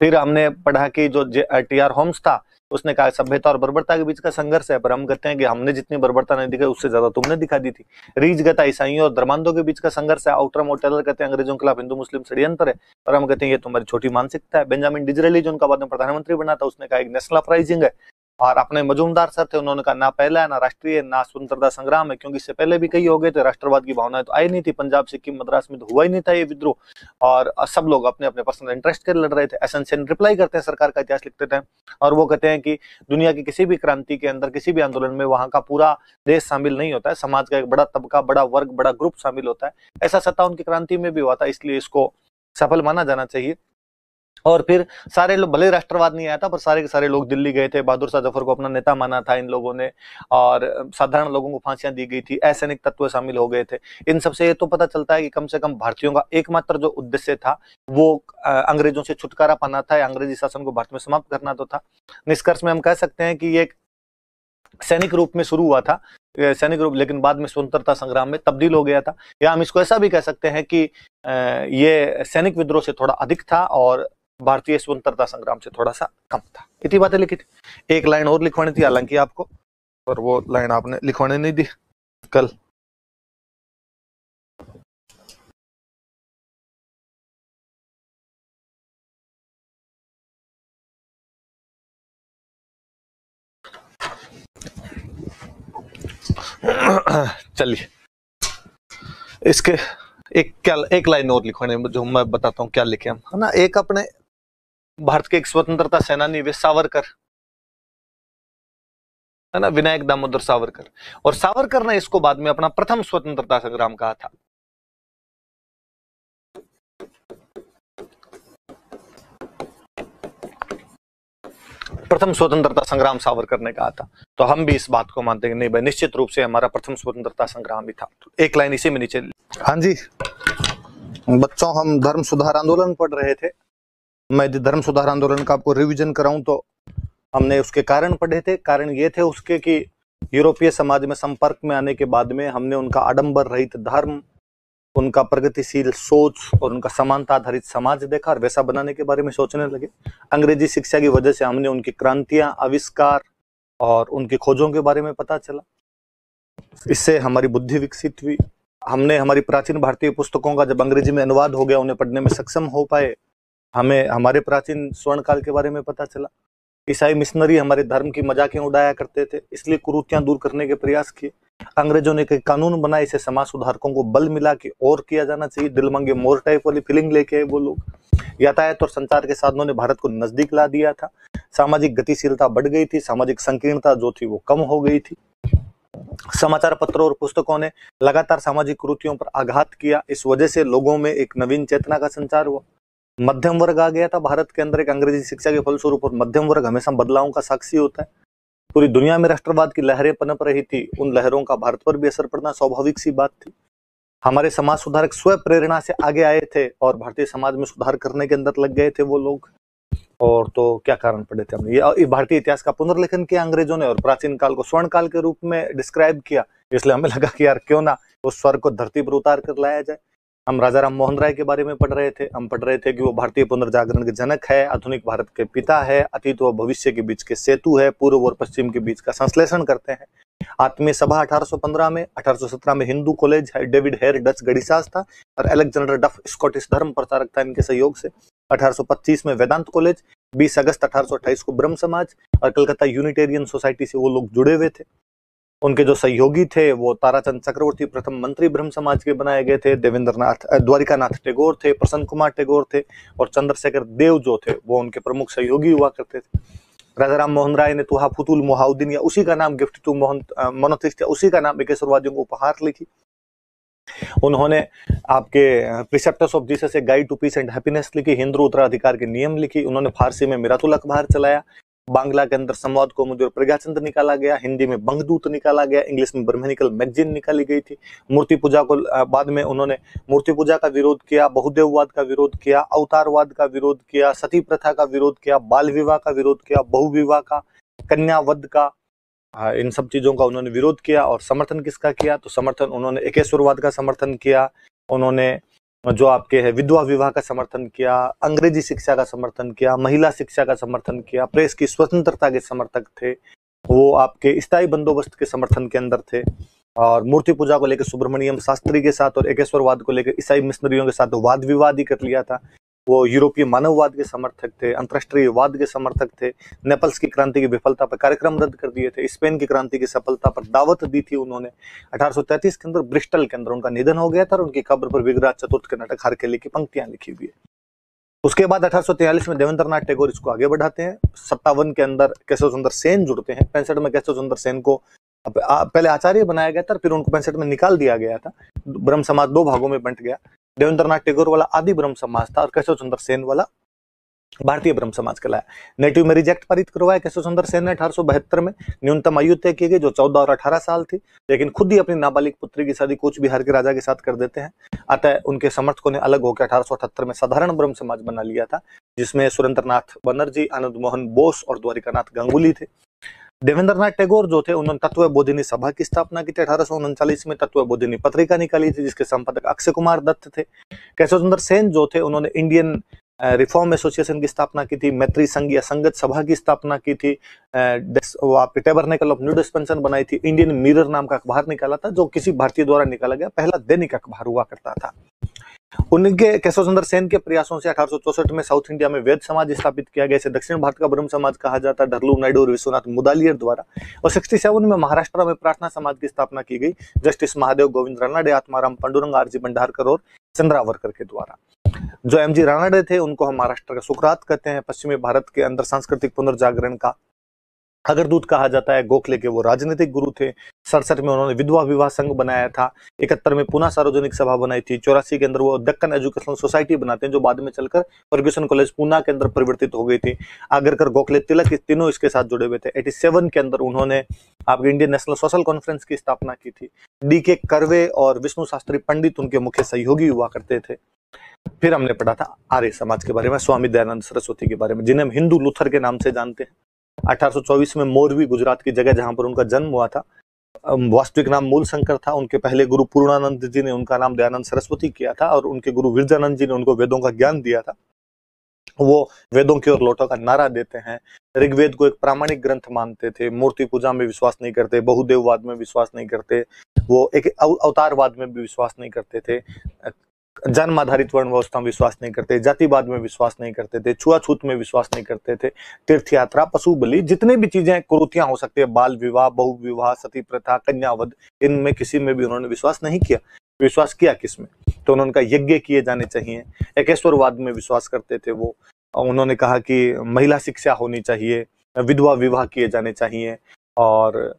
फिर हमने पढ़ा कि जो टी.आर. होम्स था उसने कहा सभ्यता और बर्बरता के बीच का संघर्ष है, पर हम कहते हैं कि हमने जितनी बर्बरता नहीं दिखाई उससे ज्यादा तुमने दिखा दी थी। रीजगता ईसाइयों और धर्मांधों के बीच का संघर्ष है। आउटरम और टेलर कहते हैं अंग्रेजों के खिलाफ हिंदू मुस्लिम षड्यंत्र है, और हम कहते हैं ये तुम्हारी छोटी मानसिकता है। बेंजामिन डिजरेली जो उनका बाद में प्रधानमंत्री बना था उसने कहा एक नेशनल अपराइजिंग है। और अपने मजूमदार सर थे, उन्होंने कहा ना पहला है, ना राष्ट्रीय, ना स्वतंत्रता संग्राम है, क्योंकि इससे पहले भी कई हो गए थे, राष्ट्रवाद की भावनाएं तो आई नहीं थी, पंजाब सिक्किम मद्रास में तो हुआ ही नहीं था ये विद्रोह, और सब लोग अपने अपने पर्सनल इंटरेस्ट के लड़ रहे थे। एस एन सेन रिप्लाई करते हैं सरकार का इतिहास लिखते थे, और वो कहते हैं कि दुनिया की किसी भी क्रांति के अंदर, किसी भी आंदोलन में वहां का पूरा देश शामिल नहीं होता है, समाज का एक बड़ा तबका, बड़ा वर्ग, बड़ा ग्रुप शामिल होता है। ऐसा 57 की क्रांति में भी हुआ था, इसलिए इसको सफल माना जाना चाहिए। और फिर सारे लोग, भले राष्ट्रवाद नहीं आया था, पर सारे के सारे लोग दिल्ली गए थे, बहादुर शाह जफर को अपना नेता माना था इन लोगों ने, और साधारण लोगों को फांसियां दी गई थी, असैनिक तत्व शामिल हो गए थे। इन सबसे ये तो पता चलता है कि कम से कम भारतीयों का एकमात्र जो उद्देश्य था वो अंग्रेजों से छुटकारा पाना था, अंग्रेजी शासन को भारत में समाप्त करना तो था। निष्कर्ष में हम कह सकते हैं कि ये सैनिक रूप में शुरू हुआ था, सैनिक रूप, लेकिन बाद में स्वतंत्रता संग्राम में तब्दील हो गया था। या हम इसको ऐसा भी कह सकते हैं कि ये सैनिक विद्रोह से थोड़ा अधिक था और भारतीय स्वतंत्रता संग्राम से थोड़ा सा कम था। इतनी बातें लिखी थी। एक लाइन और लिखवानी थी हालांकि आपको, पर वो लाइन आपने लिखवाने नहीं दी कल। चलिए इसके एक लाइन और लिखवाने, जो मैं बताता हूँ क्या लिखे हम, है ना। एक अपने भारत के एक स्वतंत्रता सेनानी वे सावरकर, है ना, विनायक दामोदर सावरकर, और सावरकर ने इसको बाद में अपना प्रथम स्वतंत्रता संग्राम कहा था। प्रथम स्वतंत्रता संग्राम सावरकर ने कहा था, तो हम भी इस बात को मानते हैं नहीं भाई, निश्चित रूप से हमारा प्रथम स्वतंत्रता संग्राम ही था। तो एक लाइन इसी में नीचे। हाँ जी बच्चों, हम धर्म सुधार आंदोलन पढ़ रहे थे। मैं धर्म सुधार आंदोलन का आपको रिवीजन कराऊं तो हमने उसके कारण पढ़े थे। कारण ये थे उसके कि यूरोपीय समाज में संपर्क में आने के बाद में हमने उनका आडंबर रहित धर्म, उनका प्रगतिशील सोच और उनका समानता आधारित समाज देखा और वैसा बनाने के बारे में सोचने लगे। अंग्रेजी शिक्षा की वजह से हमने उनकी क्रांतियां, आविष्कार और उनकी खोजों के बारे में पता चला। इससे हमारी बुद्धि विकसित हुई। हमने हमारी प्राचीन भारतीय पुस्तकों का जब अंग्रेजी में अनुवाद हो गया, उन्हें पढ़ने में सक्षम हो पाए। हमें हमारे प्राचीन स्वर्ण काल के बारे में पता चला। ईसाई मिशनरी हमारे धर्म की मजाकें उड़ाया करते थे, इसलिए कुरीतियां दूर करने के प्रयास किए। अंग्रेजों ने कई कानून बनाए, इसे समाज सुधारकों को बल मिला कि और किया जाना चाहिए। दिल मांगे मोर टाइप वाली फीलिंग लेके आए वो लोग। यातायात और संचार के साधनों ने भारत को नजदीक ला दिया था। सामाजिक गतिशीलता बढ़ गई थी, सामाजिक संकीर्णता जो थी वो कम हो गई थी। समाचार पत्रों और पुस्तकों ने लगातार सामाजिक कुरीतियों पर आघात किया। इस वजह से लोगों में एक नवीन चेतना का संचार हुआ। मध्यम वर्ग आ गया था भारत के अंदर एक अंग्रेजी शिक्षा के फलस्वरूप, और मध्यम वर्ग हमेशा बदलावों का साक्षी होता है। पूरी दुनिया में राष्ट्रवाद की लहरें पनप रही थी, उन लहरों का भारत पर भी असर पड़ना स्वाभाविक सी बात थी। हमारे समाज सुधारक स्व प्रेरणा से आगे आए थे और भारतीय समाज में सुधार करने के अंदर लग गए थे वो लोग। और तो क्या कारण पड़े थे हमने, ये भारतीय इतिहास का पुनर्लेखन किया अंग्रेजों ने और प्राचीन काल को स्वर्ण काल के रूप में डिस्क्राइब किया। इसलिए हमें लगा कि यार क्यों ना उस स्वर को धरती पर उतार कर लाया जाए। हम राजा राम मोहन राय के बारे में पढ़ रहे थे। हम पढ़ रहे थे कि वो भारतीय पुनर्जागरण के जनक है, आधुनिक भारत के पिता है, अतीत व भविष्य के बीच के सेतु है, पूर्व और पश्चिम के बीच का संश्लेषण करते हैं। आत्मीय सभा 1815 में, 1817 में हिंदू कॉलेज है, डेविड हेयर डच गणितशास्त्र था और अलेक्जेंडर डफ स्कॉटिश धर्म प्रचारक था। इनके सहयोग से 1825 में वेदांत कॉलेज, 20 अगस्त 1828 को ब्रह्म समाज और कलकत्ता यूनिटेरियन सोसाइटी से वो लोग जुड़े हुए थे। उनके जो सहयोगी थे वो ताराचंद चक्रवर्ती प्रथम मंत्री ब्रह्म समाज के बनाए गए थे, द्वारिकानाथ टैगोर थे, प्रसन्न कुमार टैगोर थे और चंद्रशेखर देव जो थे वो उनके प्रमुख सहयोगी हुआ करते थे। राजा राम मोहन राय ने तुहा फुतुल मोहाउद्दीन या उसी का नाम गिफ्ट टू मोनोथिस्ट या उसी का नाम एकेश्वरवादियों को उपहार लिखी। उन्होंने आपके preceptors of Jesus a guide to peace and happiness लिखी, हिंदू उत्तराधिकार के नियम लिखी। उन्होंने फारसी में मिरातुल अखबार चलाया, बांग्ला के अंदर संवाद कौमुदी और प्रज्ञाचंद निकाला गया, हिंदी में बंगदूत निकाला गया, इंग्लिश में ब्रह्मनिकल मैगजीन निकाली गई थी। मूर्ति पूजा को बाद में उन्होंने मूर्ति पूजा का विरोध किया, बहुदेववाद का विरोध किया, अवतारवाद का विरोध किया, सती प्रथा का विरोध किया, बाल विवाह का विरोध किया, बहुविवाह का, कन्यावध का, इन सब चीजों का उन्होंने विरोध किया। और समर्थन किसका किया, तो समर्थन उन्होंने एकेश्वरवाद का समर्थन किया, उन्होंने जो आपके है विधवा विवाह का समर्थन किया, अंग्रेजी शिक्षा का समर्थन किया, महिला शिक्षा का समर्थन किया, प्रेस की स्वतंत्रता के समर्थक थे, वो आपके स्थायी बंदोबस्त के समर्थन के अंदर थे। और मूर्ति पूजा को लेकर सुब्रमण्यम शास्त्री के साथ और एकेश्वरवाद को लेकर ईसाई मिशनरियों के साथ वाद विवाद ही कर लिया था। वो यूरोपीय मानववाद के समर्थक थे, अंतरराष्ट्रीयवाद के समर्थक थे, नेपल्स की क्रांति की विफलता पर कार्यक्रम रद्द कर दिए थे, स्पेन की क्रांति की सफलता पर दावत दी थी उन्होंने। 1833 के अंदर ब्रिस्टल के अंदर उनका निधन हो गया था और उनकी कब्र पर विगराज चतुर्थ के नाटक हर केले की पंक्तियां लिखी हुई है। उसके बाद 1843 में देवेंद्रनाथ टैगोर इसको आगे बढ़ाते हैं। 57 के अंदर केशव सुंदर सेन जुड़ते हैं। 65 में केशव सुंदर सेन को पहले आचार्य बनाया गया था, फिर उनको 65 में निकाल दिया गया था। ब्रह्म समाज दो भागों में बंट गया। देवेंद्रनाथ टैगोर वाला आदि ब्रह्म समाज था और केशव सुंदर सेन वाला भारतीय ब्रह्म समाज कहलाया। नेटिव मैरिज एक्ट पारित करवाया केशव सुंदर सेन ने 1872 में। न्यूनतम आयु तय की गई जो 14 और 18 साल थी, लेकिन खुद ही अपनी नाबालिग पुत्री की शादी कूच बिहार के राजा के साथ कर देते हैं। अतः उनके समर्थकों ने अलग होकर 1878 में साधारण ब्रह्म समाज बना लिया था, जिसमें सुरेंद्रनाथ बनर्जी, आनंद मोहन बोस और द्वारिकानाथ गांगुली थे। देवेंद्रनाथ टैगोर जो थे उन्होंने तत्व बोधिनी सभा की स्थापना की थी। 1839 में तत्व बोधिनी पत्रिका निकाली थी, जिसके संपादक अक्षय कुमार दत्त थे। केशव सुंदर सेन जो थे उन्होंने इंडियन रिफॉर्म एसोसिएशन की स्थापना की थी, मैत्री संघ या संगत सभा की स्थापना की थी, टेबरनेकल ऑफ न्यू डिस्पेंसन बनाई थी, इंडियन मिरर नाम का अखबार निकाला था, जो किसी भारतीय द्वारा निकाला गया पहला दैनिक अखबार हुआ करता था। उनके केशव सुंदर सेन के प्रयासों से 1864 में साउथ इंडिया में वैद्य समाज स्थापित किया गया, इसे दक्षिण भारत का ब्रह्म समाज कहा जाता है, ढरलू नायडू और विश्वनाथ मुदालियर द्वारा। और 67 में महाराष्ट्र में प्रार्थना समाज की स्थापना की गई, जस्टिस महादेव गोविंद रानडे, आत्माराम पंडुरंग, आरजी भंडारकर और चंद्रावरकर के द्वारा। जो एमजी रानडे थे उनको हम महाराष्ट्र का सुकरात कहते हैं। पश्चिमी भारत के अंदर सांस्कृतिक पुनर्जागरण का अग्रदूत कहा जाता है। गोखले के वो राजनीतिक गुरु थे। 67 में उन्होंने विधवा विवाह संघ बनाया था। 71 में पुणे सार्वजनिक सभा बनाई थी। 84 के अंदर वो दक्कन एजुकेशनल सोसाइटी बनाते हैं, जो बाद में चलकर फर्ग्यूसन कॉलेज पुणे के अंदर परिवर्तित हो गई थी। आगरकर, गोखले, तिलक, तीनों इसके साथ जुड़े हुए थे। 87 के अंदर उन्होंने आपके इंडियन नेशनल सोशल कॉन्फ्रेंस की स्थापना की थी। डी.के. कर्वे और विष्णु शास्त्री पंडित उनके मुख्य सहयोगी हुआ करते थे। फिर हमने पढ़ा था आर्य समाज के बारे में, स्वामी दयानंद सरस्वती के बारे में, जिन्हें हम हिंदू लूथर के नाम से जानते हैं। 1824 में मोरवी, गुजरात की जगह जहां पर उनका जन्म हुआ था, वास्तविक नाम मूलशंकर था। उनके पहले गुरु पूर्णानंद जी ने उनका नाम दयानंद सरस्वती किया था और उनके गुरु विरजानंद जी ने उनको वेदों का ज्ञान दिया था। वो वेदों की ओर लौटो का नारा देते हैं। ऋग्वेद को एक प्रामाणिक ग्रंथ मानते थे। मूर्ति पूजा में विश्वास नहीं करते, बहुदेववाद में विश्वास नहीं करते, वो एक अवतारवाद में भी विश्वास नहीं करते थे, जन्म आधारित वर्ण व्यवस्था में विश्वास नहीं करते, जातिवाद में विश्वास नहीं करते थे, छुआछूत में विश्वास नहीं करते थे, तीर्थ यात्रा, पशु बलि, जितने भी चीजें कुरीतियां हो सकती है, बाल विवाह, बहु विवाह, सती प्रथा, कन्यावध, इनमें किसी में भी उन्होंने विश्वास नहीं किया। विश्वास किया किसमें? तो उन्होंने कहा यज्ञ किए जाने चाहिए। एकेश्वरवाद में विश्वास करते थे वो। उन्होंने कहा कि महिला शिक्षा होनी चाहिए, विधवा विवाह किए जाने चाहिए, और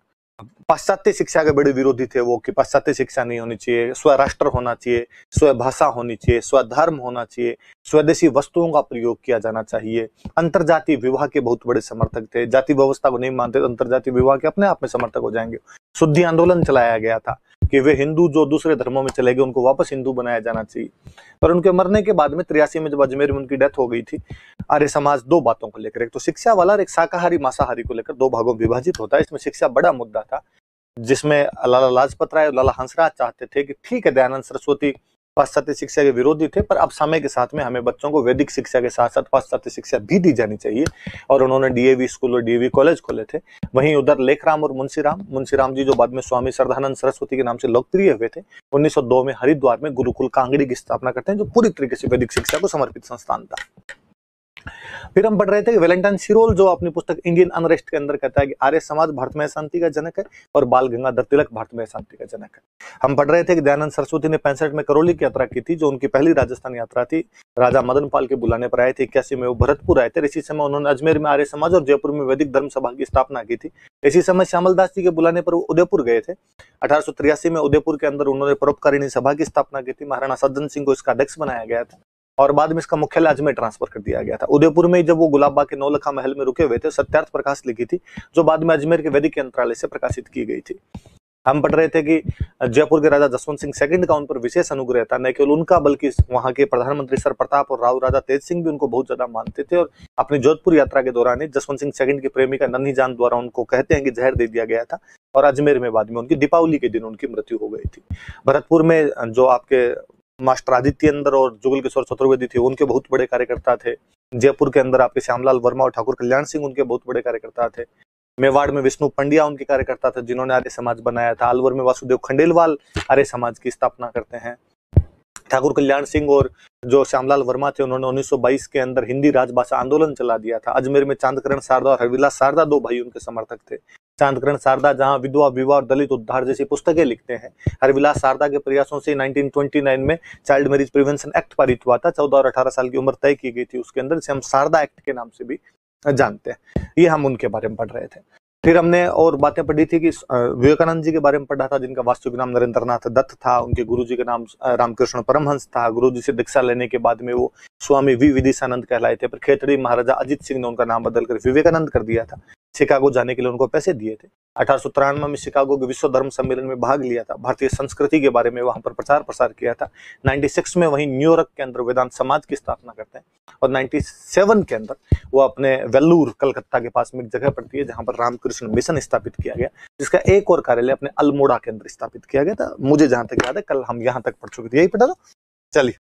पाश्चात्य शिक्षा के बड़े विरोधी थे वो, कि पाश्चात्य शिक्षा नहीं होनी चाहिए, स्वराष्ट्र होना चाहिए, स्वभाषा होनी चाहिए, स्वधर्म होना चाहिए, स्वदेशी वस्तुओं का प्रयोग किया जाना चाहिए। अंतरजातीय विवाह के बहुत बड़े समर्थक थे। जाति व्यवस्था को नहीं मानते तो अंतरजातीय विवाह के अपने आप में समर्थक हो जाएंगे। शुद्धि आंदोलन चलाया गया था कि वे हिंदू जो दूसरे धर्मों में चले गए उनको वापस हिंदू बनाया जाना चाहिए। पर उनके मरने के बाद में 83 में जब अजमेर में उनकी डेथ हो गई थी, आर्य समाज दो बातों को लेकर, एक तो शिक्षा वाला और एक शाकाहारी मांसाहारी को लेकर दो भागों में विभाजित होता है। इसमें शिक्षा बड़ा मुद्दा था, जिसमें लाला लाजपत राय और लाला हंसराज चाहते थे कि ठीक है, दयानंद सरस्वती पाश्चात्य शिक्षा के विरोधी थे, पर अब समय के साथ में हमें बच्चों को वैदिक शिक्षा के साथ साथ पाश्चात्य शिक्षा भी दी जानी चाहिए, और उन्होंने डीएवी स्कूल और डीएवी कॉलेज खोले थे। वहीं उधर लेखराम और मुंशीराम जी, जो बाद में स्वामी श्रद्धानंद सरस्वती के नाम से लोकप्रिय हुए थे, 1902 में हरिद्वार में गुरुकुल कांगड़ी की स्थापना करते हैं, जो पूरी तरीके से वैदिक शिक्षा को समर्पित संस्थान था। फिर हम पढ़ रहे थे कि वैलेंटाइन सिरोल जो अपनी पुस्तक इंडियन अनरेस्ट के अंदर कहता है कि आर्य समाज भारत में शांति का जनक है और बाल गंगाधर तिलक भारत में शांति का जनक है। हम पढ़ रहे थे कि दयानंद सरस्वती ने 65 में करौली की यात्रा की थी, जो उनकी पहली राजस्थान यात्रा थी। राजा मदन पाल के बुलाने पर आए थे। 81 में वो भरतपुर आए थे। इसी समय उन्होंने अजमेर में आर्य समाज और जयपुर में वैदिक धर्म सभा की स्थापना की थी। इसी समय श्यामलदास जी के बुलाने पर वो उदयपुर गए थे। 1883 में उदयपुर के अंदर उन्होंने परोपकारिणी सभा की स्थापना की थी। महाराणा सज्जन सिंह को इसका अध्यक्ष बनाया गया था और बाद में इसका मुख्यालय अजमेर ट्रांसफर कर दिया गया था। उदयपुर में जब वो गुलाबबाग के नौलखा महल में रुके हुए थे, सत्यार्थ प्रकाश लिखी थी, जो बाद में अजमेर के वैदिक यंत्रालय से प्रकाशित की गई थी। हम पढ़ रहे थे कि जयपुर के राजा जसवंत सिंह सेकंड का उन पर विशेष अनुग्रह था। न केवल उनका बल्कि वहां के प्रधानमंत्री सर प्रताप और राव राजा तेज सिंह भी उनको बहुत ज्यादा मानते थे। और अपनी जोधपुर यात्रा के दौरान जसवंत सिंह सेकंड की प्रेमिका नन्ही जान द्वारा उनको कहते हैं कि जहर दे दिया गया था, और अजमेर में बाद में उनकी दीपावली के दिन उनकी मृत्यु हो गई थी। भरतपुर में जो आपके मास्टर आदित्येंद्र और जुगल किशोर चतुर्वेदी थे, उनके बहुत बड़े कार्यकर्ता थे। जयपुर के अंदर आपके श्यामलाल वर्मा और ठाकुर कल्याण सिंह उनके बहुत बड़े कार्यकर्ता थे। मेवाड़ में विष्णु पंड्या उनके कार्यकर्ता थे, जिन्होंने आर्य समाज बनाया था। अलवर में वासुदेव खंडेलवाल आर्य समाज की स्थापना करते हैं। ठाकुर कल्याण सिंह और जो श्यामलाल वर्मा थे, उन्होंने 1922 के अंदर हिंदी राजभाषा आंदोलन चला दिया था। अजमेर में चांदकरण शारदा और हरविलास शारदा दो भाई उनके समर्थक थे। चांदकरण शारदा जहां विधवा विवाह और दलित उद्धार जैसी पुस्तकें लिखते हैं। हरविलास शारदा के प्रयासों से 1929 में चाइल्ड मैरिज प्रिवेंशन एक्ट पारित हुआ था। 14 और 18 साल की उम्र तय की गई थी उसके अंदर, जिसे हम शारदा एक्ट के नाम से भी जानते हैं। ये हम उनके बारे में पढ़ रहे थे। फिर हमने और बातें पढ़ी थी कि विवेकानंद जी के बारे में पढ़ा था, जिनका वास्तविक नाम नरेंद्रनाथ दत्त था। उनके गुरुजी का नाम रामकृष्ण परमहंस था। गुरुजी से दीक्षा लेने के बाद में वो स्वामी वी विदिशानंद कहलाए थे, पर खेतड़ी महाराजा अजित सिंह ने उनका नाम बदलकर विवेकानंद कर दिया था। शिकागो जाने के लिए उनको पैसे दिए थे। 1893 में शिकागो के विश्व धर्म सम्मेलन में भाग लिया था। भारतीय संस्कृति के बारे में वहां पर प्रचार प्रसार किया था। 96 में वहीं न्यूयॉर्क के अंदर वेदांत समाज की स्थापना करते हैं और 97 के अंदर वो अपने वेल्लूर कलकत्ता के पास में एक जगह पड़ती है जहां पर रामकृष्ण मिशन स्थापित किया गया, जिसका एक और कार्यालय अपने अल्मोड़ा के अंदर स्थापित किया गया था। मुझे जहां तक याद है, कल हम यहां तक पढ़ चुके थे, यही पढ़ा था। चलिए